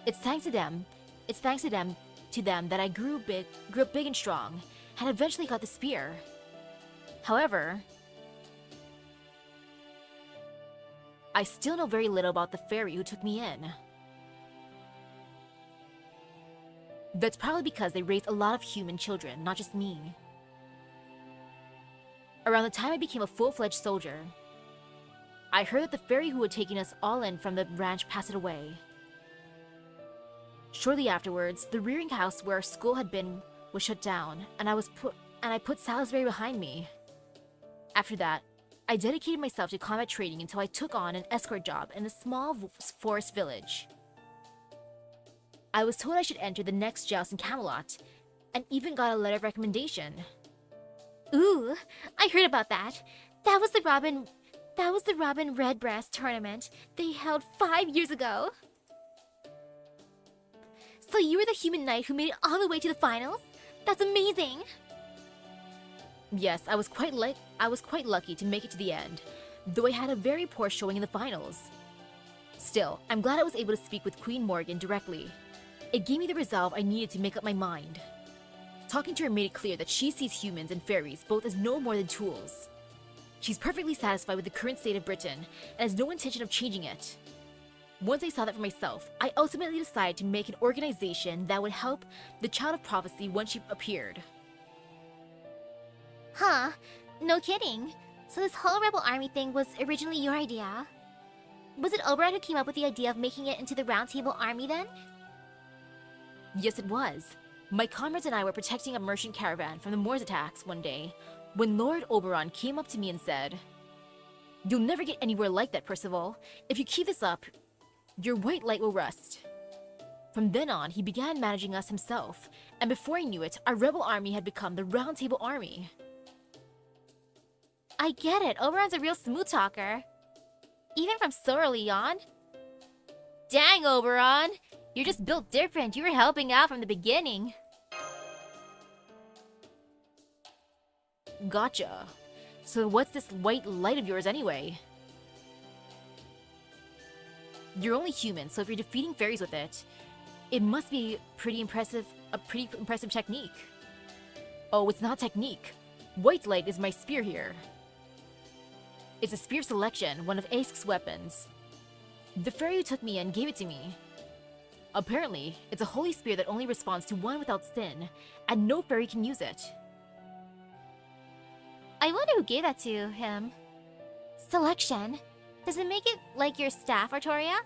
It's thanks to them that I grew up big and strong, and eventually got the spear. However, I still know very little about the fairy who took me in. That's probably because they raised a lot of human children, not just me. Around the time I became a full-fledged soldier, I heard that the fairy who had taken us all in from the ranch passed away. Shortly afterwards, the rearing house where our school had been was shut down, and I put Salisbury behind me. After that, I dedicated myself to combat training until I took on an escort job in a small forest village. I was told I should enter the next joust in Camelot, and even got a letter of recommendation. Ooh, I heard about that. That was the Robin Redbreast tournament they held 5 years ago. So you were the human knight who made it all the way to the finals? That's amazing! Yes, I was quite lucky to make it to the end, though I had a very poor showing in the finals. Still, I'm glad I was able to speak with Queen Morgan directly. It gave me the resolve I needed to make up my mind. Talking to her made it clear that she sees humans and fairies both as no more than tools. She's perfectly satisfied with the current state of Britain and has no intention of changing it. Once I saw that for myself, I ultimately decided to make an organization that would help the Child of Prophecy once she appeared. Huh, no kidding. So this whole rebel army thing was originally your idea? Was it Oberon who came up with the idea of making it into the Round Table Army then? Yes, it was. My comrades and I were protecting a merchant caravan from the Moors attacks one day, when Lord Oberon came up to me and said, "You'll never get anywhere like that, Percival. If you keep this up, your white light will rust." From then on, he began managing us himself, and before I knew it, our rebel army had become the Round Table Army. I get it, Oberon's a real smooth talker. Even from so early on? Dang, Oberon! You're just built different. You were helping out from the beginning. Gotcha. So what's this white light of yours anyway? You're only human, so if you're defeating fairies with it, it must be a pretty impressive technique. Oh, it's not technique. White light is my spear here. It's a spear selection, one of Ask's weapons. The fairy who took me in gave it to me. Apparently, it's a holy spear that only responds to one without sin, and no fairy can use it. I wonder who gave that to him. Selection? Does it make it like your staff, Artoria?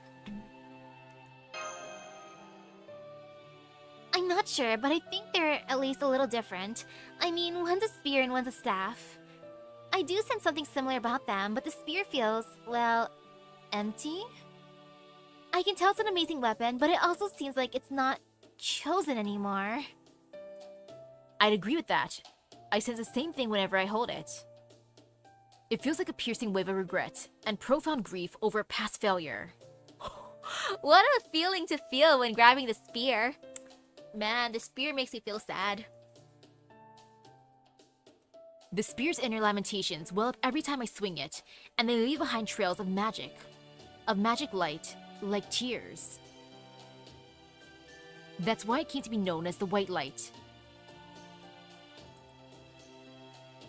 I'm not sure, but I think they're at least a little different. I mean, one's a spear and one's a staff. I do sense something similar about them, but the spear feels, well, empty? I can tell it's an amazing weapon, but it also seems like it's not chosen anymore. I'd agree with that. I sense the same thing whenever I hold it. It feels like a piercing wave of regret and profound grief over a past failure. What a feeling to feel when grabbing the spear. Man, the spear makes me feel sad. The spear's inner lamentations well up every time I swing it, and they leave behind trails of magic light, like tears. That's why it came to be known as the White Light.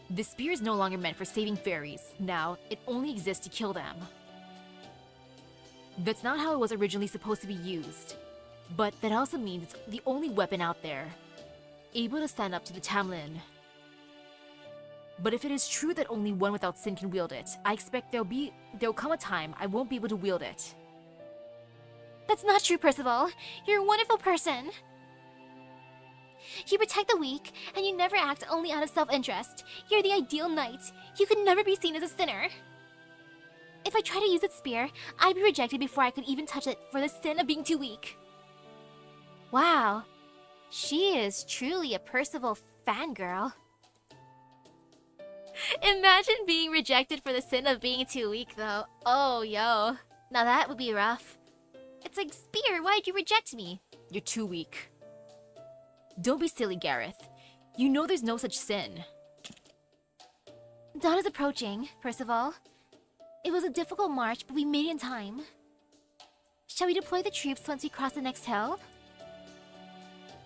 The spear is no longer meant for saving fairies. Now, it only exists to kill them. That's not how it was originally supposed to be used. But that also means it's the only weapon out there, able to stand up to the Tamlin. But if it is true that only one without sin can wield it, I expect there'll come a time I won't be able to wield it. That's not true, Percival. You're a wonderful person. You protect the weak, and you never act only out of self-interest. You're the ideal knight. You could never be seen as a sinner. If I try to use that spear, I'd be rejected before I could even touch it for the sin of being too weak. Wow. She is truly a Percival fangirl. Imagine being rejected for the sin of being too weak, though. Oh, yo. Now that would be rough. It's like, Spear, why'd you reject me? You're too weak. Don't be silly, Gareth. You know there's no such sin. Dawn is approaching, Percival. It was a difficult march, but we made it in time. Shall we deploy the troops once we cross the next hill?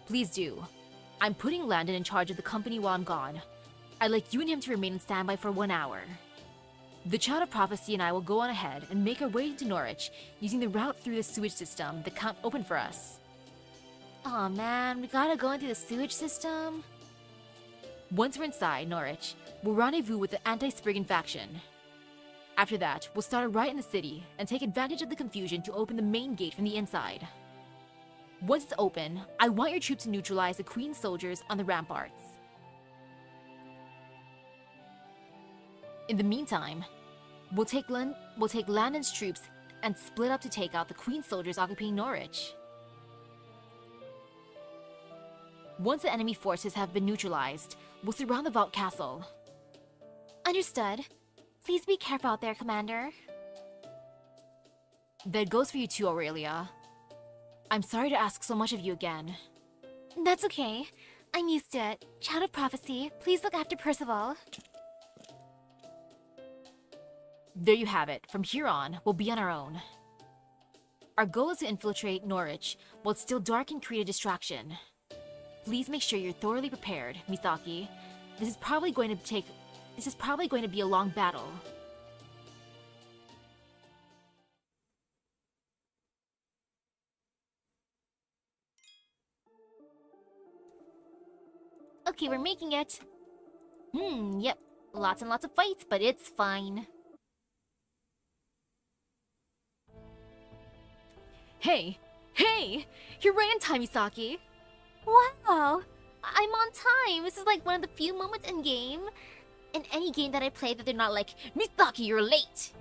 Please do. I'm putting Landon in charge of the company while I'm gone. I'd like you and him to remain in standby for 1 hour. The Child of Prophecy and I will go on ahead and make our way to Norwich using the route through the sewage system the Count opened for us. Aw man, we gotta go into the sewage system? Once we're inside Norwich, we'll rendezvous with the anti-Spriggan faction. After that, we'll start a riot in the city and take advantage of the confusion to open the main gate from the inside. Once it's open, I want your troops to neutralize the Queen's soldiers on the ramparts. In the meantime, we'll take Landon's troops and split up to take out the Queen soldiers occupying Norwich. Once the enemy forces have been neutralized, we'll surround the vault castle. Understood. Please be careful out there, Commander. That goes for you too, Aurelia. I'm sorry to ask so much of you again. That's okay. I'm used to it. Child of Prophecy, please look after Percival. There you have it. From here on, we'll be on our own. Our goal is to infiltrate Norwich while it's still dark and create a distraction. Please make sure you're thoroughly prepared, Misaki. This is probably going to be a long battle. Okay, we're making it. Yep. Lots and lots of fights, but it's fine. Hey! Hey! You're right on time, Misaki! Wow! I'm on time! This is like one of the few moments in game, in any game that I play, that they're not like, Misaki, you're late!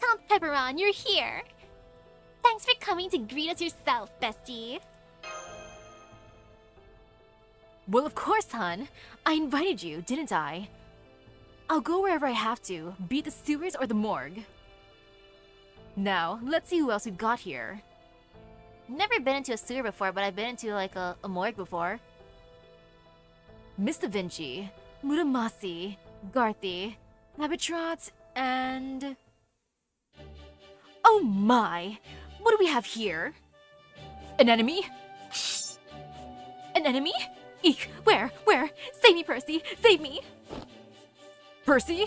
Count Pepperon, you're here! Thanks for coming to greet us yourself, bestie! Well, of course, hun. I invited you, didn't I? I'll go wherever I have to, be it the sewers or the morgue. Now, let's see who else we've got here. Never been into a sewer before, but I've been into like a morgue before. Miss Da Vinci, Muramasi, Garthi, Habitrot, and... Oh my! What do we have here? An enemy? An enemy? Eek! Where? Where? Save me, Percy! Save me! Percy?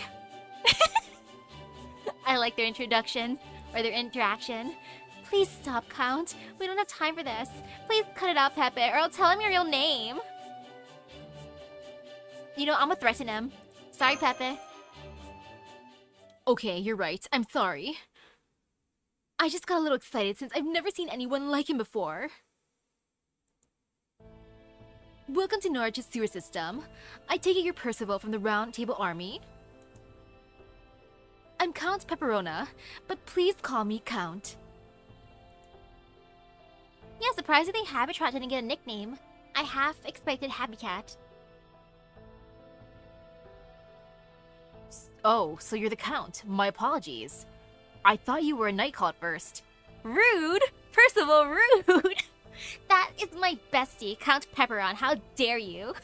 I like their introduction, or their interaction. Please stop, Count. We don't have time for this. Please cut it out, Pepe, or I'll tell him your real name. You know, I'm gonna threaten him. Sorry, Pepe. Okay, you're right. I'm sorry. I just got a little excited since I've never seen anyone like him before. Welcome to Norwich's sewer system. I take it you're Percival from the Round Table Army. I'm Count Pepperona, but please call me Count. Yeah, surprisingly, Habitat didn't get a nickname. I half expected Habitat. Oh, so you're the Count. My apologies. I thought you were a Night Call at first. Rude! Percival, rude! That is my bestie, Count Pepperon. How dare you?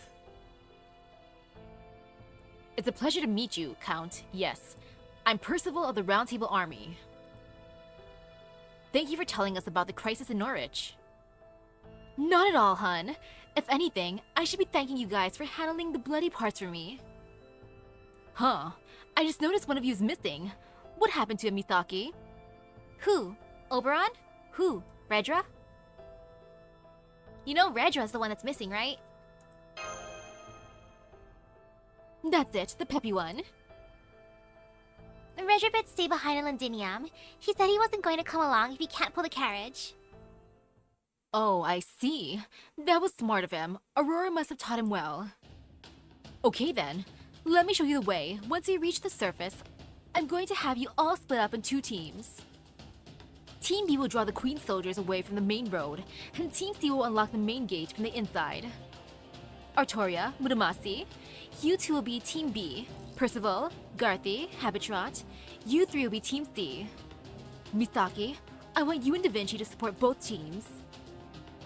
It's a pleasure to meet you, Count. Yes, I'm Percival of the Round Table Army. Thank you for telling us about the crisis in Norwich. Not at all, hun. If anything, I should be thanking you guys for handling the bloody parts for me. Huh. I just noticed one of you is missing. What happened to him, Misaki? Who? Oberon? Who? Redra? You know Redra's the one that's missing, right? That's it, the peppy one. Redra bid stay behind in Londinium. He said he wasn't going to come along if he can't pull the carriage. Oh, I see. That was smart of him. Aurora must have taught him well. Okay then, let me show you the way. Once you reach the surface, I'm going to have you all split up in 2 teams. Team B will draw the Queen soldiers away from the main road, and Team C will unlock the main gate from the inside. Artoria, Muramasi, you 2 will be Team B. Percival, Garthi, Habitrot, you 3 will be Team C. Misaki, I want you and Da Vinci to support both teams.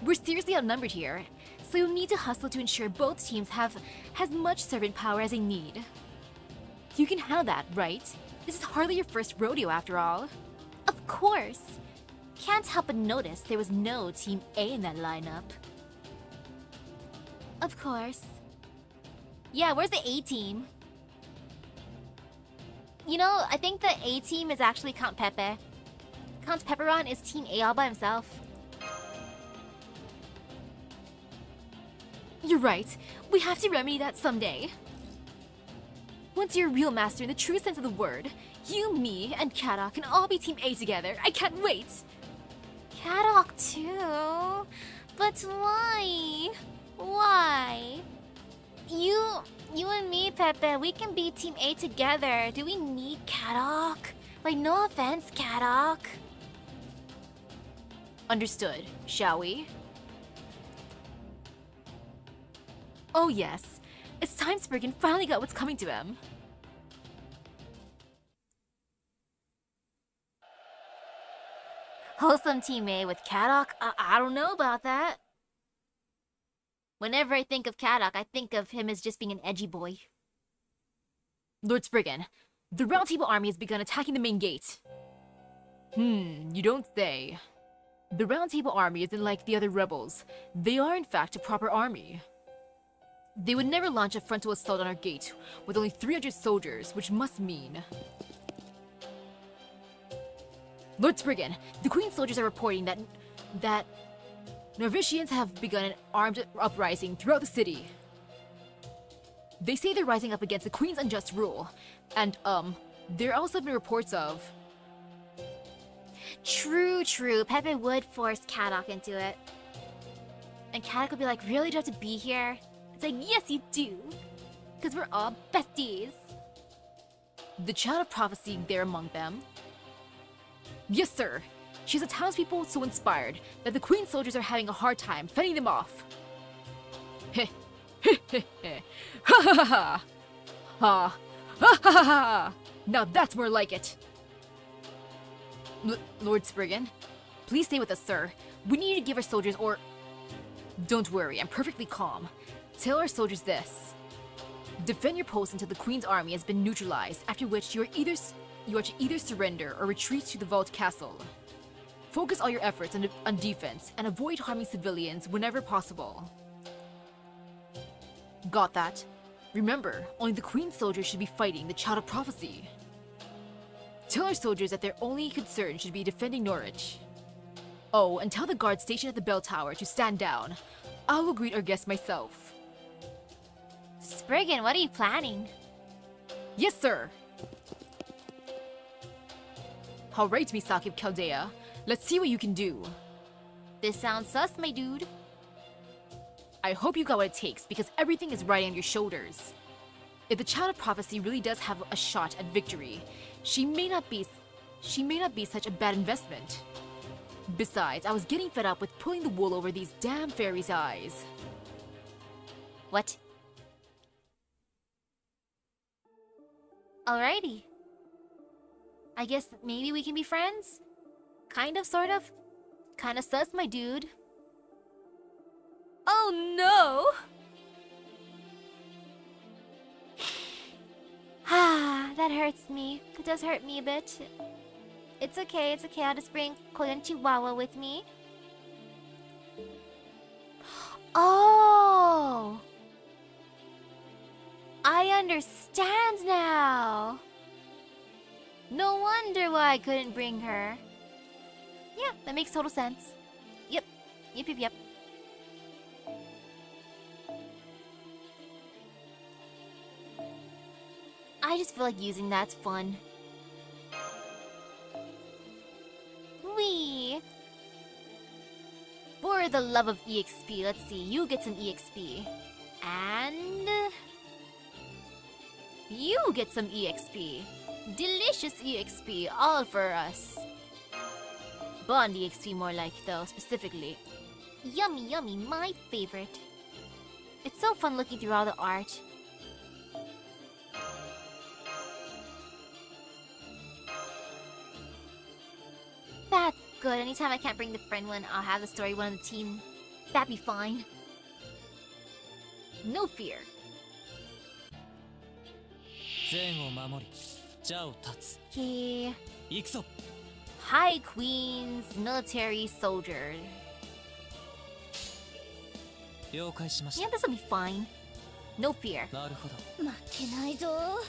We're seriously outnumbered here, so you'll need to hustle to ensure both teams have as much servant power as they need. You can handle that, right? This is hardly your first rodeo after all. Of course. Can't help but notice there was no Team A in that lineup. Of course. Yeah, where's the A team? You know, I think the A team is actually Count Pepe. Count Pepperon is Team A all by himself. You're right. We have to remedy that someday. Once you're a real master in the true sense of the word, you, me, and Kadok can all be Team A together. I can't wait! Kadok too? But why? Why? You and me, Pepe, we can be Team A together. Do we need Cadoc? Like, no offense, Cadoc. Understood, shall we? Oh yes, it's time Spriggan finally got what's coming to him. Wholesome Team A with Cadoc? I don't know about that. Whenever I think of Cadoc, I think of him as just being an edgy boy. Lord Spriggan, the Round Table army has begun attacking the main gate. You don't say. The Round Table army isn't like the other rebels. They are in fact a proper army. They would never launch a frontal assault on our gate with only 300 soldiers, which must mean... Lord Spriggan, the Queen's soldiers are reporting that Novitians have begun an armed uprising throughout the city. They say they're rising up against the Queen's unjust rule, and there also have been reports of... True. Pepe would force Cadoc into it. And Cadoc would be like, really, do I have to be here? It's like, yes you do. Because we're all besties. The Child of Prophecy there among them? Yes, sir. She has the townspeople so inspired that the Queen's soldiers are having a hard time fending them off. Heh, heh, heh, heh. Ha ha ha ha! Ha ha ha ha! Now that's more like it! Lord Spriggan, please stay with us, sir. We need to give our soldiers or... Don't worry, I'm perfectly calm. Tell our soldiers this. Defend your post until the Queen's army has been neutralized, after which you are to either surrender or retreat to the Vault Castle. Focus all your efforts on defense and avoid harming civilians whenever possible. Got that? Remember, only the Queen's soldiers should be fighting the Child of Prophecy. Tell our soldiers that their only concern should be defending Norwich. Oh, and tell the guards stationed at the bell tower to stand down. I will greet our guests myself. Spriggan, what are you planning? Yes, sir! Alright, Misaki of Chaldea. Let's see what you can do. This sounds sus, my dude. I hope you got what it takes, because everything is riding on your shoulders. If the Child of Prophecy really does have a shot at victory, she may not be such a bad investment. Besides, I was getting fed up with pulling the wool over these damn fairies' eyes. What? Alrighty. I guess maybe we can be friends? Kind of, sort of. Kinda sus, my dude. Oh no! Ah, that hurts me. It does hurt me a bit. It's okay, I'll just bring Korean Chihuahua with me. Oh! I understand now! No wonder why I couldn't bring her. Yeah, that makes total sense. Yep. I just feel like using that's fun. Wee! For the love of EXP, let's see, you get some EXP. And... you get some EXP. Delicious EXP, all for us. Bond EXP more like, though, specifically. Yummy, my favorite. It's so fun looking through all the art. That's good. Anytime I can't bring the friend one, I'll have the story one on the team. That'd be fine. No fear. Okay. High Queen's military soldier. Yeah, this'll be fine. No fear. 負けないぞ。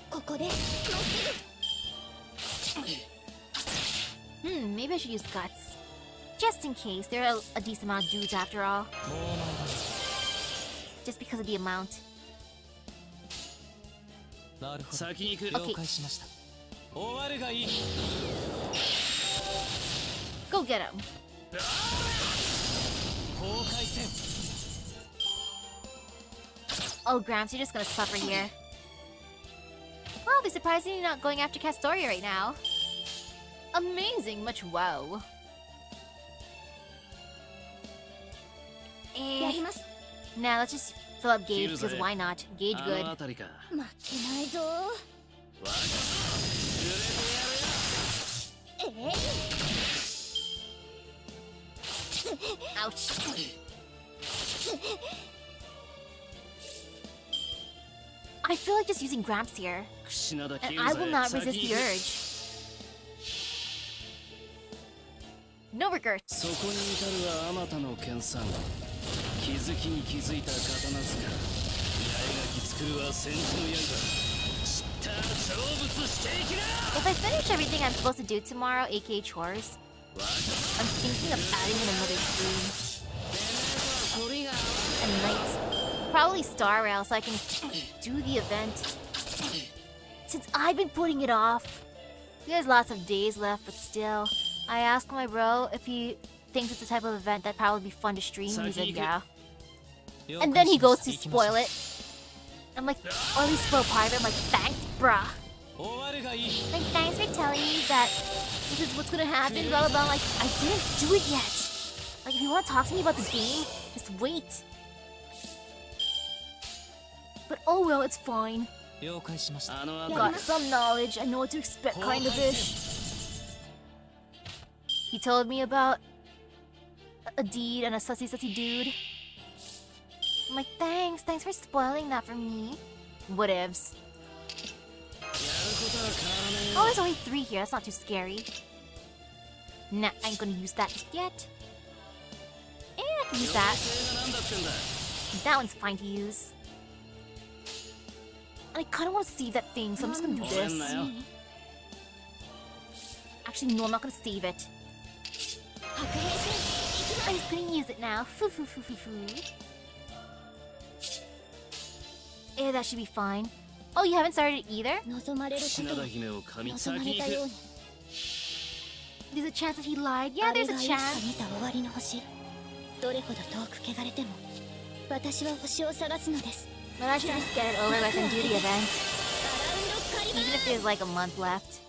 ここでまっすぐ。 Maybe I should use guts. Just in case, there are a decent amount of dudes after all. Just because of the amount. 先に行く。 Okay. 終わるがいい。 Go! Go get him. 崩壊戦 Oh, Gramps, you're just gonna suffer here. Well, they're surprisingly not going after Castoria right now. Amazing, much wow. やります Now let's just fill up Gauge, because why not? Gauge あ good. の辺りか負けないぞわかる揺れてやるよ Ouch. I feel like just using Gramps here. 櫛名だ And I will not resist the urge. No regrets. そこに至るはあまたの研鑽気づきに気づいた刀塚八重垣作るは戦時の刃知った成仏していきな If I finish everything I'm supposed to do tomorrow, aka chores, I'm thinking of adding in another stream. And night. Probably Star Rail so I can do the event. Since I've been putting it off. There's lots of days left, but still. I asked my bro if he thinks it's the type of event that'd probably be fun to stream. He said yeah. And then he goes to spoil it. I'm like, or at least spoil part of it. I'm like, thanks, bruh. 終わるがいい Like, thanks for telling me that this is what's gonna happen, blah blah blah. Like, I didn't do it yet. Like, if you wanna talk to me about the game, just wait. But oh well, it's fine. 了解しましたあの Got some knowledge, I know what to expect kind of ish. He told me about a deed and a sussy dude. I'm like, thanks for spoiling that for me. Whatevs. Oh, there's only 3 here, that's not too scary. Nah, I ain't gonna use that just yet. And I can use that. That one's fine to use. And I kinda wanna save that thing, so I'm just gonna do this. Actually, no, I'm not gonna save it. I'm just gonna use it now. Foo foo foo foo foo. Yeah, that should be fine. Oh, you haven't started it either? 望まれるこ 櫛 と 名 を 姫を噛み 望 先 まれ に た 行 よう く に There's a chance that he lied. Yeah, あれ there's が a いつか chance. 見た終わりの星どれほど遠く汚れても私は星を探すのです But I should just get it over with and do the event. アラウンドカリバ Even if there's like a month left.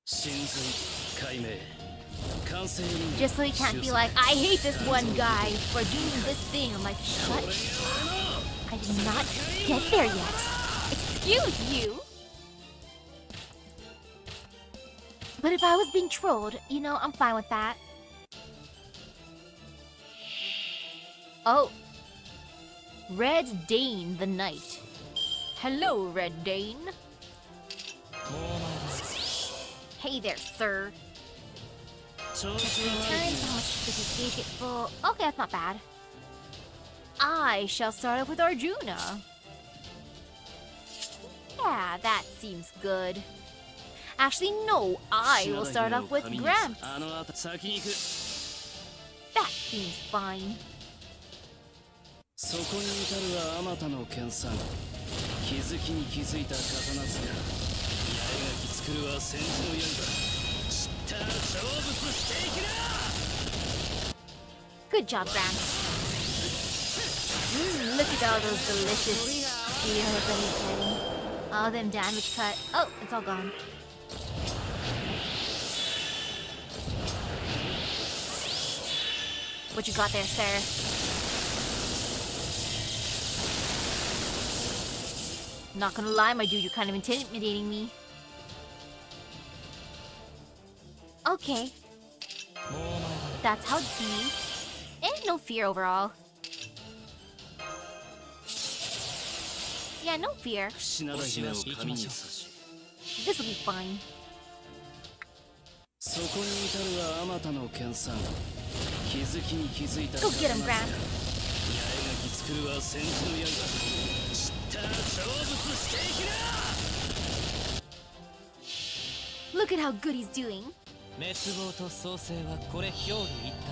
真髄解明完成に Just so he can't be like, I hate this one guy for doing this thing. I'm like, shut up. I did not get there yet. Excuse you. But if I was being trolled, you know, I'm fine with that. Oh. Red Dane the Knight. Hello, Red Dane. Hey there, sir. 調子 Turns, how much does his gauge get full? Okay, that's not bad. I shall start off with Arjuna. Yeah, that seems good. Actually, no, I will start off with Gramps. あの後先に行く That seems fine. そこに至るはあまたの研鑽気づきに気づいた刀塚八重垣作るは戦時の刃知った成仏していきな Good job, Gramps. Look at all those delicious spears that he's getting. All them damage cut. Oh, it's all gone. What you got there, sir? Not gonna lie, my dude, you're kind of intimidating me. Okay. That's how it be. And no fear overall. Yeah, no fear. 櫛名姫を神に刺し This will be fine. そこに至るはあまたの研鑽気づきに気づいた Go 刀 get him, 塚 Gramps. 八重垣作るは戦時の刃知った成仏していきな Look at how good he's doing. 滅亡と創生はこれ表裏一体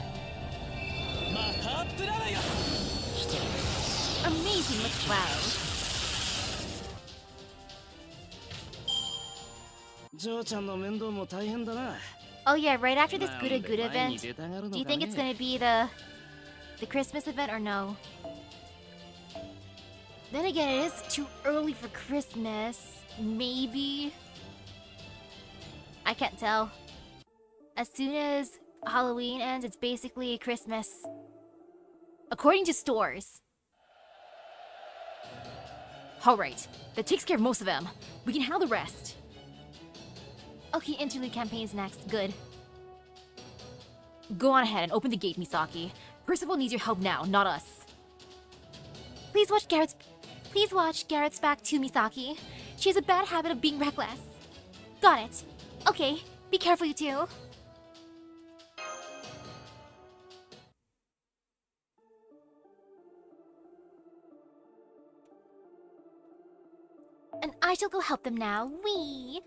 マハープララよ Amazing with wow. 嬢ちゃんの面倒も大変だな。 Oh yeah, right after this なん good で a good 前に event, 出たがるの do you か think it's ね。 gonna be the Christmas event or no? Then again, it is too early for Christmas. Maybe. I can't tell. As soon as Halloween ends, it's basically Christmas. According to stores. Alright, that takes care of most of them. We can handle the rest. Okay, interlude campaign's next. Good. Go on ahead and open the gate, Misaki. Percival needs your help now, not us. Please watch Garrett's back too, Misaki. She has a bad habit of being reckless. Got it. Okay, be careful you two. And I shall go help them now. Wee!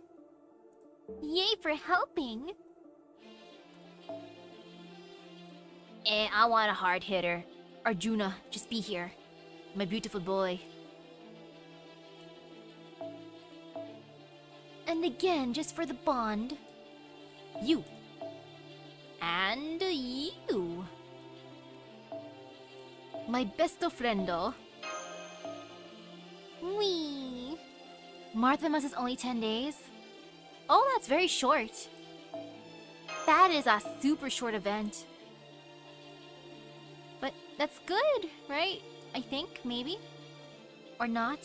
Yay for helping! I want a hard hitter. Arjuna, just be here. My beautiful boy. And again, just for the bond. You. And you. My besto friendo. Wee. Martha Mas is only 10 days? Oh, that's very short. That is a super short event. But that's good, right? I think, maybe? Or not?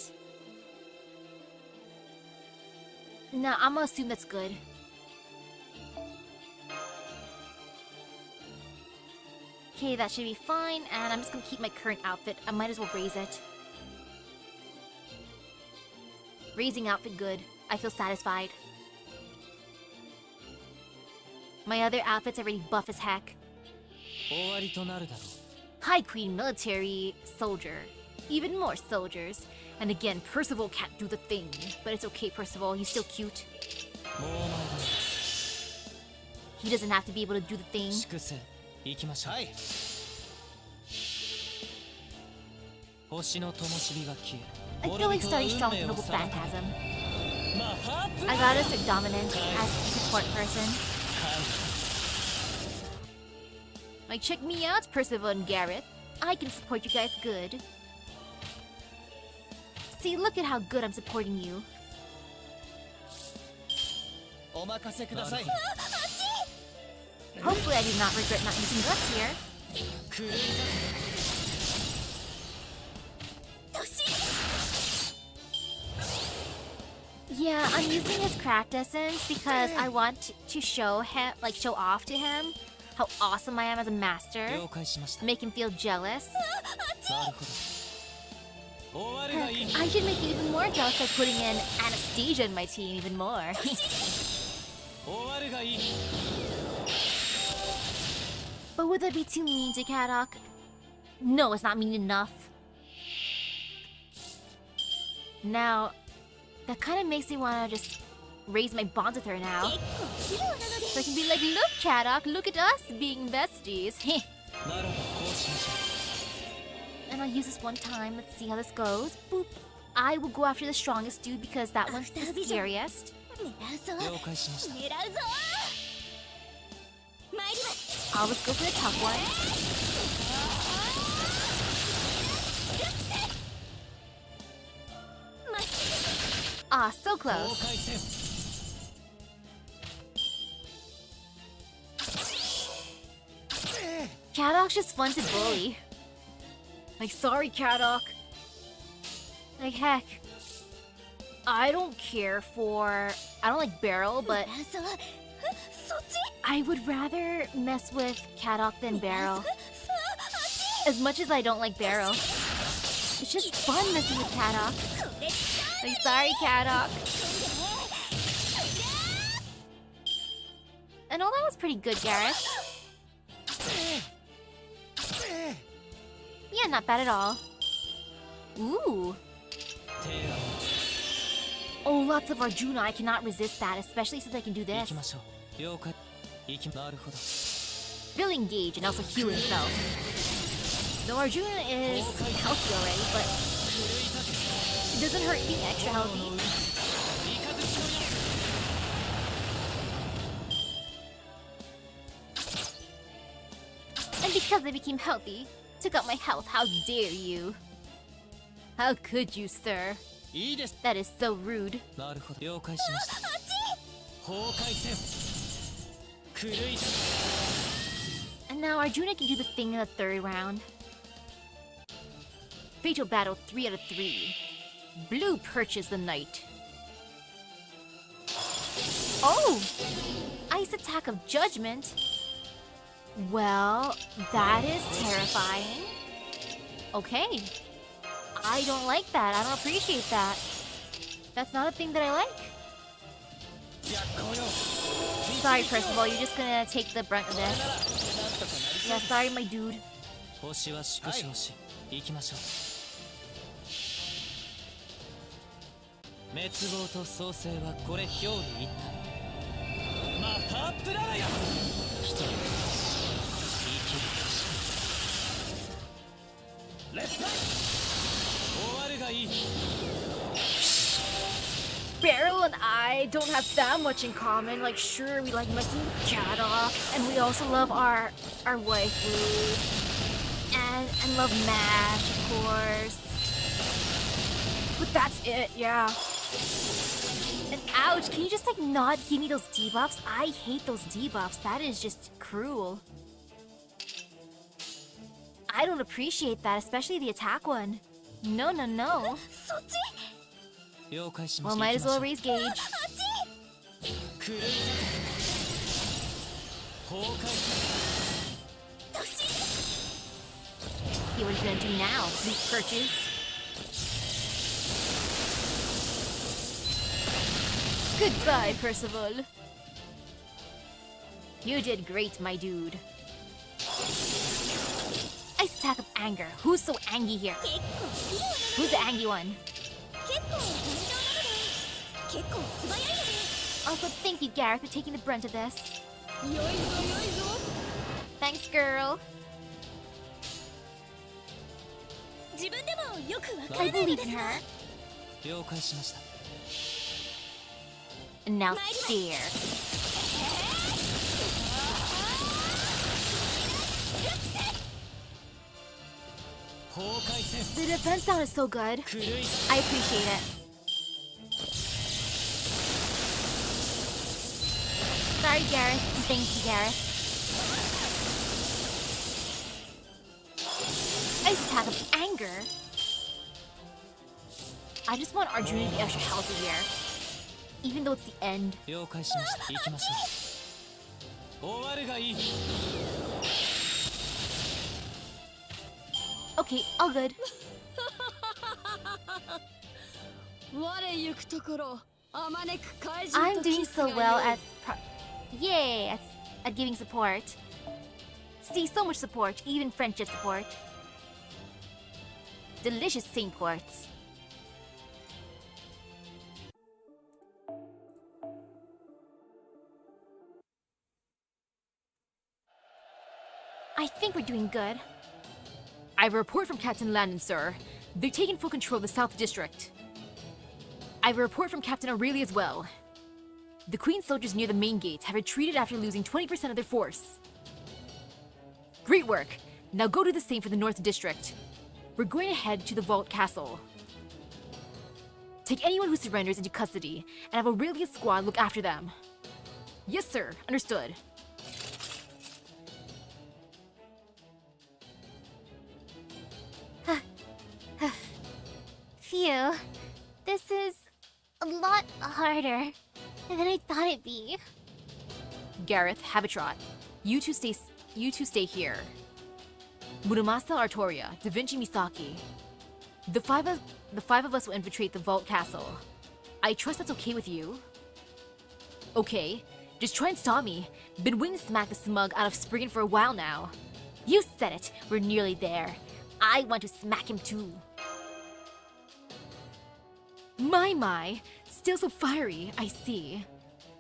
Nah, I'm gonna assume that's good. Okay, that should be fine, and I'm just gonna keep my current outfit. I might as well raise it. Raising outfit good. I feel satisfied. My other outfit's already buff as heck. 終わりとなるだろ High Queen military soldier. Even more soldiers. And again, Percival can't do the thing. But it's okay, Percival, he's still cute. う。もうお前だ。 He doesn't have to be able to do the thing. 粛清行きましょう。はい。星の灯火が消え。 I feel like starting strong with Noble Phantasm. マハープ I gotta assert dominance as a support person. Like, check me out, Percival and Gareth. I can support you guys good. See, look at how good I'm supporting you. お任せください。 Hopefully I do not regret not using guts here. 狂い Yeah, I'm using his craft essence because I want to show him, show off to him how awesome I am as a master. 了解しました。 Make him feel jealous. なるほど。終わるがいい。 I should make you even more jealous by putting in Anastasia in my team even more. 終わるがいい。 But would that be too mean to Kadok? No, it's not mean enough. Now, that kind of makes me want to just raise my bonds with her now. So I can be like, look, Kadok, look at us being besties. ならばこうしましょ And I'll use this one time. Let's see how this goes. Boop. I will go after the strongest dude because that one's the scariest. う。了解しました。 Always go for the tough one. Ah, so 境 close. 界線。 Kadok's just fun to bully. Like, sorry, Kadok. Like, heck. I don't care for... I don't like Beryl, but I would rather mess with Kadok than Beryl. As much as I don't like Beryl. It's just fun messing with Kadok. Like, sorry, Kadok. And all that was pretty good, Gareth. Yeah, not bad at all. Ooh. 提案 Oh, lots of Arjuna. I cannot resist that, especially since I can do 行 this. きましょう。了解。なるほど。 He'll engage and also heal himself. Though Arjuna is healthy already, but it doesn't hurt being extra healthy. And because I became healthy, took out my health, how dare you? How could you, sir? いいです That is so rude. なるほど了解しました崩壊せよ狂い立て And now Arjuna can do the thing in the third round. Fatal battle 3 out of 3. Blue purchase the knight. Oh! Ice attack of judgment. Well, that is terrifying. Okay. I don't like that. I don't appreciate that. That's not a thing that I like. 逆行よ Sorry, Percival, you're just gonna take the brunt of this. なんとかなり Yeah, sorry, my dude. 星は縮小し行きましょう滅亡と創生はこれ表裏一体マハープララヤ一人生きるレッツライ終わるがいい Beryl and I don't have that much in common. Like, sure, we like messing the cat off, and we also love our waifus, and love MASH, of course. But that's it, yeah. And ouch, can you just like not give me those debuffs? I hate those debuffs. That is just cruel. I don't appreciate that, especially the attack one. No, no, no. そっち 了解しま Well, した might 行 as きましょ well う raise gauge. 狂い立て崩壊せ See what he's gonna do now. Loot purchase. Goodbye, Percival. You did great, my dude. Ice attack of anger. Who's so angry here? 結構器用なの Who's the angry one? 結構頑丈なので結構素早いので Also, thank you, Gareth, for taking the brunt of this. 良いぞ良いぞ Thanks, girl. 自分でもよくわか I らないの believe で in すが her. 了解しました And now stare. The defense sound is so good. 狂い立 I appreciate it. Sorry, Gareth. And thank you, Gareth. Ice attack of anger. I just want Arjuna to be extra healthy here. Even though it's the end. て了解しました行きましょう終わるがいい Okay, all good. 我行くところあまねく怪人 I'm と doing キス so が well 良い at yay at giving support. See, so much support, even friendship support. Delicious saint ports. I think we're doing good. I have a report from Captain Landon, sir. They've taken full control of the South District. I have a report from Captain Aurelia as well. The Queen's soldiers near the main gates have retreated after losing 20% of their force. Great work. Now go do the same for the North District. We're going to head to the Vault Castle. Take anyone who surrenders into custody and have Aurelia's squad look after them. Yes, sir. Understood. Phew. This is a lot harder than I thought it'd be. Gareth, Habitrot, you two stay here. Muramasa Artoria, Da Vinci Misaki. The five of us will infiltrate the Vault Castle. I trust that's okay with you? Okay, just try and stop me. Been waiting to smack the smug out of Spriggan for a while now. You said it. We're nearly there. I want to smack him too. My, still so fiery, I see.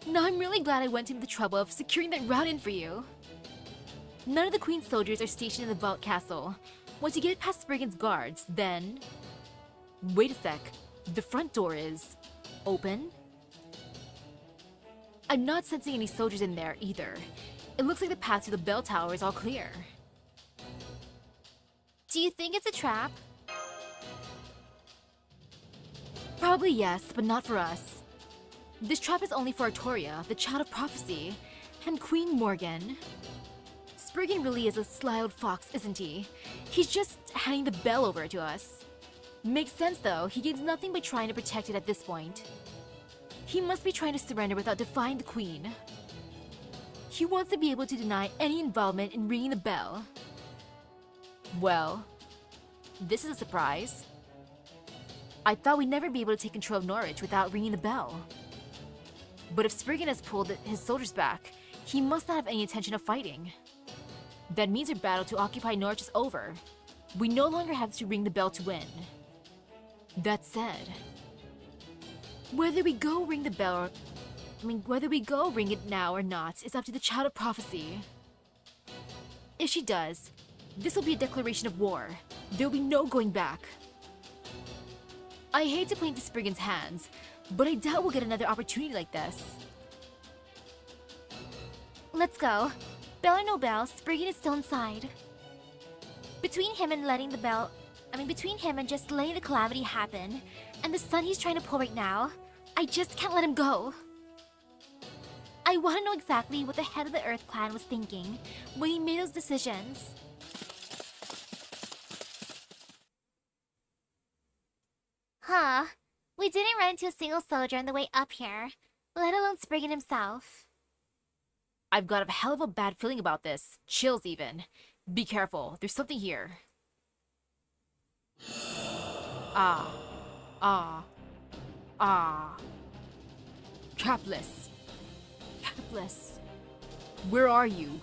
Now I'm really glad I went to the trouble of securing that route in for you. None of the Queen's soldiers are stationed in the Vault Castle. Once you get past Spriggan's guards, then... Wait a sec. The front door is... open? I'm not sensing any soldiers in there, either. It looks like the path to the bell tower is all clear. Do you think it's a trap? Probably yes, but not for us. This trap is only for Artoria, the child of prophecy, and Queen Morgan. Spriggan really is a sly old fox, isn't he? He's just handing the bell over to us. Makes sense though, he gains nothing by trying to protect it at this point. He must be trying to surrender without defying the Queen. He wants to be able to deny any involvement in ringing the bell. Well, this is a surprise. I thought we'd never be able to take control of Norwich without ringing the bell. But if Spriggan has pulled his soldiers back, he must not have any intention of fighting. That means our battle to occupy Norwich is over. We no longer have to ring the bell to win. That said, whether we go ring the bell whether we go ring it now or not is up to the child of prophecy. If she does, this will be a declaration of war. There will be no going back. I hate to play into Spriggan's hands, but I doubt we'll get another opportunity like this. Let's go. Bell or no bell, Spriggan is still inside. Between him and just letting the calamity happen, and the stunt he's trying to pull right now, I just can't let him go. I want to know exactly what the head of the Earth Clan was thinking when he made those decisions. Huh. We didn't run into a single soldier on the way up here, let alone Spriggan himself. I've got a hell of a bad feeling about this. Chills even. Be careful, there's something here. Capless. Capless. Where are you?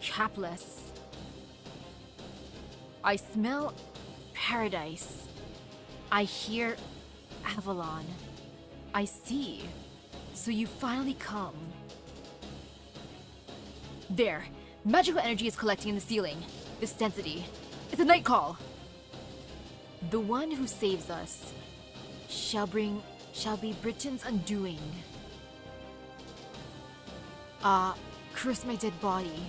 Capless. I smell paradise. I hear Avalon. I see. So you finally come. There. Magical energy is collecting in the ceiling. This density. It's a night call. The one who saves us shall be Britain's undoing. Curse my dead body.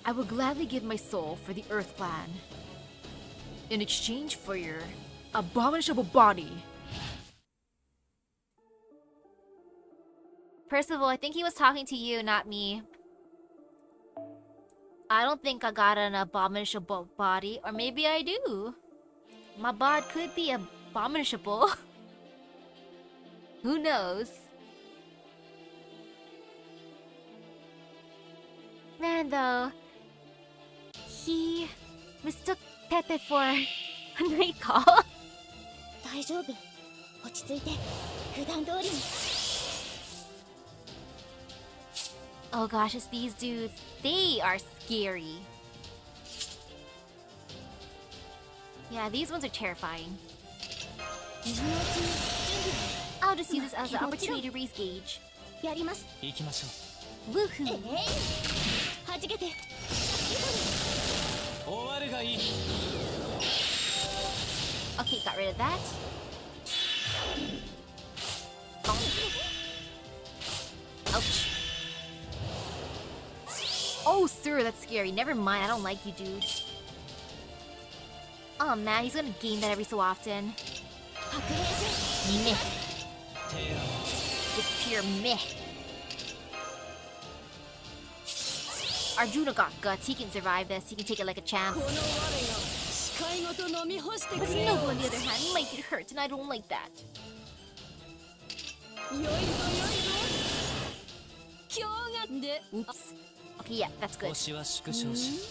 I will gladly give my soul for the Earth Clan. In exchange for your abominable body. Percival, I think he was talking to you, not me. I don't think I got an abominable body, or maybe I do. My bod could be abominable. Who knows? Man, though, he mistook Pepe for a night call. 大丈夫。落ち着いて。普段通りに。Oh gosh, it's these dudes. They are scary. Yeah, these ones are terrifying. I'll just use this as an opportunity to raise gauge. やります。行きましょ Woohoo! はじけて。う。終わるがいい。 Okay, got rid of that. Ouch. Oh, sir, that's scary. Never mind, I don't like you, dude. Oh man, he's gonna game that every so often. 白麗戦。 Meh. 提案。 Just pure meh. Arjuna got guts. He can survive this. He can take it like a champ. この我が視界ごと飲み干して But くれよ。 Nobu, on the other hand, might get hurt, and I don't like that. よいぞよいぞ。今日がで。 Oops. Okay, yeah, that's good. 星は縮小し、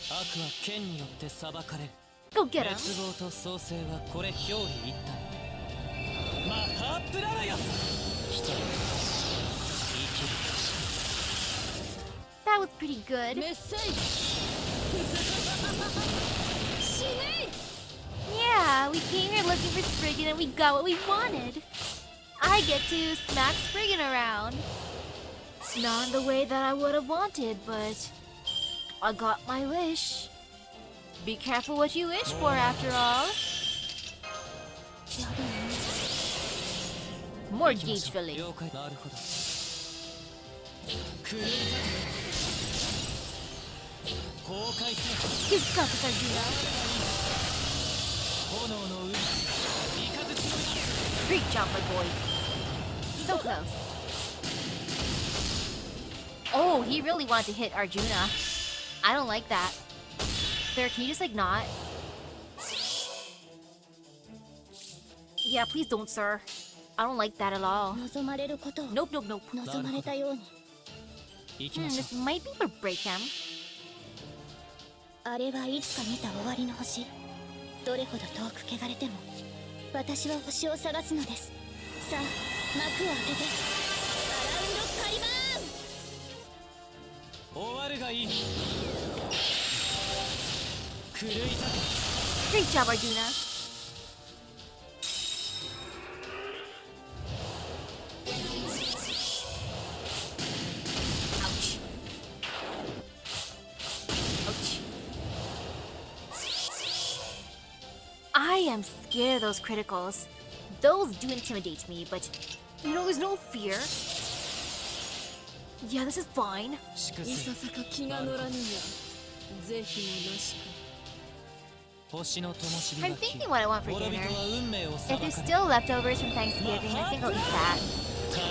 悪は剣によって裁かれる。 Go get him. 滅亡と創生はこれ表裏一体。マハープララよ。一人生きる。 That was pretty good. メッセージ。死ね。 Yeah, we came here looking for Spriggan and we got what we wanted. I get to smack Spriggan around. Not in the way that I would have wanted, but I got my wish. Be careful what you wish for, after all. More gauge filling. 了解。なるほど。クルーザー。崩壊せよ You've got this, Arjuna. 炎の海三日月の Great job, my boy. So close. Oh, he really wanted to hit Arjuna. I don't like that. Sir, can you just like not? Yeah, please don't, sir. I don't like that at all. 望まれることを Nope, nope, nope. 望まれたように。行きましょ This might be for Breakham. あれはいつか見た終わりの星。どれほど遠く汚れても私は星を探すのです。さあ幕を開けてアラウンドカリバーン。う終わるがいい狂い咲 Great job, Arjuna. Ouch. Ouch. I am scared of those criticals. Those do intimidate me, but you know, there's no fear. Yeah, this is fine. 粛清いささか気が乗らぬやぜひもなしか星の灯火 I'm が消 thinking え what I want for 滅び dinner. とは運命を If 裁か there's れ still leftovers from Thanksgiving, I think I'll eat that. 帰る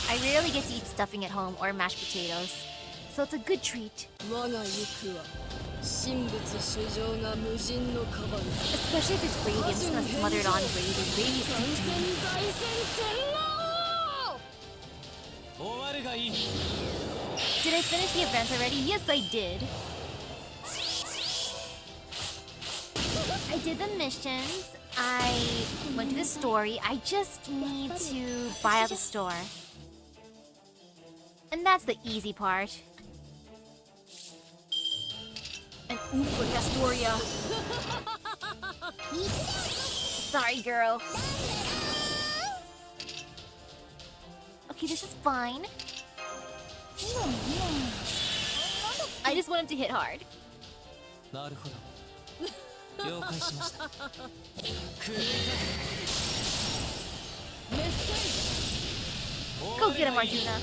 I rarely get to eat stuffing at home or mashed potatoes, so it's a good treat. 我が行くは神仏主情が無人のカバル Especially if it's gravy, I'm just gonna smother it on gravy. Gravy is 完 sweet to 全 me. 大戦天狼 終わるがいい Did I finish the event already? Yes, I did. I did the missions. I went to the story. I just need to buy out the store. And that's the easy part. And ooh, for Astoria. Sorry, girl. Okay, this is fine. I just want him to hit hard. なるほど了解しました狂い Go get him, Arjuna.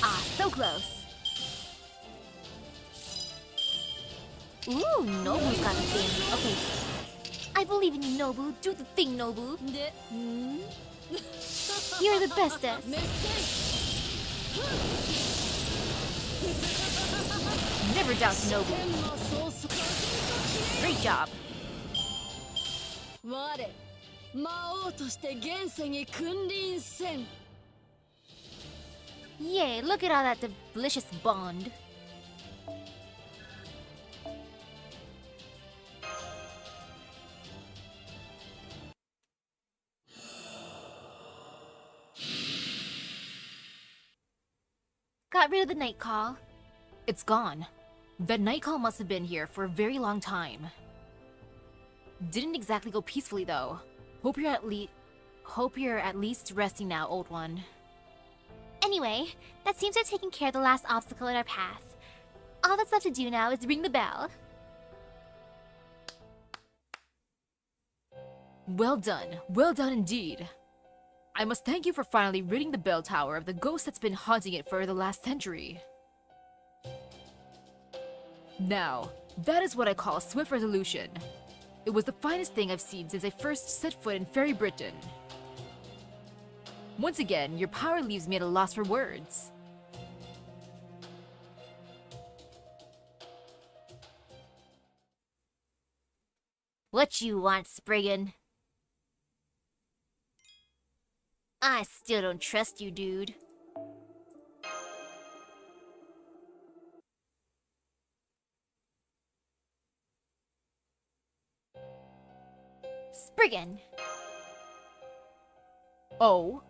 Ah, so close. Ooh, Nobu's got the thing. Okay. I believe in you, Nobu. Do the thing, Nobu. で You're the bestest. メッセ Never doubt Nobu. 天魔総帥 Great job. 我魔王として現世に君臨せん Yay, look at all that delicious bond. Got rid of the night call. It's gone. That night call must have been here for a very long time. Didn't exactly go peacefully though. Hope you're at least resting now, old one. Anyway, that seems to have taken care of the last obstacle in our path. All that's left to do now is ring the bell. Well done indeed. I must thank you for finally ridding the bell tower of the ghost that's been haunting it for the last century. Now, that is what I call swift resolution. It was the finest thing I've seen since I first set foot in Fairy Britain. Once again, your power leaves me at a loss for words. What you want, Spriggan? I still don't trust you, dude. Spriggan! Oh?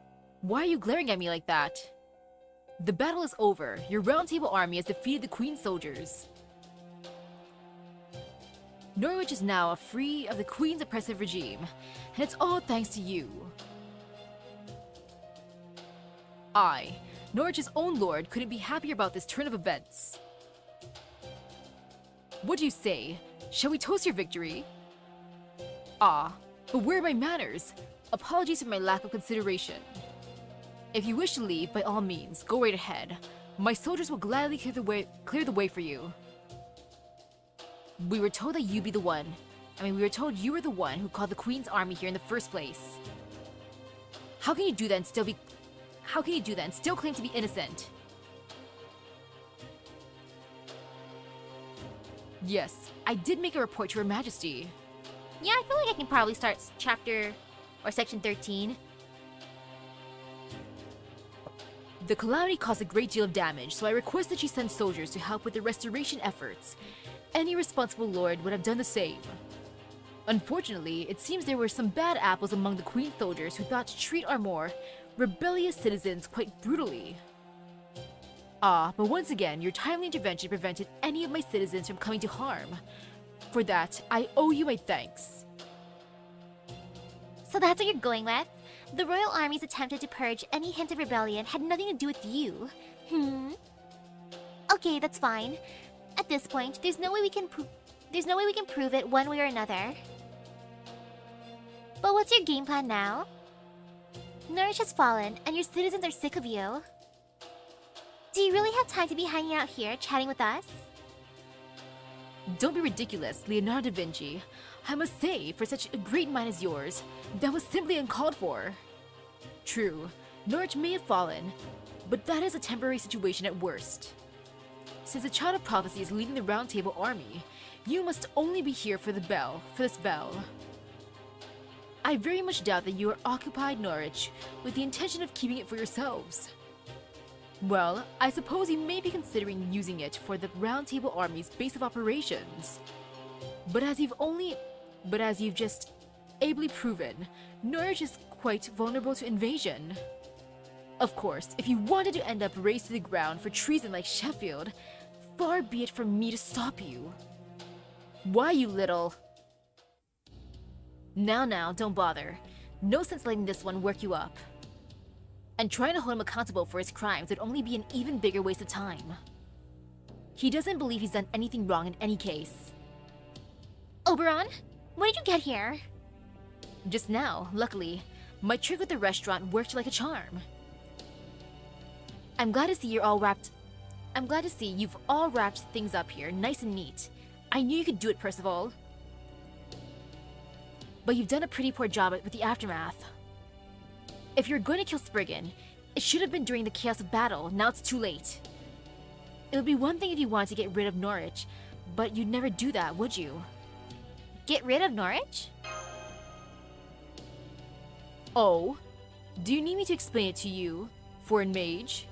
Why are you glaring at me like that? The battle is over. Your Round Table army has defeated the Queen's soldiers. Norwich is now free of the Queen's oppressive regime, and it's all thanks to you. I, Norwich's own lord, couldn't be happier about this turn of events. What do you say? Shall we toast your victory? Ah, but where are my manners? Apologies for my lack of consideration. If you wish to leave, by all means, go right ahead. My soldiers will gladly clear the way for you. We were told that you were told you were the one who called the Queen's army here in the first place. How can you do that and still claim to be innocent? Yes, I did make a report to Her Majesty. Yeah, I feel like I can probably start chapter or section 13. The calamity caused a great deal of damage, so I request that she send soldiers to help with the restoration efforts. Any responsible lord would have done the same. Unfortunately, it seems there were some bad apples among the Queen's soldiers who thought to treat our more rebellious citizens quite brutally. But once again, your timely intervention prevented any of my citizens from coming to harm. For that, I owe you my thanks. So that's what you're going with? The royal armies attempted to purge any hint of rebellion had nothing to do with you. Okay, that's fine. At this point, there's no way we can prove it one way or another. But what's your game plan now? Norwich has fallen, and your citizens are sick of you. Do you really have time to be hanging out here, chatting with us? Don't be ridiculous, Leonardo da Vinci. I must say, for such a great mind as yours, that was simply uncalled for. True, Norwich may have fallen, but that is a temporary situation at worst. Since the child of prophecy is leading the Round Table army, you must only be here for this bell. I very much doubt that you are occupied Norwich with the intention of keeping it for yourselves. Well, I suppose you may be considering using it for the Round Table army's base of operations. But as you've just ably proven, Norwich is quite vulnerable to invasion. Of course, if you wanted to end up razed to the ground for treason like Sheffield, far be it from me to stop you. Why, you little... Now, don't bother. No sense letting this one work you up. And trying to hold him accountable for his crimes would only be an even bigger waste of time. He doesn't believe he's done anything wrong in any case. Oberon, when did you get here? Just now, luckily, my trick with the restaurant worked like a charm. I'm glad to see you've all wrapped things up here, nice and neat. I knew you could do it, Percival. But you've done a pretty poor job with the aftermath. If you're going to kill Spriggan, it should have been during the chaos of battle. Now it's too late. It would be one thing if you wanted to get rid of Norwich, but you'd never do that, would you? Get rid of Norwich? Oh? Do you need me to explain it to you, foreign mage?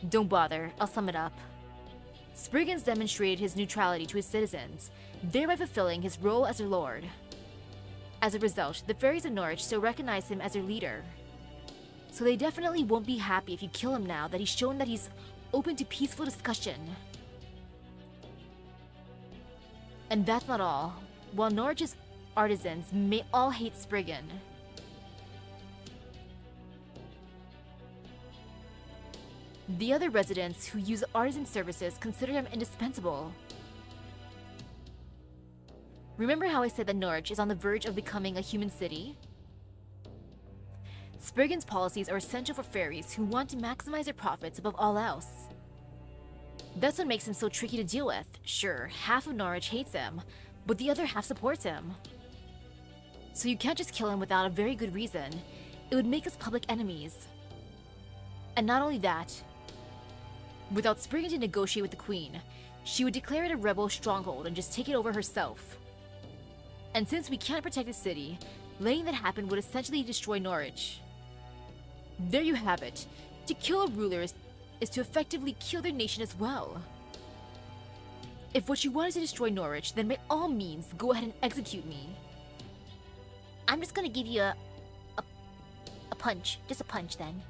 Don't bother, I'll sum it up. Spriggan's demonstrated his neutrality to his citizens, thereby fulfilling his role as their lord. As a result, the fairies of Norwich still recognize him as their leader. So they definitely won't be happy if you kill him now that he's shown that he's open to peaceful discussion. And that's not all. While Norwich's artisans may all hate Spriggan, the other residents who use artisan services consider him indispensable. Remember how I said that Norwich is on the verge of becoming a human city? Spriggan's policies are essential for fairies who want to maximize their profits above all else. That's what makes him so tricky to deal with. Sure, half of Norwich hates him, but the other half supports him. So you can't just kill him without a very good reason. It would make us public enemies. And not only that, without Spriggan to negotiate with the Queen, she would declare it a rebel stronghold and just take it over herself. And since we can't protect the city, letting that happen would essentially destroy Norwich. There you have it. To kill a ruler is to effectively kill their nation as well. If what you want is to destroy Norwich, then by all means, go ahead and execute me. I'm just gonna give you a punch. Just a punch then.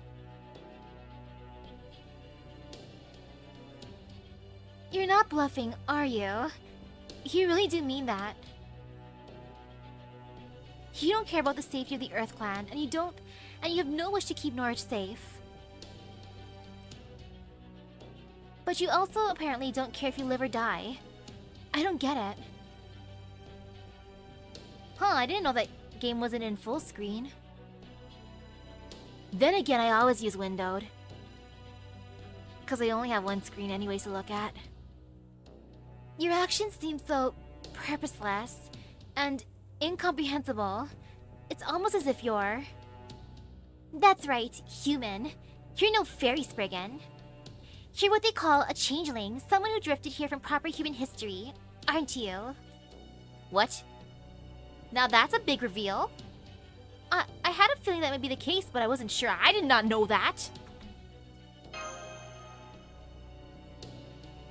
You're not bluffing, are you? You really do mean that. You don't care about the safety of the Earth Clan, and you have no wish to keep Norwich safe. But you also apparently don't care if you live or die. I don't get it. Huh, I didn't know that game wasn't in full screen. Then again, I always use windowed. because I only have one screen anyways to look at. Your actions seem so purposeless and incomprehensible. It's almost as if you're... That's right, human. You're no fairy, Spriggan. You're what they call a changeling, someone who drifted here from proper human history, aren't you? What? Now that's a big reveal. I had a feeling that would be the case, but I wasn't sure. I did not know that.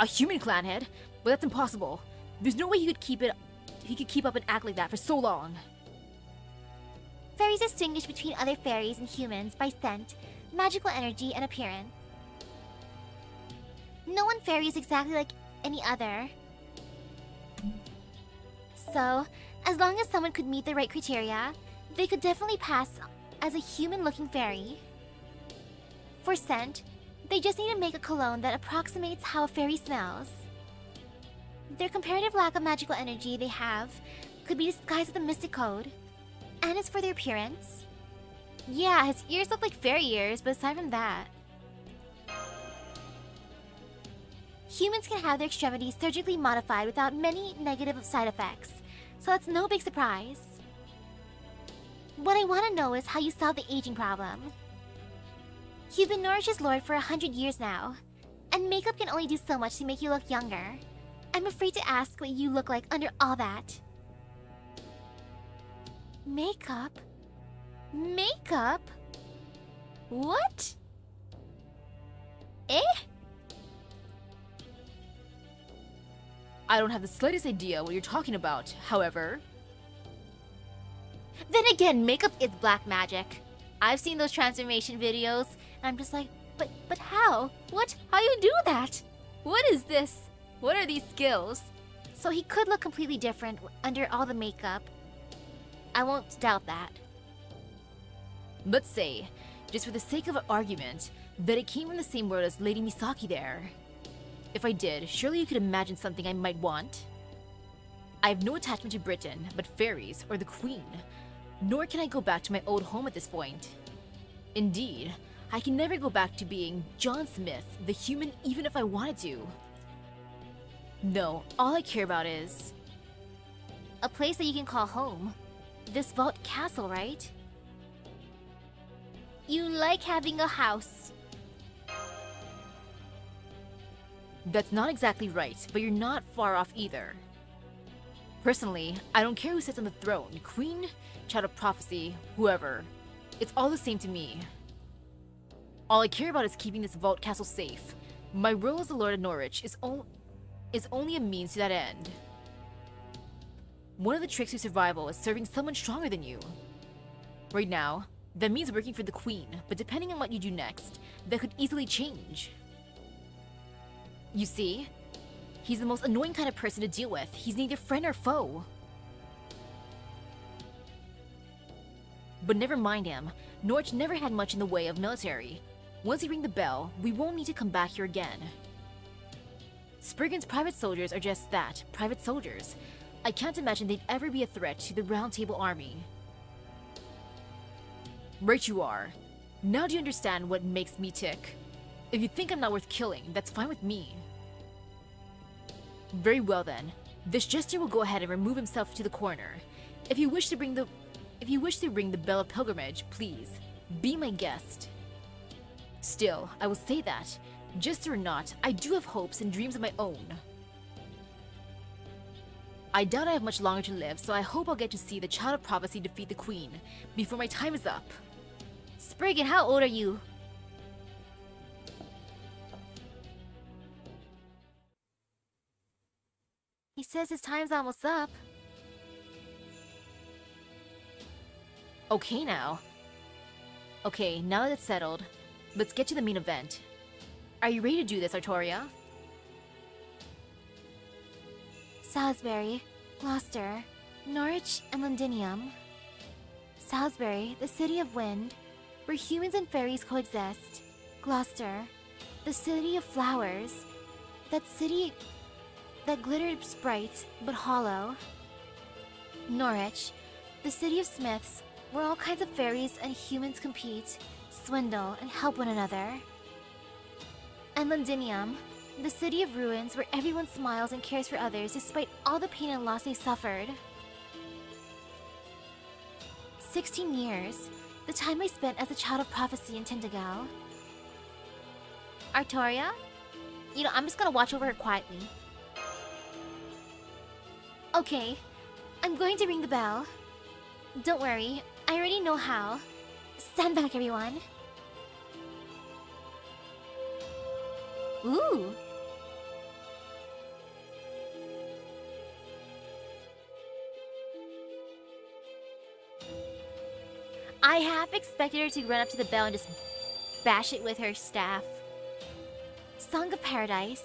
A human clan head? But that's impossible. There's no way he could keep up and act like that for so long. Fairies distinguish between other fairies and humans by scent, magical energy, and appearance. No one fairy is exactly like any other. So, as long as someone could meet the right criteria, they could definitely pass as a human-looking fairy. For scent, they just need to make a cologne that approximates how a fairy smells. Their comparative lack of magical energy they have could be disguised with a mystic code. And as for their appearance, yeah, his ears look like fairy ears, but aside from that, humans can have their extremities surgically modified without many negative side effects, so that's no big surprise. What I want to know is how you solve the aging problem. You've been Norwich's lord for 100 years now, and makeup can only do so much to make you look younger. I'm afraid to ask what you look like under all that. Makeup? Makeup? What? Eh? I don't have the slightest idea what you're talking about, however. Then again, makeup is black magic. I've seen those transformation videos, and I'm just like, but how? What? How you do that? What is this? What are these skills? So he could look completely different under all the makeup. I won't doubt that. Let's say, just for the sake of an argument, that it came from the same world as Lady Misaki there. If I did, surely you could imagine something I might want. I have no attachment to Britain, but fairies, or the Queen. Nor can I go back to my old home at this point. Indeed, I can never go back to being John Smith, the human, even if I wanted to. No, all I care about is... a place that you can call home. This vault castle, right? You like having a house. That's not exactly right, but you're not far off either. Personally, I don't care who sits on the throne, queen, child of prophecy, whoever. It's all the same to me. All I care about is keeping this vault castle safe. My role as the Lord of Norwich is only a means to that end. One of the tricks to survival is serving someone stronger than you. Right now, that means working for the Queen, but depending on what you do next, that could easily change. You see? He's the most annoying kind of person to deal with. He's neither friend or foe. But never mind him. Norwich never had much in the way of military. Once you ring the bell, we won't need to come back here again. Spriggan's private soldiers are just that, private soldiers. I can't imagine they'd ever be a threat to the Round Table Army. Right you are. Now do you understand what makes me tick? If you think I'm not worth killing, that's fine with me. Very well then. This jester will go ahead and remove himself to the corner. If you wish to ring the bell of pilgrimage, please, be my guest. Still, I will say that, jester or not, I do have hopes and dreams of my own. I doubt I have much longer to live, so I hope I'll get to see the Child of Prophecy defeat the Queen before my time is up. Spriggan, how old are you? He says his time's almost up. Okay now. Okay, now that it's settled, let's get to the main event. Are you ready to do this, Artoria? Salisbury, Gloucester, Norwich, and Londinium. Salisbury, the city of wind, where humans and fairies coexist. Gloucester, the city of flowers, that city that glitters bright but hollow. Norwich, the city of smiths, where all kinds of fairies and humans compete, swindle, and help one another. And Londinium, the city of ruins where everyone smiles and cares for others despite all the pain and loss they suffered. 16 years, the time I spent as a child of prophecy in Tindagal. Artoria? You know, I'm just gonna watch over her quietly. Okay, I'm going to ring the bell. Don't worry, I already know how. Stand back, everyone. Ooh! I half expected her to run up to the bell and just bash it with her staff. Song of Paradise,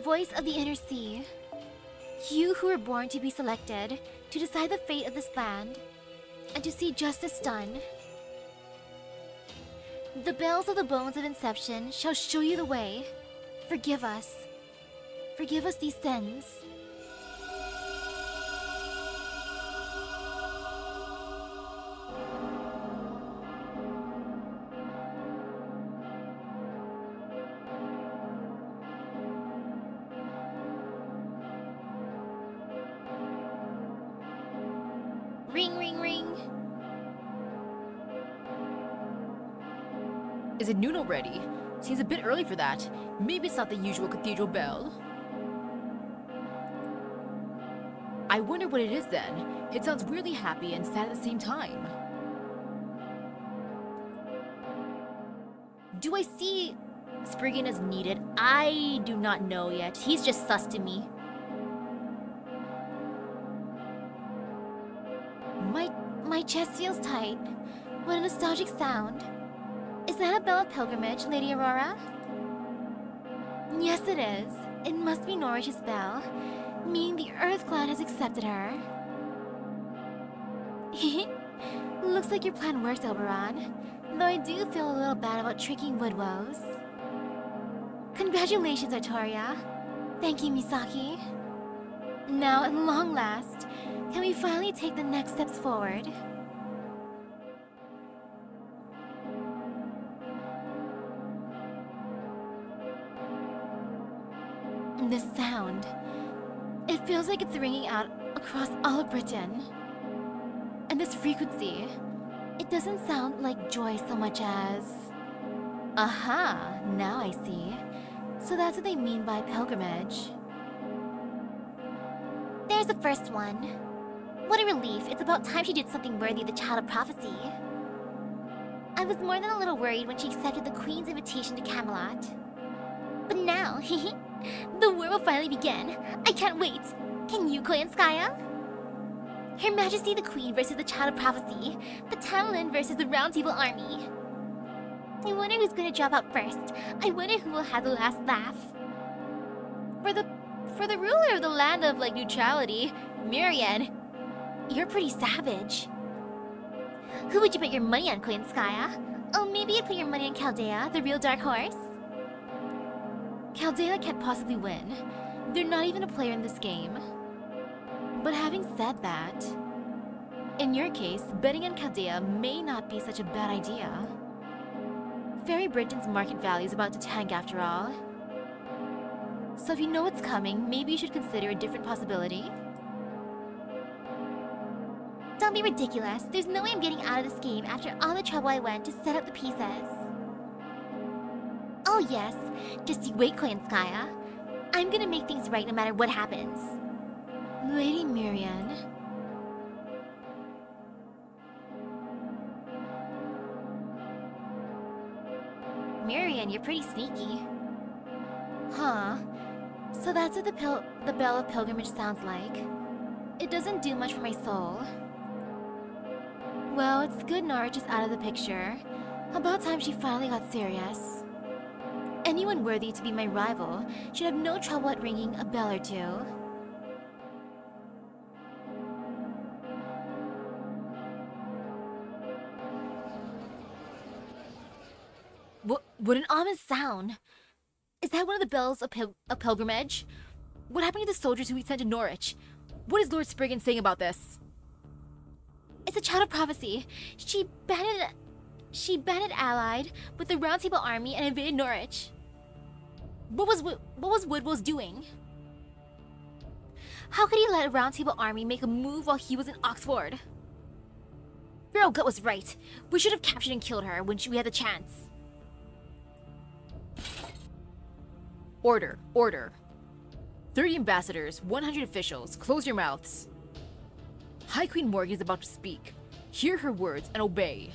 voice of the inner sea. You who were born to be selected, to decide the fate of this land, and to see justice done. The bells of the bones of Inception shall show you the way. Forgive us. Forgive us these sins. Ring, ring, ring. Is it noon already? Seems a bit early for that. Maybe it's not the usual cathedral bell. I wonder what it is then. It sounds weirdly happy and sad at the same time. Do I see Spriggan as needed? I do not know yet. He's just sus to me. My chest feels tight. What a nostalgic sound. Is that a bell of pilgrimage, Lady Aurora? Yes, it is. It must be Norwich's bell, meaning the Earth Clan has accepted her. Looks like your plan worked, Oberon. Though I do feel a little bad about tricking Woodwoes. Congratulations, Artoria. Thank you, Misaki. Now, at long last, can we finally take the next steps forward? This sound. It feels like it's ringing out across all of Britain. And this frequency. It doesn't sound like joy so much as... Aha, now I see. So that's what they mean by pilgrimage. There's the first one. What a relief. It's about time she did something worthy of the Child of Prophecy. I was more than a little worried when she accepted the Queen's invitation to Camelot. But now, the war will finally begin. I can't wait. Can you, Koyanskaya? Her Majesty the Queen versus the Child of Prophecy. The Talon versus the Round Table Army. I wonder who's gonna drop out first. I wonder who will have the last laugh. For the ruler of the land of, like, neutrality, Myriad, you're pretty savage. Who would you put your money on, Koyanskaya? Oh, maybe you'd put your money on Chaldea, the real dark horse? Chaldea can't possibly win. They're not even a player in this game. But having said that, in your case, betting on Chaldea may not be such a bad idea. Fairy Britain's market value is about to tank after all. So if you know what's coming, maybe you should consider a different possibility. Don't be ridiculous. There's no way I'm getting out of this game after all the trouble I went to set up the pieces. Oh yes, just you wait, Koyanskaya. I'm gonna make things right no matter what happens. Lady Miriam. Miriam, you're pretty sneaky. Huh. So that's what the bell of pilgrimage sounds like. It doesn't do much for my soul. Well, it's good Norwich is out of the picture. About time she finally got serious. Anyone worthy to be my rival should have no trouble at ringing a bell or two. What an ominous sound! Is that one of the bells of pilgrimage? What happened to the soldiers who we sent to Norwich? What is Lord Spriggan saying about this? It's a Child of Prophecy. She banded allied with the Round Table Army and invaded Norwich. What was Woodwell's doing? How could he let a Round Table army make a move while he was in Oxford? Pharaoh Gut was right. We should have captured and killed her when we had the chance. Order, order. 30 ambassadors, 100 officials, close your mouths. High Queen Morgan is about to speak. Hear her words and obey.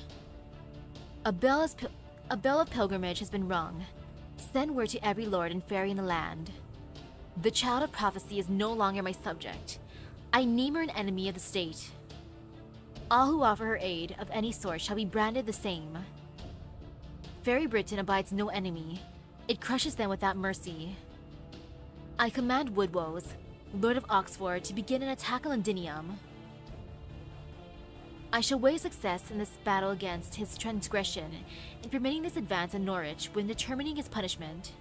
A bell of pilgrimage has been rung. Send word to every lord and fairy in the land. The child of prophecy is no longer my subject. I name her an enemy of the state. All who offer her aid of any sort shall be branded the same. Fairy Britain abides no enemy. It crushes them without mercy. I command Woodwoes, Lord of Oxford, to begin an attack on Londinium. I shall weigh success in this battle against his transgression in permitting this advance in Norwich when determining his punishment.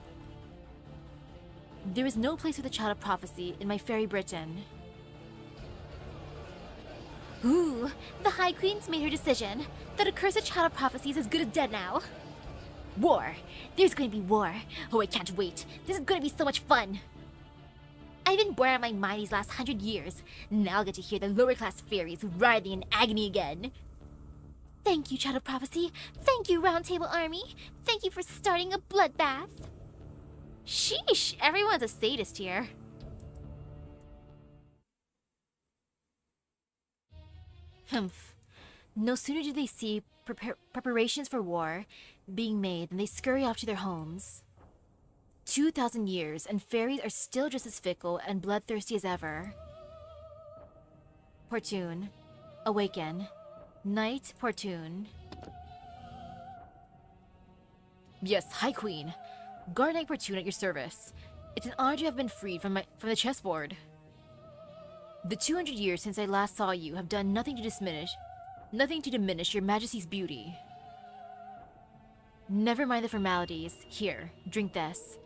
There is no place for the child of prophecy in my fairy Britain. Ooh, the High Queen's made her decision. That accursed child of prophecy is as good as dead now. War! There's going to be war. Oh, I can't wait. This is going to be so much fun. I've been bored out of my mind these last 100 years. Now I'll get to hear the lower class fairies writhing in agony again. Thank you, child of prophecy. Thank you, Round Table Army. Thank you for starting a bloodbath. Sheesh, everyone's a sadist here. Humph. No sooner do they see preparations for war being made than they scurry off to their homes. 2,000 years, and fairies are still just as fickle and bloodthirsty as ever. Portune. Awaken. Night, Portune. Yes, High Queen. Guard Knight Portune at your service. It's an honor to have been freed from the chessboard. The 200 years since I last saw you have done nothing to diminish your Majesty's beauty. Never mind the formalities. Here, drink this.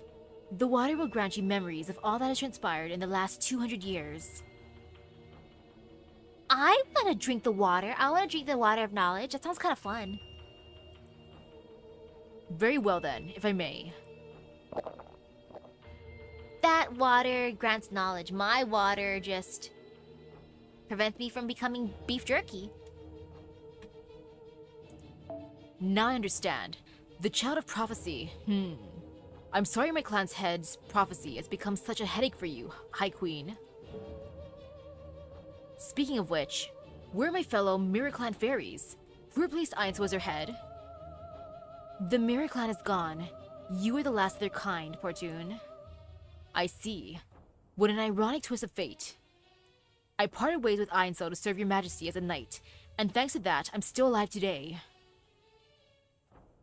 The water will grant you memories of all that has transpired in the last 200 years. I want to drink the water. I want to drink the water of knowledge. That sounds kind of fun. Very well then, if I may. That water grants knowledge. My water just prevents me from becoming beef jerky. Now I understand. The child of prophecy. I'm sorry my clan's head's prophecy has become such a headache for you, High Queen. Speaking of which, where are my fellow Mirror Clan fairies? Who replaced Ainsu as her head? The Mirror Clan is gone. You are the last of their kind, Portune. I see. What an ironic twist of fate. I parted ways with Ainsu to serve your majesty as a knight, and thanks to that, I'm still alive today.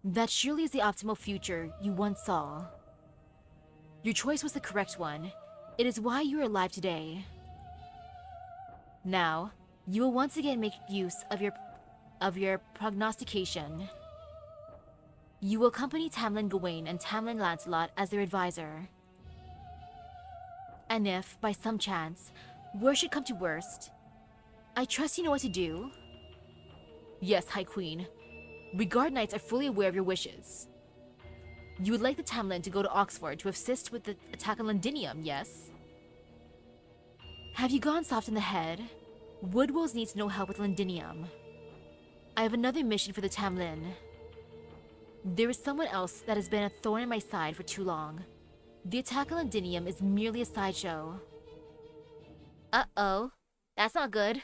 That surely is the optimal future you once saw. Your choice was the correct one. It is why you are alive today. Now, you will once again make use of your prognostication. You will accompany Tamlin Gawain and Tamlin Lancelot as their advisor. And if, by some chance, worst should come to worst, I trust you know what to do. Yes, High Queen. We guard knights are fully aware of your wishes. You would like the Tamlin to go to Oxford to assist with the attack on Londinium, yes? Have you gone soft in the head? Woodwolves needs no help with Londinium. I have another mission for the Tamlin. There is someone else that has been a thorn in my side for too long. The attack on Londinium is merely a sideshow. Uh-oh. That's not good.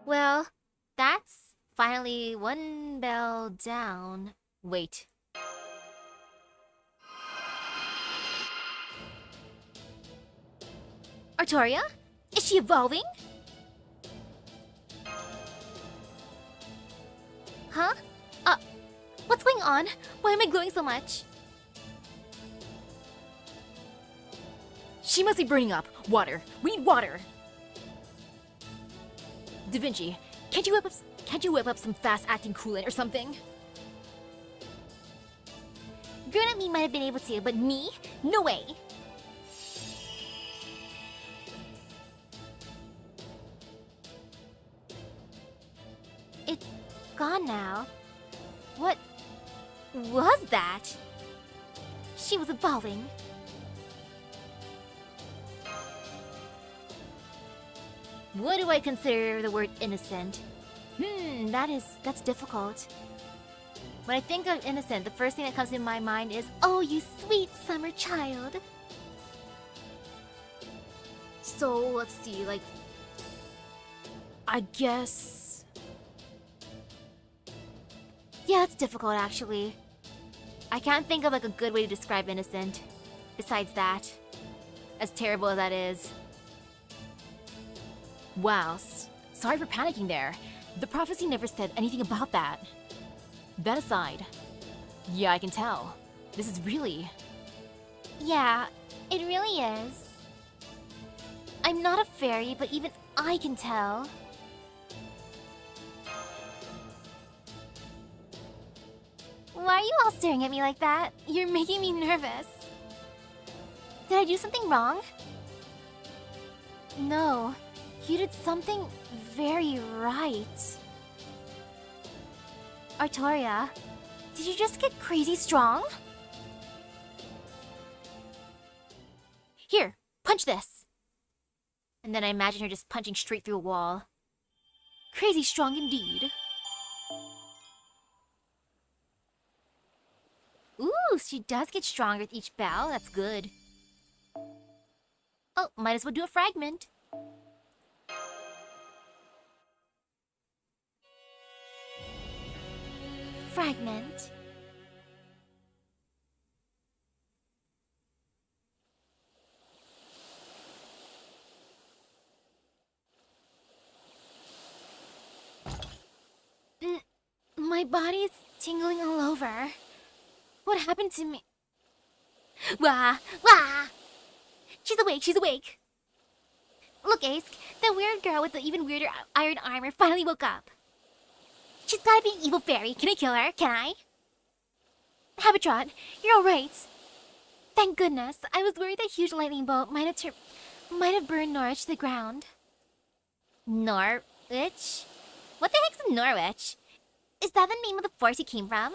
Well, that's finally one bell down. Wait. Artoria? Is she evolving? Huh? What's going on? Why am I glowing so much? She must be burning up. Water. We need water. Da Vinci, can't you whip up some fast-acting coolant or something? Grown-up me might have been able to, but me? No way! It's gone now. What was that? She was evolving. What do I consider the word innocent? That's difficult. When I think of innocent, the first thing that comes in my mind is, oh, you sweet summer child. So, let's see, like, I guess... Yeah, it's difficult, actually. I can't think of, like, a good way to describe innocent. Besides that. As terrible as that is. Wow, sorry for panicking there. The prophecy never said anything about that. That aside, yeah, I can tell. This is really... Yeah, it really is. I'm not a fairy, but even I can tell. Why are you all staring at me like that? You're making me nervous. Did I do something wrong? No, you did something very right. Artoria, did you just get crazy strong? Here, punch this. And then I imagine her just punching straight through a wall. Crazy strong indeed. Ooh, she does get stronger with each bow. That's good. Oh, might as well do a fragment. Fragment. My body's tingling all over. What happened to me? Wah! Wah! She's awake, she's awake! Look, Ace, that weird girl with the even weirder iron armor finally woke up. She's gotta be an evil fairy. Can I kill her? Can I? Habitrot, you're alright. Thank goodness. I was worried that huge lightning bolt might have burned Norwich to the ground. Norwich? What the heck's a Norwich? Is that the name of the forest you came from?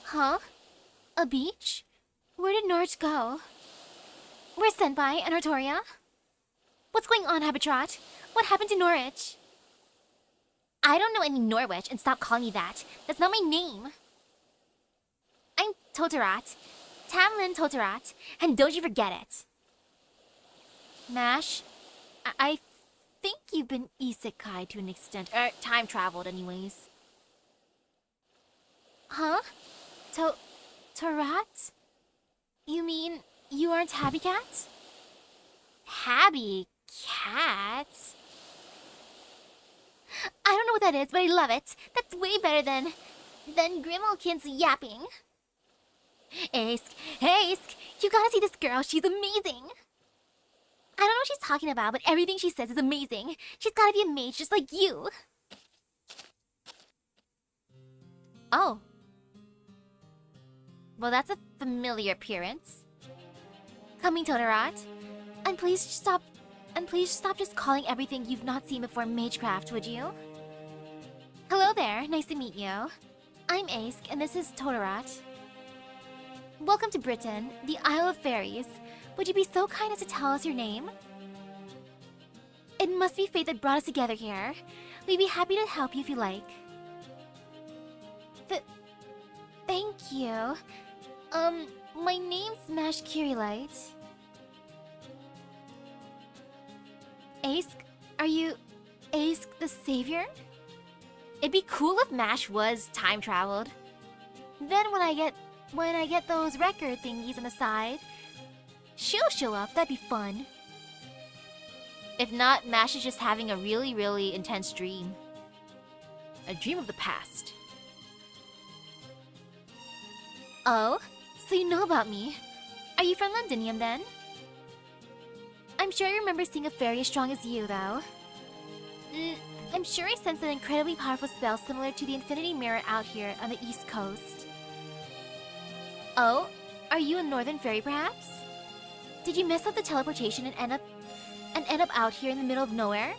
Huh? A beach? Where did Norwich go? Where's Senpai and Artoria? What's going on, Habitrot? What happened to Norwich? I don't know any Norwich, and stop calling me that. That's not my name. I'm Totorat. Tamlin Totorat, and don't you forget it. Mash, I think you've been isekai to an extent. Time traveled anyways. Huh? Torat? You mean you aren't Happy Cat? Happy Cat? I don't know what that is, but I love it. That's way better than Grimalkin's yapping. Ace, you gotta see this girl. She's amazing. I don't know what she's talking about, but everything she says is amazing. She's gotta be a mage just like you. Oh. Well, that's a familiar appearance. Coming, Totorat. And please stop just calling everything you've not seen before Magecraft, would you? Hello there, nice to meet you. I'm Ace, and this is Totorat. Welcome to Britain, the Isle of Fairies. Would you be so kind as to tell us your name? It must be fate that brought us together here. We'd be happy to help you if you like. Thank you. My name's Mash Kirilite. Ace, are you Ace the Savior? It'd be cool if Mash was time traveled. Then when I get those record thingies on the side, she'll show up. That'd be fun. If not, Mash is just having a really, really intense dream. A dream of the past. Oh, so you know about me. Are you from Londinium then? I'm sure I remember seeing a fairy as strong as you, though. I'm sure I sense an incredibly powerful spell similar to the Infinity Mirror out here on the East Coast. Oh, Are you a northern fairy, perhaps? Did you mess up the teleportation and end up out here in the middle of nowhere?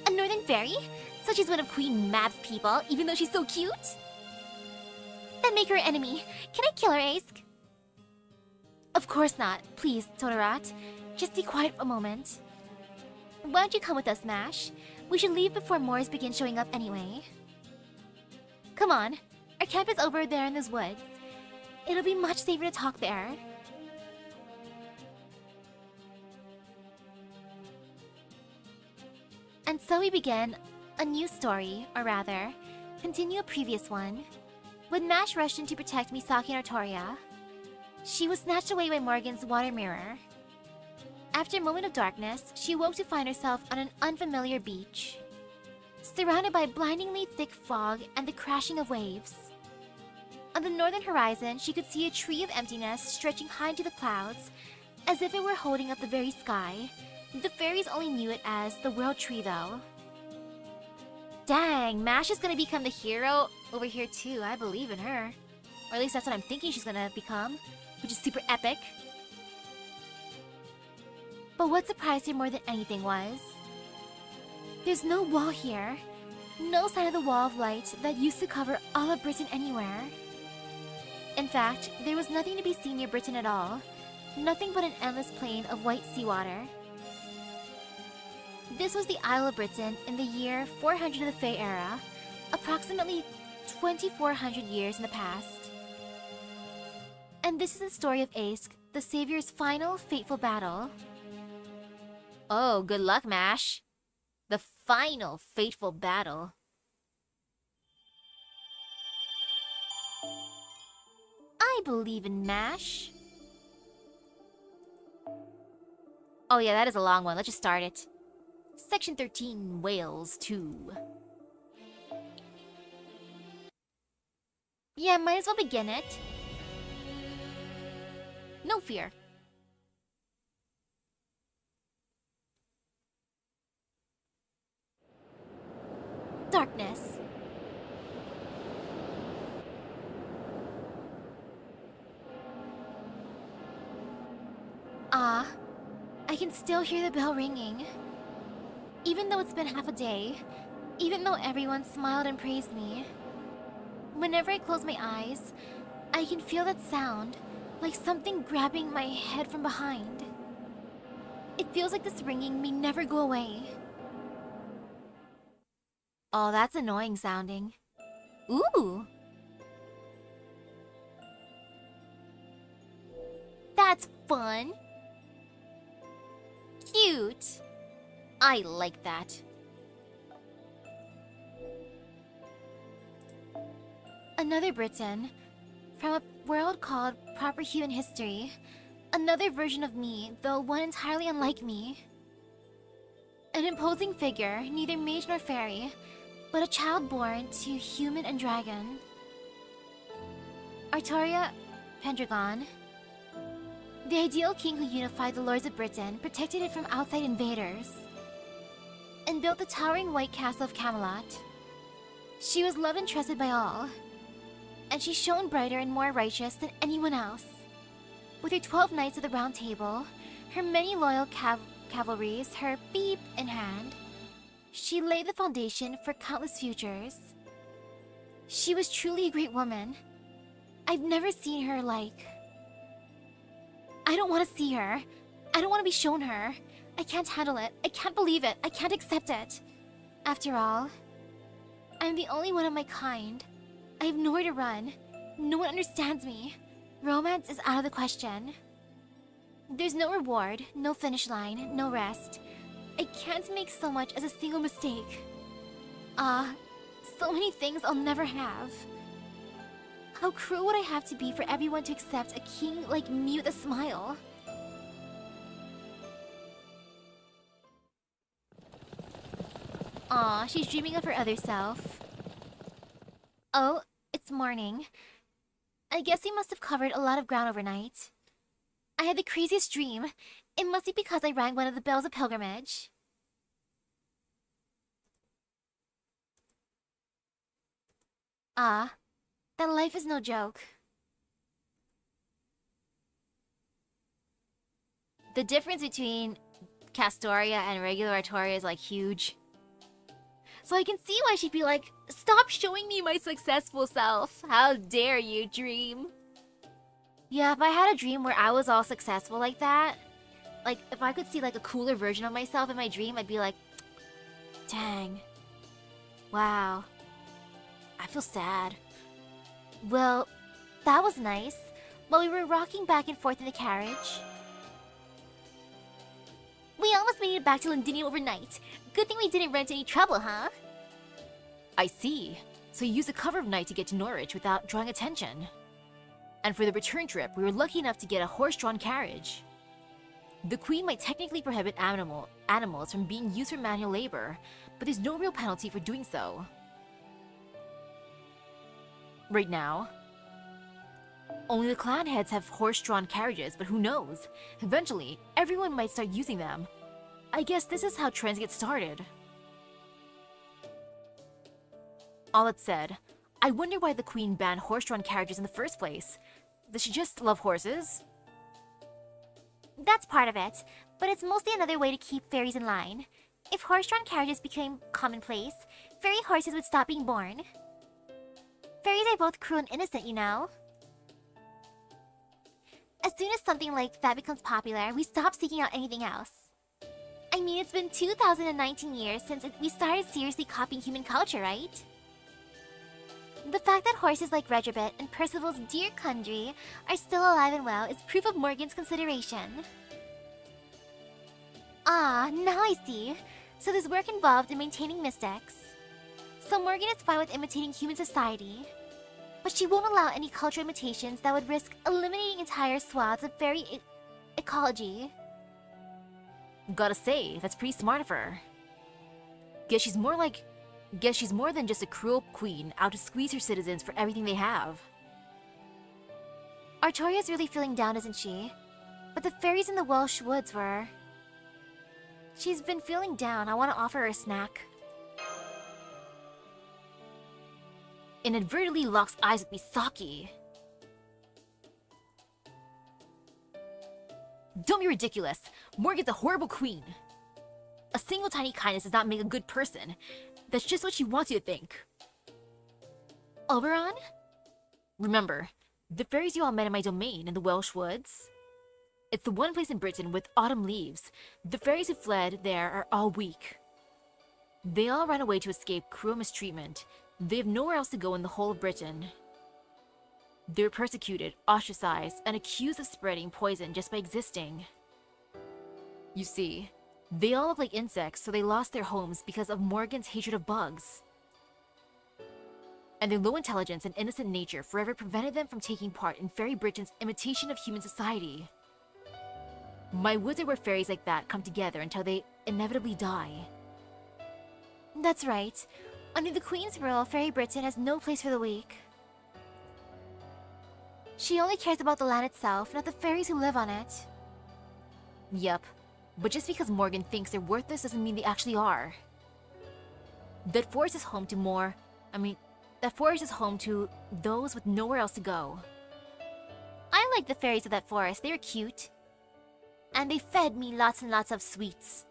A northern fairy? So she's one of Queen Mab's people, even though she's so cute? Then make her an enemy. Can I kill her, Ace? Of course not. Please, Totorat. Just be quiet for a moment. Why don't you come with us, Mash? We should leave before Moors begin showing up anyway. Come on. Our camp is over there in those woods. It'll be much safer to talk there. And so we begin a new story, or rather, continue a previous one. When Mash rushed in to protect Misaki and Artoria, she was snatched away by Morgan's water mirror. After a moment of darkness, she woke to find herself on an unfamiliar beach, surrounded by blindingly thick fog and the crashing of waves. On the northern horizon, she could see a tree of emptiness stretching high into the clouds, as if it were holding up the very sky. The fairies only knew it as the World Tree, though. Dang, Mash is gonna become the hero over here too. I believe in her. Or at least that's what I'm thinking she's gonna become, which is super epic. But what surprised her more than anything was, there's no wall here. No sign of the wall of light that used to cover all of Britain anywhere. In fact, there was nothing to be seen near Britain at all. Nothing but an endless plain of white seawater. This was the Isle of Britain in the year 400 of the Fae era, approximately 2400 years in the past. And this is the story of Ace, the Savior's final fateful battle. Oh, good luck, Mash. The final fateful battle. I believe in Mash. Oh yeah, that is a long one. Let's just start it. Section 13, Wales 2. Yeah, might as well begin it. No fear. Darkness. I can still hear the bell ringing. Even though it's been half a day, even though everyone smiled and praised me, whenever I close my eyes, I can feel that sound, like something grabbing my head from behind. It feels like this ringing may never go away. Oh, that's annoying sounding. Ooh! That's fun! Cute! I like that. Another Briton, from a world called Proper Human History. Another version of me, though one entirely unlike me. An imposing figure, neither mage nor fairy, but a child born to human and dragon. Artoria Pendragon. The ideal king who unified the lords of Britain, protected it from outside invaders, and built the towering white castle of Camelot. She was loved and trusted by all, and she shone brighter and more righteous than anyone else. With her 12 knights of the Round Table, her many loyal cavalries, her beep in hand, she laid the foundation for countless futures. She was truly a great woman. I've never seen her like. I don't want to see her. I don't want to be shown her. I can't handle it. I can't believe it. I can't accept it. After all, I'm the only one of my kind. I have nowhere to run. No one understands me. Romance is out of the question. There's no reward, no finish line, no rest. I can't make so much as a single mistake. So many things I'll never have. How cruel would I have to be for everyone to accept a king like me with a smile? Aw, she's dreaming of her other self. Oh, it's morning. I guess we must have covered a lot of ground overnight. I had the craziest dream. It must be because I rang one of the bells of pilgrimage. That life is no joke. The difference between Castoria and regular Artoria is like huge. So I can see why she'd be like, stop showing me my successful self. How dare you, dream? Yeah, if I had a dream where I was all successful like that, like if I could see like a cooler version of myself in my dream, I'd be like, dang. Wow. I feel sad. Well, that was nice. While we were rocking back and forth in the carriage, we almost made it back to Londinium overnight. Good thing we didn't run into any trouble, huh? I see. So you used the cover of night to get to Norwich without drawing attention. And for the return trip, we were lucky enough to get a horse-drawn carriage. The Queen might technically prohibit animals from being used for manual labor, but there's no real penalty for doing so. Right now, only the clan heads have horse-drawn carriages, but who knows? Eventually, everyone might start using them. I guess this is how trends get started. All that said, I wonder why the Queen banned horse-drawn carriages in the first place. Does she just love horses? That's part of it, but it's mostly another way to keep fairies in line. If horse-drawn carriages became commonplace, fairy horses would stop being born. Fairies are both cruel and innocent, you know? As soon as something like that becomes popular, we stop seeking out anything else. I mean, it's been 2019 years since we started seriously copying human culture, right? The fact that horses like Regibet and Percival's dear Kundry are still alive and well is proof of Morgan's consideration. Ah, now I see. So there's work involved in maintaining mystics. So Morgan is fine with imitating human society, but she won't allow any cultural imitations that would risk eliminating entire swaths of fairy ecology. Gotta say, that's pretty smart of her. Guess she's more than just a cruel queen out to squeeze her citizens for everything they have. Artoria's really feeling down, isn't she? But the fairies in the Welsh woods were. She's been feeling down. I want to offer her a snack. Inadvertently locks eyes with Misaki. Don't be ridiculous. Morgan's a horrible queen. A single tiny kindness does not make a good person. That's just what she wants you to think. Oberon? Remember, the fairies you all met in my domain in the Welsh woods? It's the one place in Britain with autumn leaves. The fairies who fled there are all weak. They all ran away to escape cruel mistreatment. They have nowhere else to go in the whole of Britain. They were persecuted, ostracized, and accused of spreading poison just by existing. You see, they all look like insects, so they lost their homes because of Morgan's hatred of bugs. And their low intelligence and innocent nature forever prevented them from taking part in Fairy Britain's imitation of human society. My woods are where fairies like that come together until they inevitably die. That's right. Under the Queen's rule, Fairy Britain has no place for the weak. She only cares about the land itself, not the fairies who live on it. Yep. But just because Morgan thinks they're worthless doesn't mean they actually are. That forest is home to those with nowhere else to go. I like the fairies of that forest. They were cute. And they fed me lots and lots of sweets.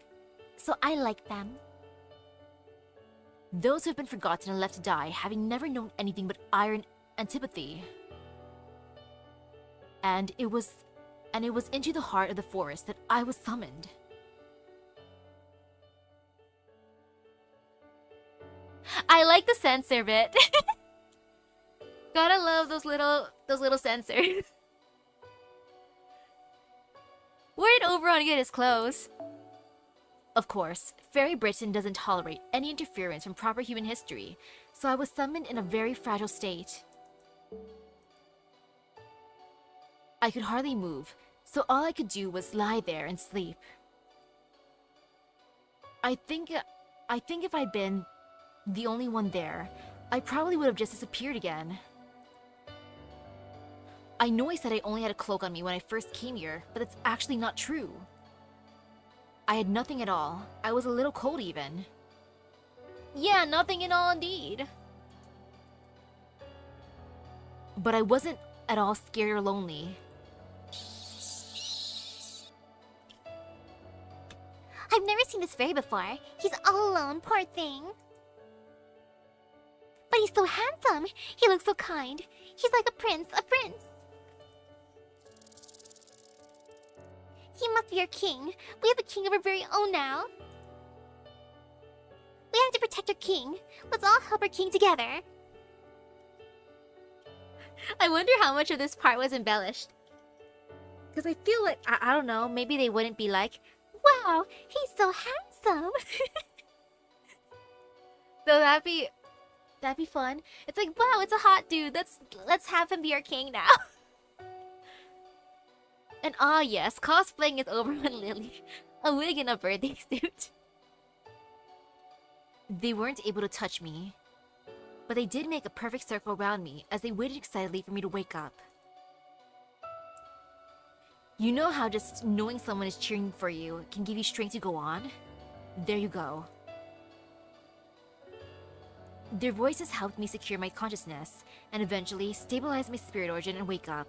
So I like them. Those who have been forgotten and left to die, having never known anything but iron antipathy. And it was into the heart of the forest that I was summoned. I like the censor bit. Gotta love those little censors. Where did Oberon get his clothes? Of course, Fairy Britain doesn't tolerate any interference from proper human history, so I was summoned in a very fragile state. I could hardly move, so all I could do was lie there and sleep. I think if I'd been the only one there, I probably would have just disappeared again. I know I said I only had a cloak on me when I first came here, but that's actually not true. I had nothing at all. I was a little cold even. Yeah, nothing at all indeed. But I wasn't at all scared or lonely. I've never seen this fairy before. He's all alone, poor thing. But he's so handsome. He looks so kind. He's like a prince, a prince. He must be our king. We have a king of our very own now. We have to protect our king. Let's all help our king together. I wonder how much of this part was embellished. Because I feel like, I don't know, maybe they wouldn't be like, wow, he's so handsome. So that'd be fun. It's like, wow, it's a hot dude. Let's have him be our king now. And ah yes, cosplaying is over on Lily. A wig and a birthday suit. They weren't able to touch me, but they did make a perfect circle around me as they waited excitedly for me to wake up. You know how just knowing someone is cheering for you can give you strength to go on? There you go. Their voices helped me secure my consciousness and eventually stabilize my spirit origin and wake up.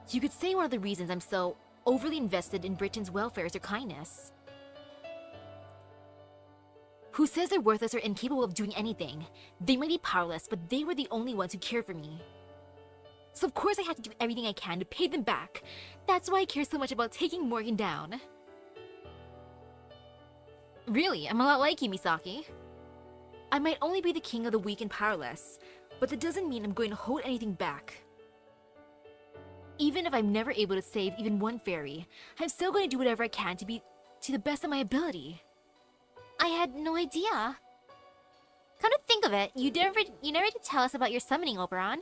You could say one of the reasons I'm so overly invested in Britain's welfare is their kindness. Who says they're worthless or incapable of doing anything? They might be powerless, but they were the only ones who cared for me. So of course I had to do everything I can to pay them back. That's why I care so much about taking Morgan down. Really, I'm a lot like you, Misaki. I might only be the king of the weak and powerless, but that doesn't mean I'm going to hold anything back. Even if I'm never able to save even one fairy, I'm still going to do whatever I can to be to the best of my ability. I had no idea. Come to think of it, you never did tell us about your summoning, Oberon.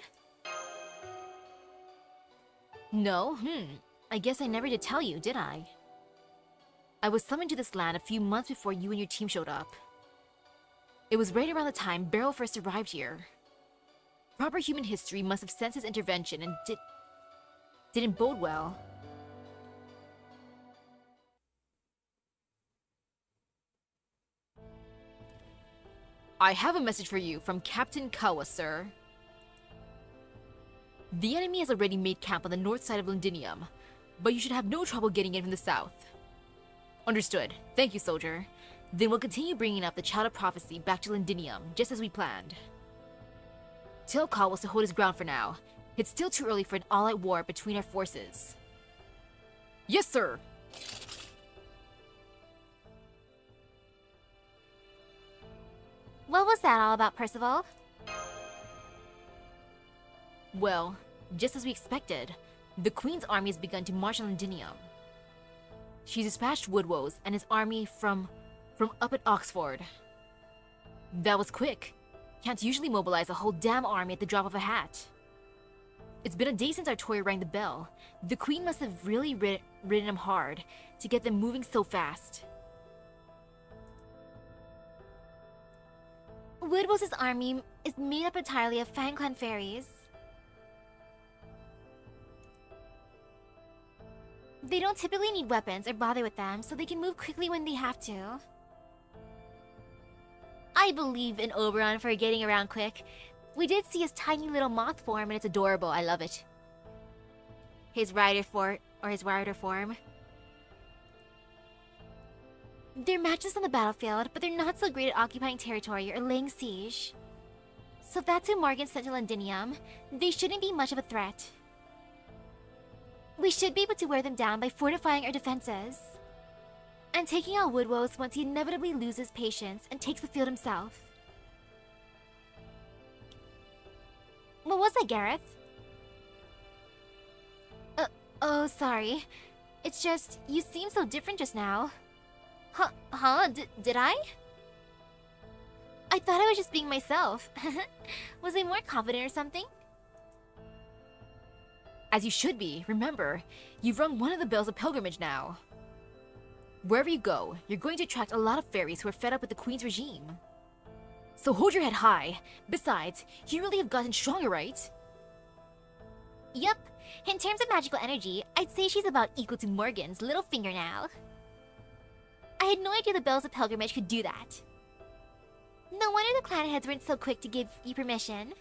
No? I guess I never did tell you, did I? I was summoned to this land a few months before you and your team showed up. It was right around the time Beryl first arrived here. Proper human history must have sensed his intervention and didn't bode well. I have a message for you from Captain Kawa, sir. The enemy has already made camp on the north side of Londinium, but you should have no trouble getting in from the south. Understood. Thank you, soldier. Then we'll continue bringing up the Child of Prophecy back to Londinium, just as we planned. Tell Kawas to hold his ground for now. It's still too early for an all-out war between our forces. Yes, sir! What was that all about, Percival? Well, just as we expected, the Queen's army has begun to march on Londinium. She's dispatched Woodwoes and his army from up at Oxford. That was quick. Can't usually mobilize a whole damn army at the drop of a hat. It's been a day since Artoria rang the bell. The Queen must have really ridden them hard to get them moving so fast. Woodwoes' army is made up entirely of FangClan fairies. They don't typically need weapons or bother with them, so they can move quickly when they have to. I believe in Oberon for getting around quick. We did see his tiny little moth form and it's adorable, I love it. His rider form. They're matches on the battlefield, but they're not so great at occupying territory or laying siege. So if that's who Morgan sent to Londinium, they shouldn't be much of a threat. We should be able to wear them down by fortifying our defenses. And taking out Woodwoes once he inevitably loses patience and takes the field himself. What was that, Gareth? Oh, sorry. It's just, you seem so different just now. Did I? I thought I was just being myself. Was I more confident or something? As you should be. Remember, you've rung one of the bells of pilgrimage now. Wherever you go, you're going to attract a lot of fairies who are fed up with the Queen's regime. So hold your head high. Besides, you really have gotten stronger, right? Yup. In terms of magical energy, I'd say she's about equal to Morgan's little finger now. I had no idea the Bells of Pilgrimage could do that. No wonder the clan heads weren't so quick to give you permission.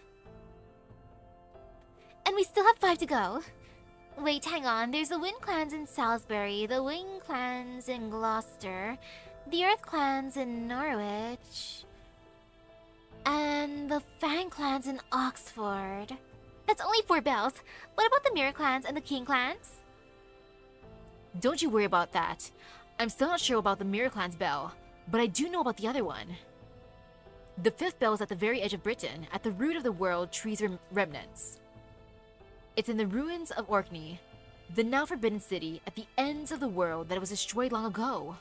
And we still have 5 to go. Wait, hang on. There's the Wind clans in Salisbury, the Wing clans in Gloucester, the Earth clans in Norwich, and the Fang clans in Oxford. That's only 4 bells. What about the Mirror clans and the King clans? Don't you worry about that. I'm still not sure about the Mirror Clan's bell, but I do know about the other one. The 5th bell is at the very edge of Britain, at the root of the world tree's remnants. It's in the ruins of Orkney, the now forbidden city at the ends of the world that was destroyed long ago.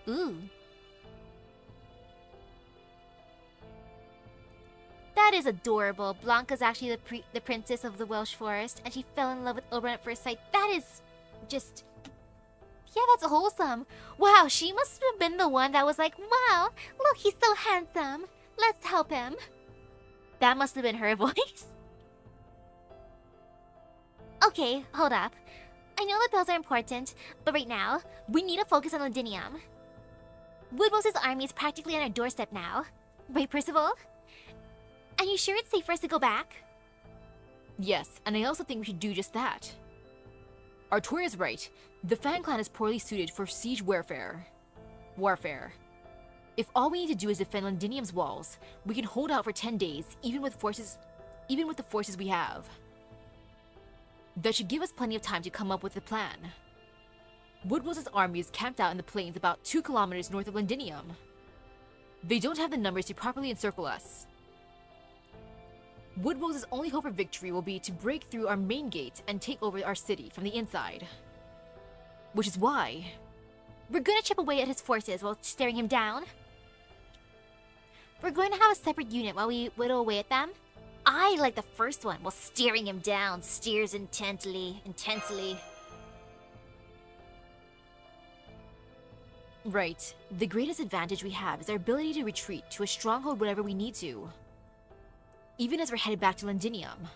Ooh. That is adorable. Blanca's actually the princess of the Welsh forest, and she fell in love with Oberon at first sight. That is just... yeah, that's wholesome. Wow, she must have been the one that was like, wow, look, he's so handsome. Let's help him. That must have been her voice. Okay, hold up. I know the bells are important, but right now, we need to focus on Londinium. Woodrose's army is practically on our doorstep now. Right, Percival? Are you sure it's safe for us to go back? Yes, and I also think we should do just that. Artoria's right. The Fang clan is poorly suited for siege warfare. If all we need to do is defend Londinium's walls, we can hold out for 10 days, even with the forces we have. That should give us plenty of time to come up with a plan. Woodrose's army is camped out in the plains about 2 kilometers north of Londinium. They don't have the numbers to properly encircle us. Woodrose's only hope for victory will be to break through our main gate and take over our city from the inside. Which is why... we're gonna chip away at his forces while staring him down. We're going to have a separate unit while we whittle away at them. I like the first one, while staring him down, stares intensely. Right. The greatest advantage we have is our ability to retreat to a stronghold whenever we need to. Even as we're headed back to Londinium.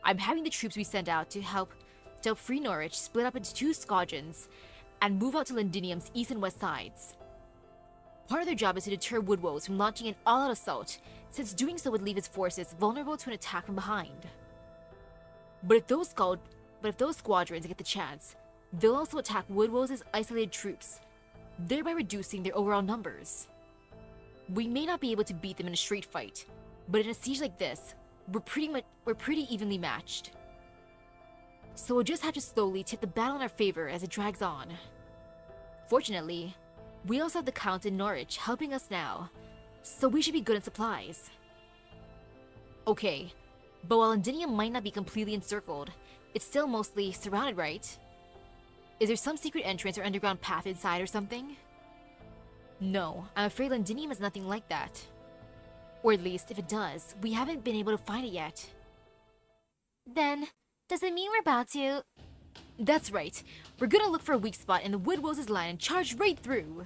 I'm having the troops we send out to help free Norwich split up into 2 squadrons and move out to Londinium's east and west sides. Part of their job is to deter Woodrose from launching an all-out assault, since doing so would leave his forces vulnerable to an attack from behind. But if those squadrons get the chance, they'll also attack Woodrose's isolated troops, thereby reducing their overall numbers. We may not be able to beat them in a straight fight, but in a siege like this, we're pretty evenly matched. So we'll just have to slowly tip the battle in our favor as it drags on. Fortunately, we also have the Count in Norwich helping us now, so we should be good in supplies. Okay, but while Londinium might not be completely encircled, it's still mostly surrounded, right? Is there some secret entrance or underground path inside or something? No, I'm afraid Londinium has nothing like that. Or at least, if it does, we haven't been able to find it yet. Then, does it mean we're about to... That's right. We're gonna look for a weak spot in the Woodrose's line and charge right through.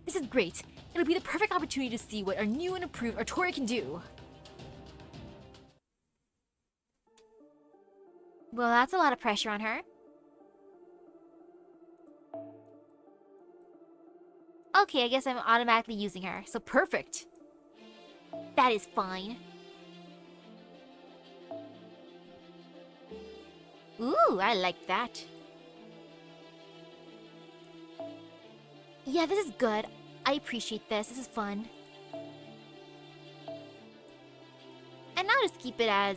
This is great. It'll be the perfect opportunity to see what our new and improved Artoria can do. Well, that's a lot of pressure on her. Okay, I guess I'm automatically using her, so perfect. That is fine. Ooh, I like that. Yeah, this is good. I appreciate this. This is fun. And I'll just keep it as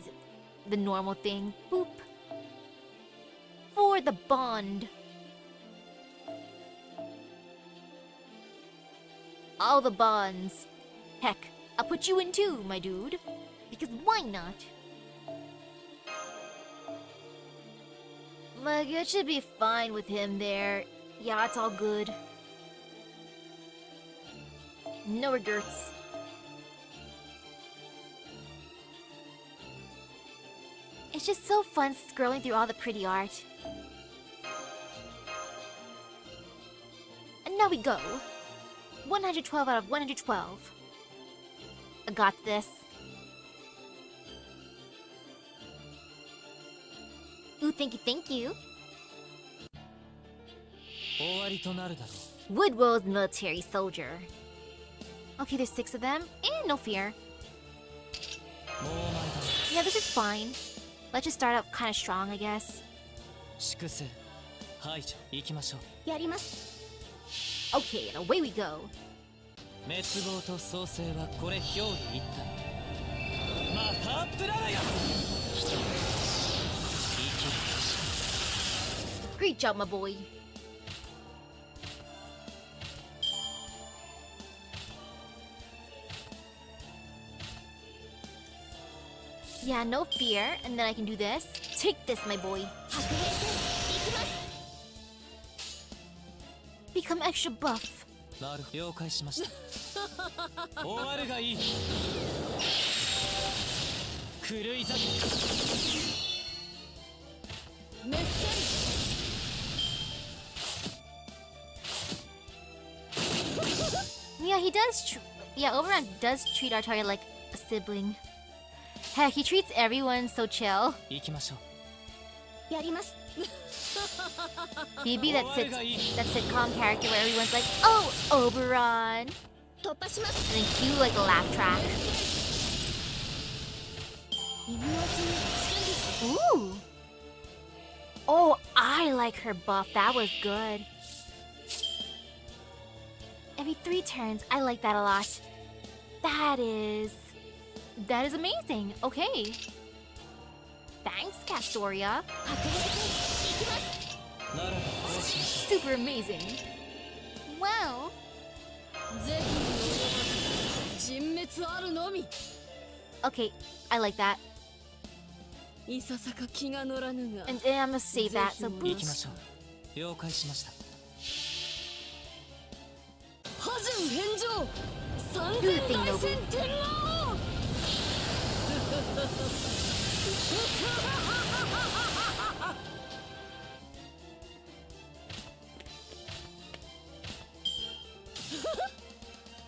the normal thing. Boop. For the bond. All the bonds. Heck, I'll put you in too, my dude. Because why not? Like, it should be fine with him there. Yeah, it's all good. No regrets. It's just so fun scrolling through all the pretty art. And now we go. 112 out of 112. I got this. Ooh, thank you, thank you. 終わりとなるだろう。 Woodrose's military soldier. Okay, there's 6 of them. No fear. もうお前だ。Yeah, this is fine. Let's just start out kind of strong, I guess. 粛清排除行きましょう。やります。 Okay, and away we go. 滅亡と創生はこれ表裏一体。マハープララヤ。人生きる。 Great job, my boy. Yeah, no fear. And then I can do this. Take this, my boy. 白兵戦行きます。 Become extra buff. なる了解しました。終わるがいい。狂い咲き。メッセ Yeah, he does. Yeah, Oberon does treat Artaria like a sibling. Heck, he treats everyone so chill. 行きましょう。やります。 He'd be that sitcom character where everyone's like, "Oh, Oberon," 突破します。 and then cue like a laugh track. 今のうちに準備。 Ooh. Oh, I like her buff. That was good. Every 3 turns. I like that a lot. That is amazing. Okay. Thanks, Castoria. 白兵戦行きます。ならばこうしまし Super amazing. Wow. ぜひ人滅あるのみ。 Okay, I like that. いささか気が乗らぬが。 And I'm gonna save that. So ょう。行きま boost. しょう。了解しました。破順返上。三 Do the 千 thing, 大 Nobu. 戦天狼。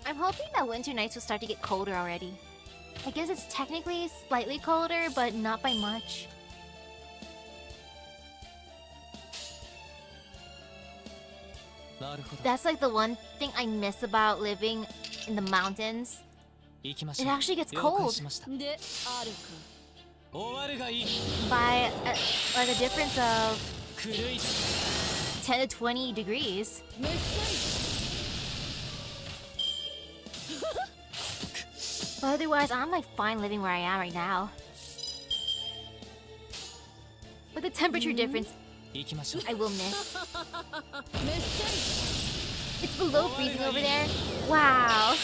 I'm hoping that winter nights will start to get colder already. I guess it's technically slightly colder, but not by much. なるほど。 That's like the one thing I miss about living in the mountains. 行きましょ It う。 actually gets 了解 cold しました。であるか。終わるがいい。 by like a difference of 狂い咲き。 10 to 20 degrees. メッセ But otherwise, I'm like fine living where I am right now. But the temperature difference, 行きましょう。 I will miss. メッセ It's below freezing over there. Wow.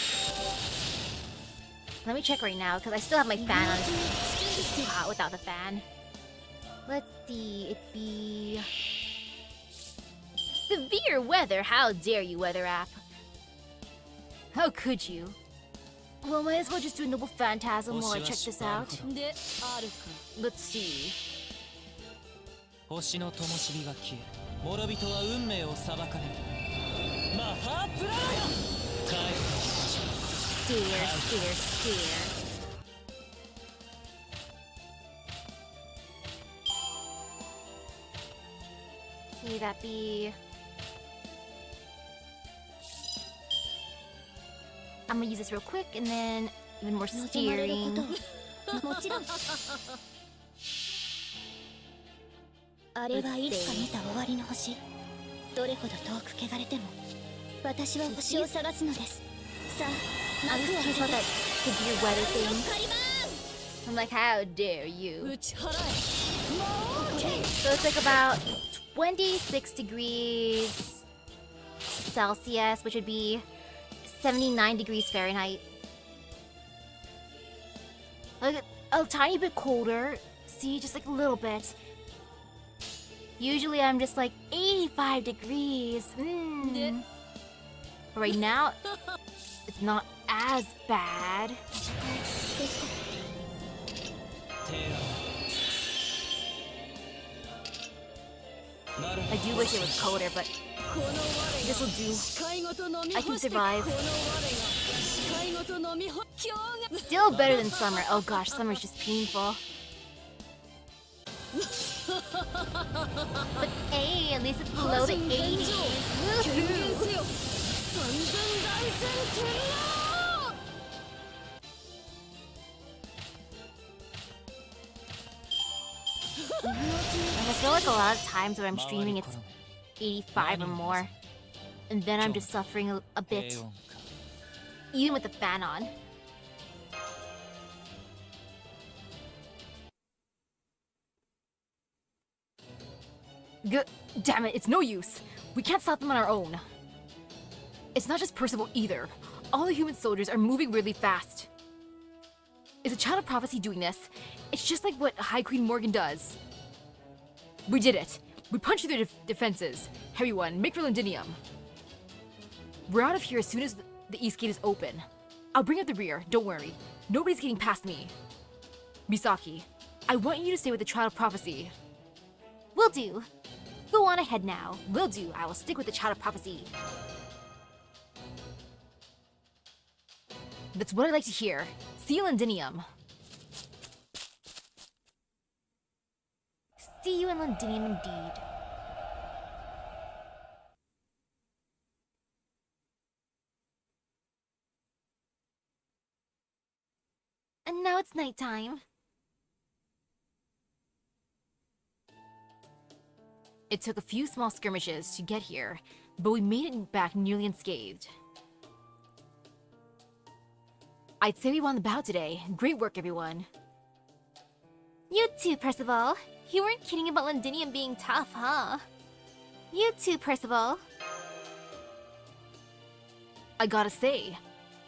Let me check right now because I still have my fan on. It's too hot without the fan. Let's see. It'd be severe weather. How dare you, weather app? How could you? Well, might as well just do a Noble Phantasm while I check this out. であるか。 Let's see. 星の灯火が消え、諸人は運命を裁かれる。マハープララヤ。帰る。 Scare. Okay, that be. I'm gonna use this real quick and then even more 望まれるこ steering. ともちろん。あれはいつか見た終わりの星。どれほど遠く汚れても私は星を探すのです。さあ、 I'm 幕 just を開 curious け about て that severe weather thing. カリバーン。 I'm like, how dare you? 打ち払え。魔王剣。 So it's like about 26 degrees Celsius, which would be 79 degrees Fahrenheit. Like a tiny bit colder. See, just like a little bit. Usually I'm just like 85 degrees. Yeah. But right now, it's not as bad. 提案。なる I do wish it was colder, but この我が this will do. 視界ごと飲み I can 干してこ survive. の我が視界ごと飲み干今日が Still better than summer. Oh gosh, summer is just painful. But hey, at least it's below the 80s. 権限 Woohoo! せよ三千大戦天狼 feel like a lot of times when I'm streaming it's 85 or more. And then I'm just suffering a bit. Even with the fan on. Damn it, it's no use. We can't stop them on our own. It's not just Percival either. All the human soldiers are moving weirdly fast. Is a Child of Prophecy doing this? It's just like what High Queen Morgan does. We did it. We punched through their defenses. Everyone, make for Londinium. We're out of here as soon as the east gate is open. I'll bring up the rear, don't worry. Nobody's getting past me. Misaki, I want you to stay with the Child of Prophecy. Will do. Go on ahead now. Will do. I will stick with the Child of Prophecy. That's what I like to hear. See you in Londinium. See you in Londinium indeed. And now it's nighttime. It took a few small skirmishes to get here, but we made it back nearly unscathed. I'd say we won the bout today. Great work, everyone. You too, Percival. You weren't kidding about Londinium being tough, huh? You too, Percival. I gotta say,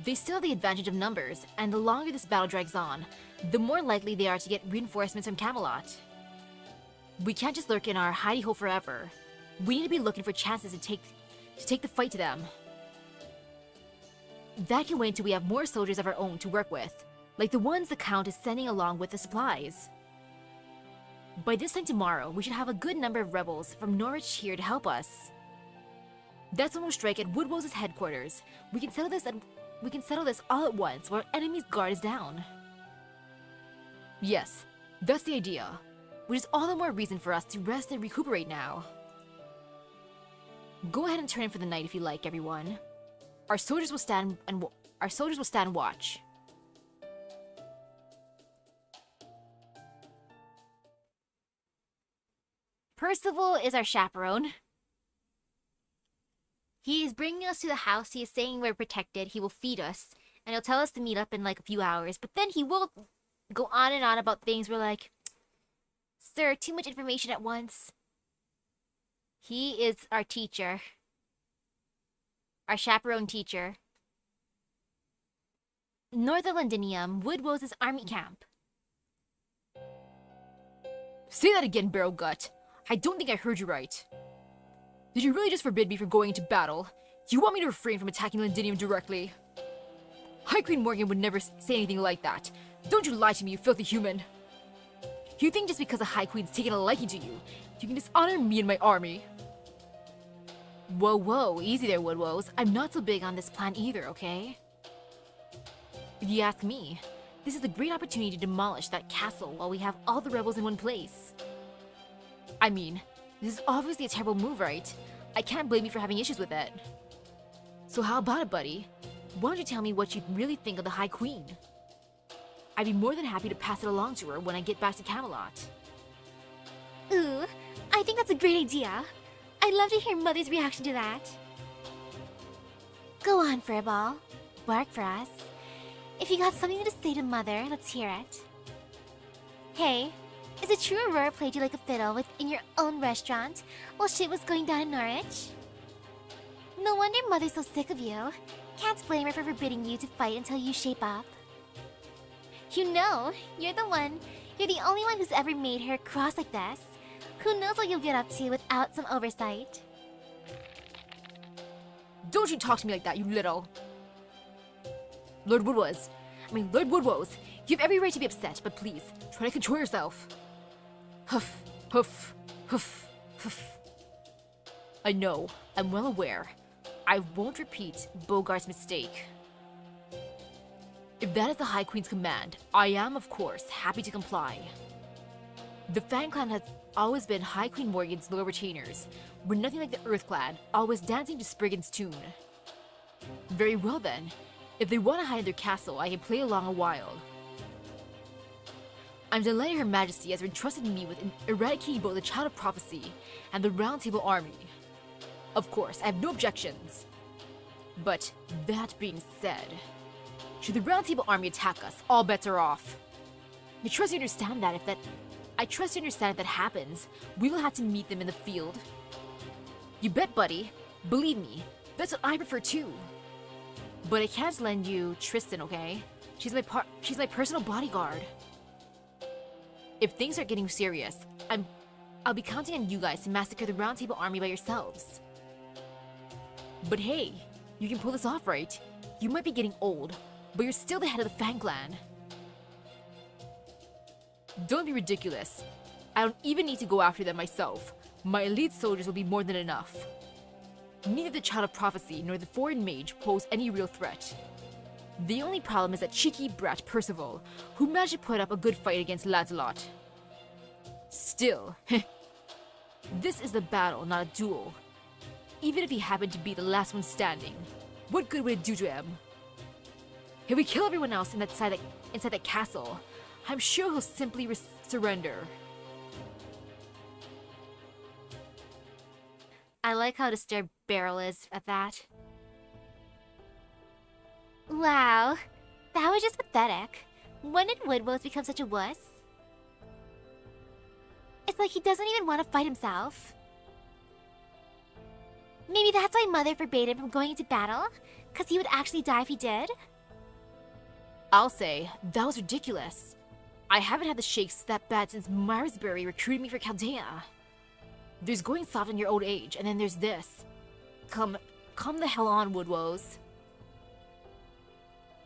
they still have the advantage of numbers, and the longer this battle drags on, the more likely they are to get reinforcements from Camelot. We can't just lurk in our hidey hole forever. We need to be looking for chances to take the fight to them. That can wait until we have more soldiers of our own to work with, like the ones the Count is sending along with the supplies. By this time tomorrow, we should have a good number of rebels from Norwich here to help us. That's when we'll strike at Woodwell's headquarters. We can settle this all at once while our enemy's guard is down. Yes, that's the idea. Which is all the more reason for us to rest and recuperate now. Go ahead and turn in for the night if you like, everyone. Our soldiers will stand watch. Percival is our chaperone. He is bringing us to the house. He is saying we're protected. He will feed us. And he'll tell us to meet up in like a few hours. But then he will go on and on about things we're like, sir, too much information at once. He is our teacher. Our chaperone teacher. North of Londinium, Woodwell's army camp. Say that again, Barrel Gut. I don't think I heard you right. Did you really just forbid me from going into battle? You want me to refrain from attacking Londinium directly? High Queen Morgan would never say anything like that. Don't you lie to me, you filthy human. You think just because the High Queen's taken a liking to you, you can dishonor me and my army? Whoa, easy there, Woodwells. I'm not so big on this plan either, okay? If you ask me, this is a great opportunity to demolish that castle while we have all the rebels in one place. I mean, this is obviously a terrible move, right? I can't blame you for having issues with it. So how about it, buddy? Why don't you tell me what you really think of the High Queen? I'd be more than happy to pass it along to her when I get back to Camelot. Ooh, I think that's a great idea. I'd love to hear Mother's reaction to that. Go on, Furball. Bark for us. If you got something to say to Mother, let's hear it. Hey, is it true Aurora played you like a fiddle in your own restaurant while shit was going down in Norwich? No wonder Mother's so sick of you. Can't blame her for forbidding you to fight until you shape up. You know, you're the only one who's ever made her cross like this. Who knows what you'll get up to without some oversight? Don't you talk to me like that, you little... Lord Woodwells, you have every right to be upset, but please, try to control yourself. Huff, huff, huff, huff. I know, I'm well aware. I won't repeat Bogart's mistake. If that is the High Queen's command, I am, of course, happy to comply. The Fan Clan has always been High Queen Morgan's loyal retainers. We're nothing like the Earth Clan, always dancing to Spriggan's tune. Very well then. If they want to hide in their castle, I can play along a while. I'm delighted Her Majesty has entrusted me with eradicating both the Child of Prophecy and the Round Table Army. Of course, I have no objections. But that being said, should the Round Table Army attack us, all bets are off. I trust you understand that if that happens, we will have to meet them in the field. You bet, buddy. Believe me, that's what I prefer too. But I can't lend you Tristan, okay? She's my personal bodyguard. If things are getting serious, I'll be counting on you guys to massacre the Round Table Army by yourselves. But hey, you can pull this off, right? You might be getting old, but you're still the head of the Fang Clan. Don't be ridiculous. I don't even need to go after them myself. My elite soldiers will be more than enough. Neither the Child of Prophecy nor the Foreign Mage pose any real threat. The only problem is that cheeky brat Percival, who managed to put up a good fight against Lancelot. Still, this is a battle, not a duel. Even if he happened to be the last one standing, what good would it do to him? If we kill everyone else inside that castle, I'm sure he'll simply surrender. I like how disturbed Beryl is at that. Wow, that was just pathetic. When did Woodrose become such a wuss? It's like he doesn't even want to fight himself. Maybe that's why Mother forbade him from going into battle? Because he would actually die if he did? I'll say, that was ridiculous. I haven't had the shakes that bad since Marisbury recruited me for Chaldea. There's going soft in your old age, and then there's this. Come the hell on, Woodrose.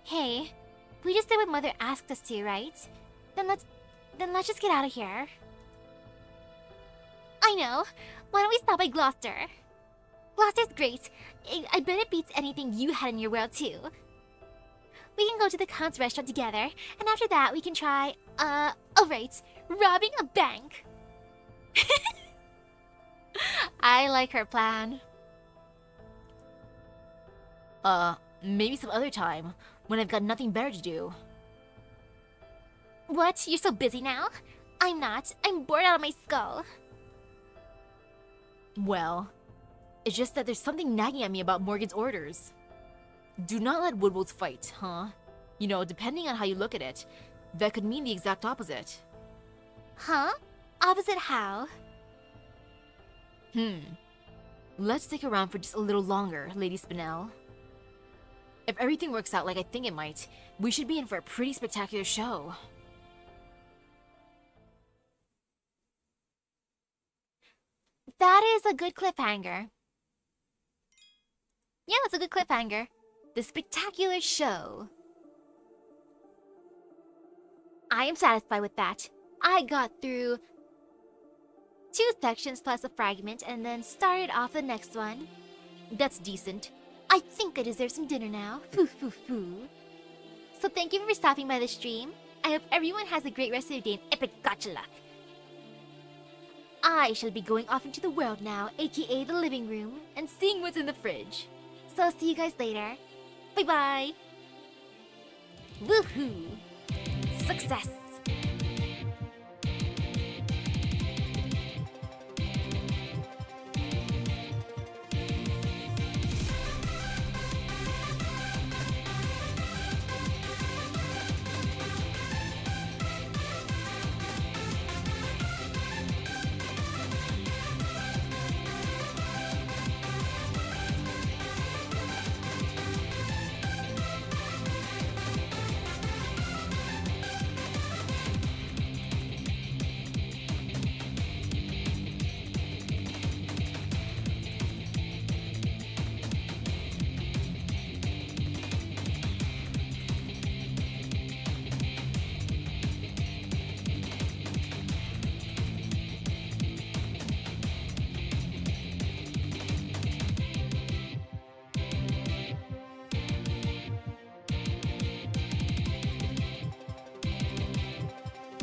Hey, we just did what Mother asked us to, right? Then let's just get out of here. I know. Why don't we stop by Gloucester? Gloucester's great. I bet it beats anything you had in your world too. We can go to the Count's restaurant together, and after that we can try, oh right, robbing a bank. I like her plan. Maybe some other time, when I've got nothing better to do. What? You're so busy now? I'm not. I'm bored out of my skull. Well, it's just that there's something nagging at me about Morgan's orders. Do not let Woodrose fight, huh? You know, depending on how you look at it, that could mean the exact opposite. Huh? Opposite how? Let's stick around for just a little longer, Lady Spinel. If everything works out like I think it might, we should be in for a pretty spectacular show. That is a good cliffhanger. Yeah, that's a good cliffhanger. The spectacular show. I am satisfied with that. I got through 2 sections plus a fragment and then started off the next one. That's decent. I think I deserve some dinner now. Foo foo foo. So thank you for stopping by the stream. I hope everyone has a great rest of their day and epic gotcha luck. I shall be going off into the world now, aka the living room, and seeing what's in the fridge. So I'll see you guys later. Bye bye. Woohoo! Success!